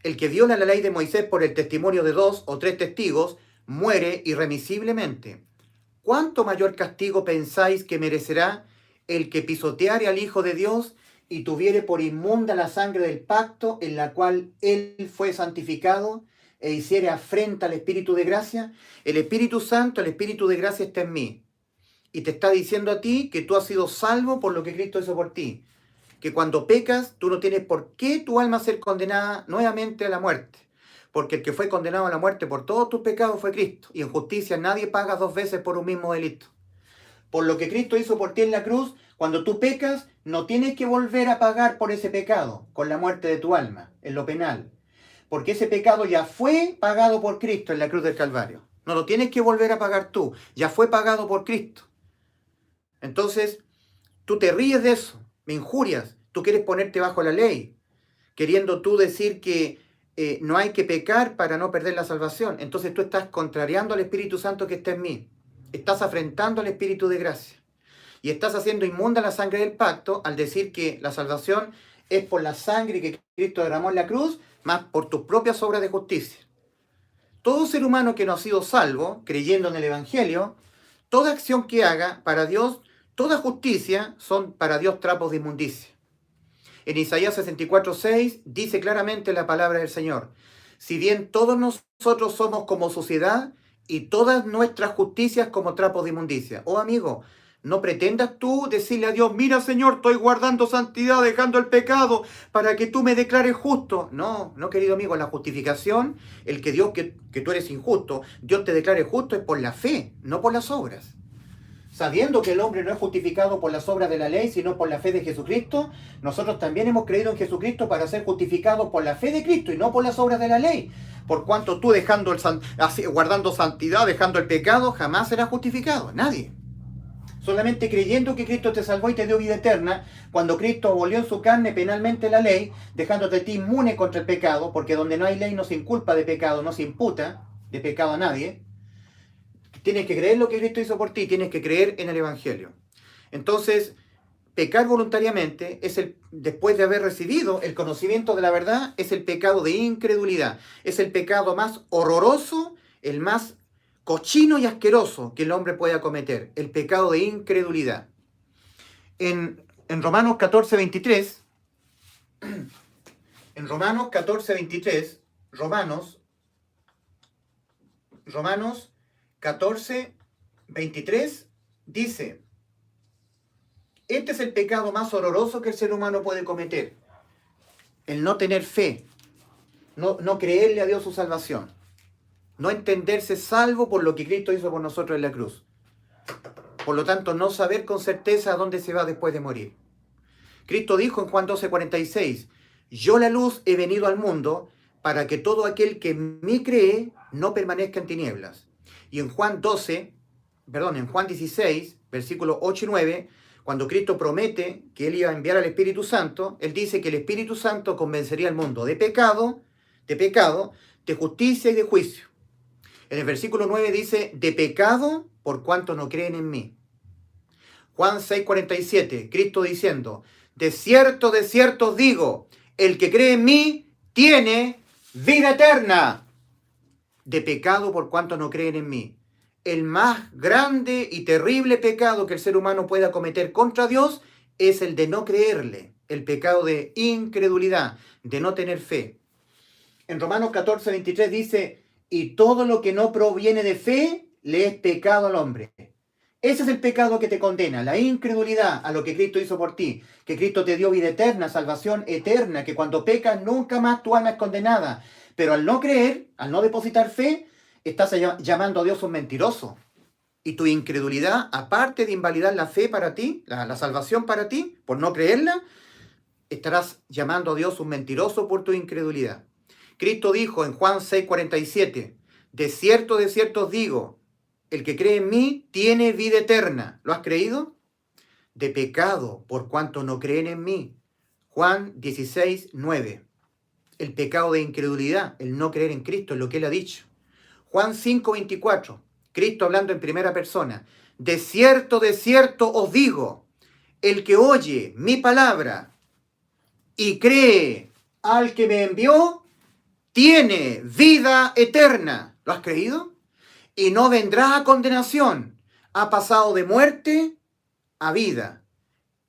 A: El que viola la ley de Moisés por el testimonio de 2 o 3 testigos, muere irremisiblemente. ¿Cuánto mayor castigo pensáis que merecerá el que pisoteare al Hijo de Dios y tuviere por inmunda la sangre del pacto en la cual él fue santificado e hiciere afrenta al Espíritu de gracia? El Espíritu Santo, el Espíritu de gracia está en mí. Y te está diciendo a ti que tú has sido salvo por lo que Cristo hizo por ti. Que cuando pecas, tú no tienes por qué tu alma ser condenada nuevamente a la muerte. Porque el que fue condenado a la muerte por todos tus pecados fue Cristo. Y en justicia nadie paga 2 veces por un mismo delito. Por lo que Cristo hizo por ti en la cruz, cuando tú pecas, no tienes que volver a pagar por ese pecado con la muerte de tu alma, en lo penal. Porque ese pecado ya fue pagado por Cristo en la cruz del Calvario. No lo tienes que volver a pagar tú, ya fue pagado por Cristo. Entonces, tú te ríes de eso, me injurias, tú quieres ponerte bajo la ley, queriendo tú decir que no hay que pecar para no perder la salvación. Entonces tú estás contrariando al Espíritu Santo que está en mí. Estás afrentando al Espíritu de gracia. Y estás haciendo inmunda la sangre del pacto al decir que la salvación es por la sangre que Cristo derramó en la cruz, más por tus propias obras de justicia. Todo ser humano que no ha sido salvo, creyendo en el Evangelio, toda acción que haga para Dios, toda justicia, son para Dios trapos de inmundicia. En Isaías 64:6 dice claramente la palabra del Señor: si bien todos nosotros somos como suciedad y todas nuestras justicias como trapos de inmundicia. Oh amigo, no pretendas tú decirle a Dios: mira Señor, estoy guardando santidad, dejando el pecado para que tú me declares justo. No, querido amigo, la justificación, el que Dios, que tú eres injusto, Dios te declare justo es por la fe, no por las obras. Sabiendo que el hombre no es justificado por las obras de la ley, sino por la fe de Jesucristo, nosotros también hemos creído en Jesucristo para ser justificados por la fe de Cristo y no por las obras de la ley. Por cuanto tú guardando santidad, dejando el pecado, jamás serás justificado. Nadie. Solamente creyendo que Cristo te salvó y te dio vida eterna, cuando Cristo abolió en su carne penalmente la ley, dejándote a ti inmune contra el pecado, porque donde no hay ley no se inculpa de pecado, no se imputa de pecado a nadie. Tienes que creer lo que Cristo hizo por ti, tienes que creer en el Evangelio. Entonces, pecar voluntariamente después de haber recibido el conocimiento de la verdad, es el pecado de incredulidad. Es el pecado más horroroso, el más cochino y asqueroso que el hombre pueda cometer. El pecado de incredulidad. En Romanos 14:23, en Romanos 14:23, Romanos 14:23 dice: este es el pecado más horroroso que el ser humano puede cometer. El no tener fe, no creerle a Dios su salvación, no entenderse salvo por lo que Cristo hizo por nosotros en la cruz. Por lo tanto, no saber con certeza a dónde se va después de morir. Cristo dijo en Juan 12:46, yo la luz he venido al mundo para que todo aquel que en mí cree no permanezca en tinieblas. Y en Juan 16, versículos 8 y 9, cuando Cristo promete que Él iba a enviar al Espíritu Santo, Él dice que el Espíritu Santo convencería al mundo de pecado, de justicia y de juicio. En el versículo 9 dice, de pecado por cuanto no creen en mí. Juan 6:47, Cristo diciendo, de cierto os digo, el que cree en mí tiene vida eterna. De pecado por cuanto no creen en mí. El más grande y terrible pecado que el ser humano pueda cometer contra Dios es el de no creerle, el pecado de incredulidad, de no tener fe. En Romanos 14:23 dice, y todo lo que no proviene de fe le es pecado al hombre. Ese es el pecado que te condena, la incredulidad a lo que Cristo hizo por ti, que Cristo te dio vida eterna, salvación eterna, que cuando pecas nunca más tu alma es condenada. Pero al no creer, al no depositar fe, estás llamando a Dios un mentiroso. Y tu incredulidad, aparte de invalidar la fe para ti, la salvación para ti, por no creerla, estarás llamando a Dios un mentiroso por tu incredulidad. Cristo dijo en Juan 6:47, de cierto os digo, el que cree en mí tiene vida eterna. ¿Lo has creído? de pecado por cuanto no creen en mí. Juan 16, 9. El pecado de incredulidad, el no creer en Cristo, es lo que él ha dicho. Juan 5, 24. Cristo hablando en primera persona. De cierto os digo, el que oye mi palabra y cree al que me envió, tiene vida eterna. ¿Lo has creído? Y no vendrá a condenación. Ha pasado de muerte a vida.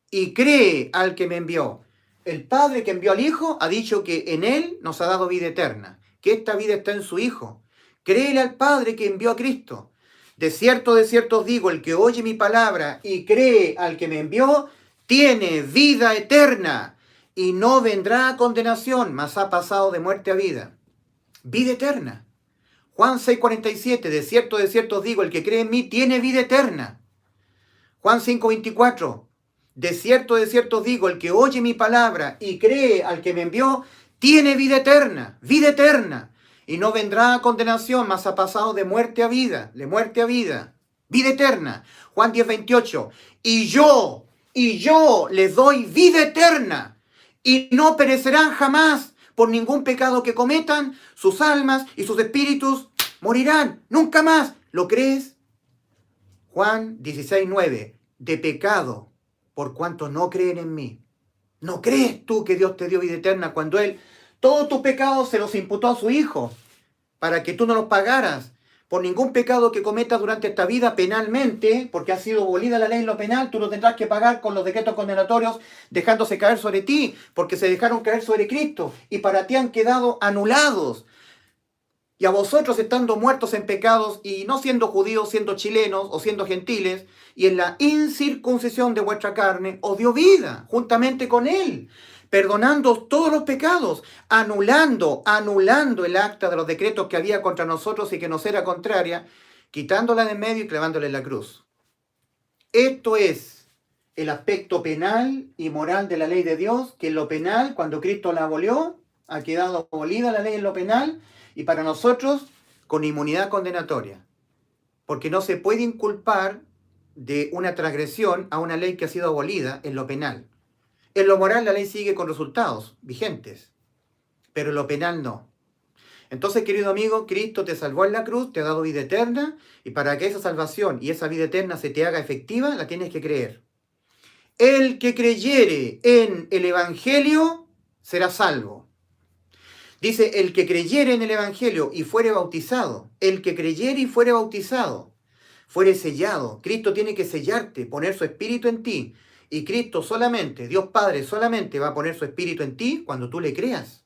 A: Y cree al que me envió. El Padre que envió al Hijo ha dicho que en Él nos ha dado vida eterna, que esta vida está en su Hijo. Créele al Padre que envió a Cristo. De cierto os digo, el que oye mi palabra y cree al que me envió, tiene vida eterna y no vendrá a condenación, mas ha pasado de muerte a vida. Vida eterna. Juan 6:47, de cierto os digo, el que cree en mí tiene vida eterna. Juan 5:24, de cierto os digo, el que oye mi palabra y cree al que me envió, tiene vida eterna, y no vendrá a condenación, mas ha pasado de muerte a vida, vida eterna. Juan 10:28, y yo les doy vida eterna, y no perecerán jamás por ningún pecado que cometan, sus almas y sus espíritus morirán, nunca más. ¿Lo crees? Juan 16:9, de pecado, por cuanto no creen en mí. ¿No crees tú que Dios te dio vida eterna cuando Él todos tus pecados se los imputó a su Hijo para que tú no los pagaras por ningún pecado que cometas durante esta vida penalmente, porque ha sido abolida la ley en lo penal, tú lo tendrás que pagar con los decretos condenatorios dejándose caer sobre ti, porque se dejaron caer sobre Cristo y para ti han quedado anulados. Y a vosotros estando muertos en pecados y no siendo judíos, siendo chilenos o siendo gentiles, y en la incircuncisión de vuestra carne, os dio vida juntamente con Él, perdonando todos los pecados, anulando el acta de los decretos que había contra nosotros y que nos era contraria, quitándola de en medio y clavándola en la cruz. Esto es el aspecto penal y moral de la ley de Dios, que en lo penal, cuando Cristo la abolió, ha quedado abolida la ley en lo penal, y para nosotros con inmunidad condenatoria, porque no se puede inculpar de una transgresión a una ley que ha sido abolida en lo penal. En lo moral la ley sigue con resultados vigentes, pero en lo penal no. Entonces, querido amigo, Cristo te salvó en la cruz, te ha dado vida eterna, y para que esa salvación y esa vida eterna se te haga efectiva, la tienes que creer. El que creyere en el Evangelio será salvo. Dice, el que creyere en el Evangelio y fuere bautizado, fuere sellado. Cristo tiene que sellarte, poner su espíritu en ti. Y Cristo solamente, Dios Padre solamente va a poner su espíritu en ti cuando tú le creas.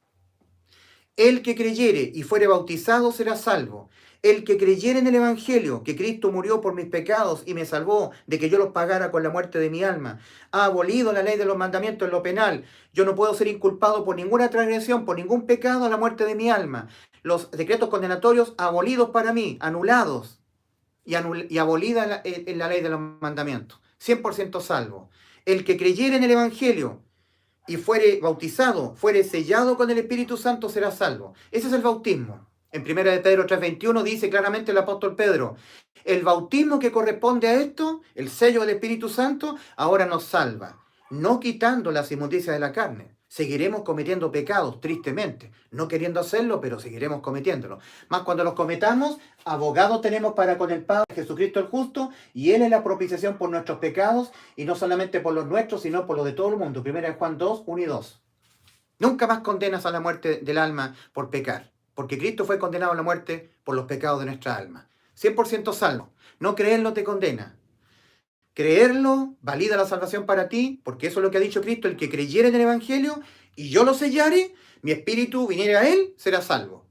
A: El que creyere y fuere bautizado será salvo. El que creyere en el Evangelio, que Cristo murió por mis pecados y me salvó de que yo los pagara con la muerte de mi alma, ha abolido la ley de los mandamientos en lo penal. Yo no puedo ser inculpado por ninguna transgresión, por ningún pecado a la muerte de mi alma. Los decretos condenatorios abolidos para mí, anulados y abolida la ley de los mandamientos. 100% salvo. El que creyere en el Evangelio y fuere bautizado, fuere sellado con el Espíritu Santo, será salvo. Ese es el bautismo. En 1 de Pedro 3:21 dice claramente el apóstol Pedro, el bautismo que corresponde a esto, el sello del Espíritu Santo, ahora nos salva, no quitando las inmundicias de la carne. Seguiremos cometiendo pecados, tristemente, no queriendo hacerlo, pero seguiremos cometiéndolo. Más cuando los cometamos, abogado tenemos para con el Padre, Jesucristo el justo, y Él es la propiciación por nuestros pecados, y no solamente por los nuestros, sino por los de todo el mundo. 1 Juan 2, 1 y 2. Nunca más condenas a la muerte del alma por pecar, porque Cristo fue condenado a la muerte por los pecados de nuestra alma. 100% salvo. No creerlo te condena. Creerlo valida la salvación para ti, porque eso es lo que ha dicho Cristo, el que creyere en el Evangelio y yo lo sellare, mi espíritu viniera a él, será salvo.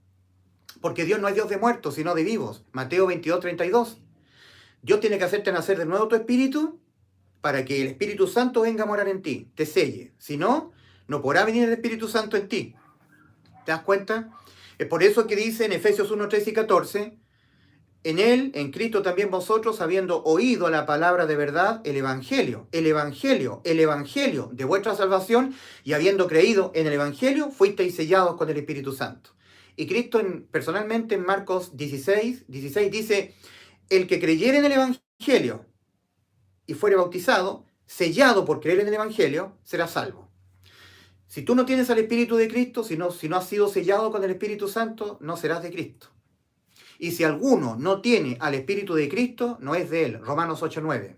A: Porque Dios no es Dios de muertos, sino de vivos. Mateo 22:32. Dios tiene que hacerte nacer de nuevo tu espíritu para que el Espíritu Santo venga a morar en ti, te selle. Si no, no podrá venir el Espíritu Santo en ti. ¿Te das cuenta? Es por eso que dice en Efesios 1, 13 y 14, en Él, en Cristo también vosotros, habiendo oído la palabra de verdad, el Evangelio de vuestra salvación, y habiendo creído en el Evangelio, fuisteis sellados con el Espíritu Santo. Y Cristo personalmente en Marcos 16 dice, el que creyere en el Evangelio y fuere bautizado, sellado por creer en el Evangelio, serás salvo. Si tú no tienes al Espíritu de Cristo, si no has sido sellado con el Espíritu Santo, no serás de Cristo. Y si alguno no tiene al Espíritu de Cristo, no es de él. Romanos 8:9.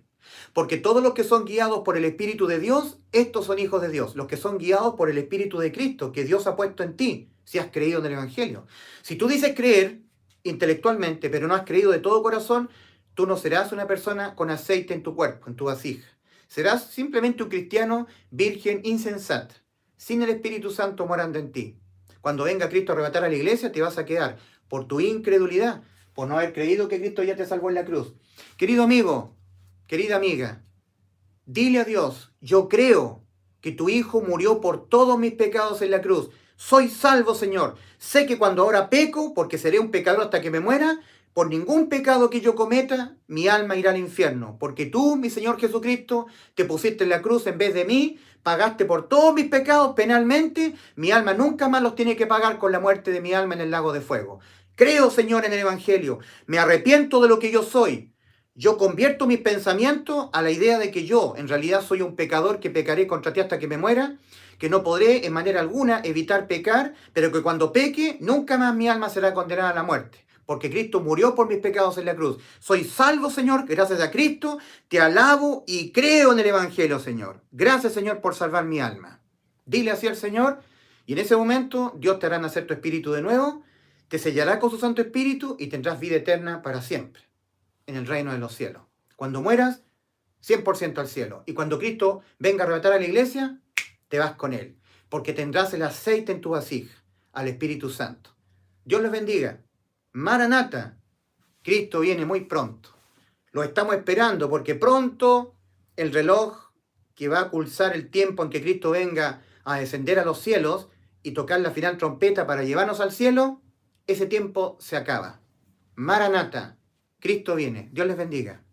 A: Porque todos los que son guiados por el Espíritu de Dios, estos son hijos de Dios. Los que son guiados por el Espíritu de Cristo, que Dios ha puesto en ti, si has creído en el Evangelio. Si tú dices creer intelectualmente, pero no has creído de todo corazón, tú no serás una persona con aceite en tu cuerpo, en tu vasija. Serás simplemente un cristiano virgen insensato, sin el Espíritu Santo morando en ti. Cuando venga Cristo a arrebatar a la iglesia, te vas a quedar por tu incredulidad, por no haber creído que Cristo ya te salvó en la cruz. Querido amigo, querida amiga, dile a Dios, yo creo que tu Hijo murió por todos mis pecados en la cruz. Soy salvo, Señor. Sé que cuando ahora peco, porque seré un pecador hasta que me muera, por ningún pecado que yo cometa, mi alma irá al infierno. Porque tú, mi Señor Jesucristo, te pusiste en la cruz en vez de mí, pagaste por todos mis pecados penalmente, mi alma nunca más los tiene que pagar con la muerte de mi alma en el lago de fuego. Creo, Señor, en el Evangelio. Me arrepiento de lo que yo soy. Yo convierto mis pensamientos a la idea de que yo en realidad soy un pecador que pecaré contra ti hasta que me muera, que no podré en manera alguna evitar pecar, pero que cuando peque nunca más mi alma será condenada a la muerte, porque Cristo murió por mis pecados en la cruz. Soy salvo, Señor, gracias a Cristo, te alabo y creo en el Evangelio, Señor. Gracias, Señor, por salvar mi alma. Dile así al Señor, y en ese momento Dios te hará nacer tu espíritu de nuevo, te sellará con su Santo Espíritu y tendrás vida eterna para siempre en el reino de los cielos. Cuando mueras, 100% al cielo. Y cuando Cristo venga a arrebatar a la iglesia, te vas con Él. Porque tendrás el aceite en tu vasija, al Espíritu Santo. Dios les bendiga. Maranata. Cristo viene muy pronto. Lo estamos esperando porque pronto el reloj que va a pulsar el tiempo en que Cristo venga a descender a los cielos y tocar la final trompeta para llevarnos al cielo, ese tiempo se acaba. Maranata. Cristo viene. Dios les bendiga.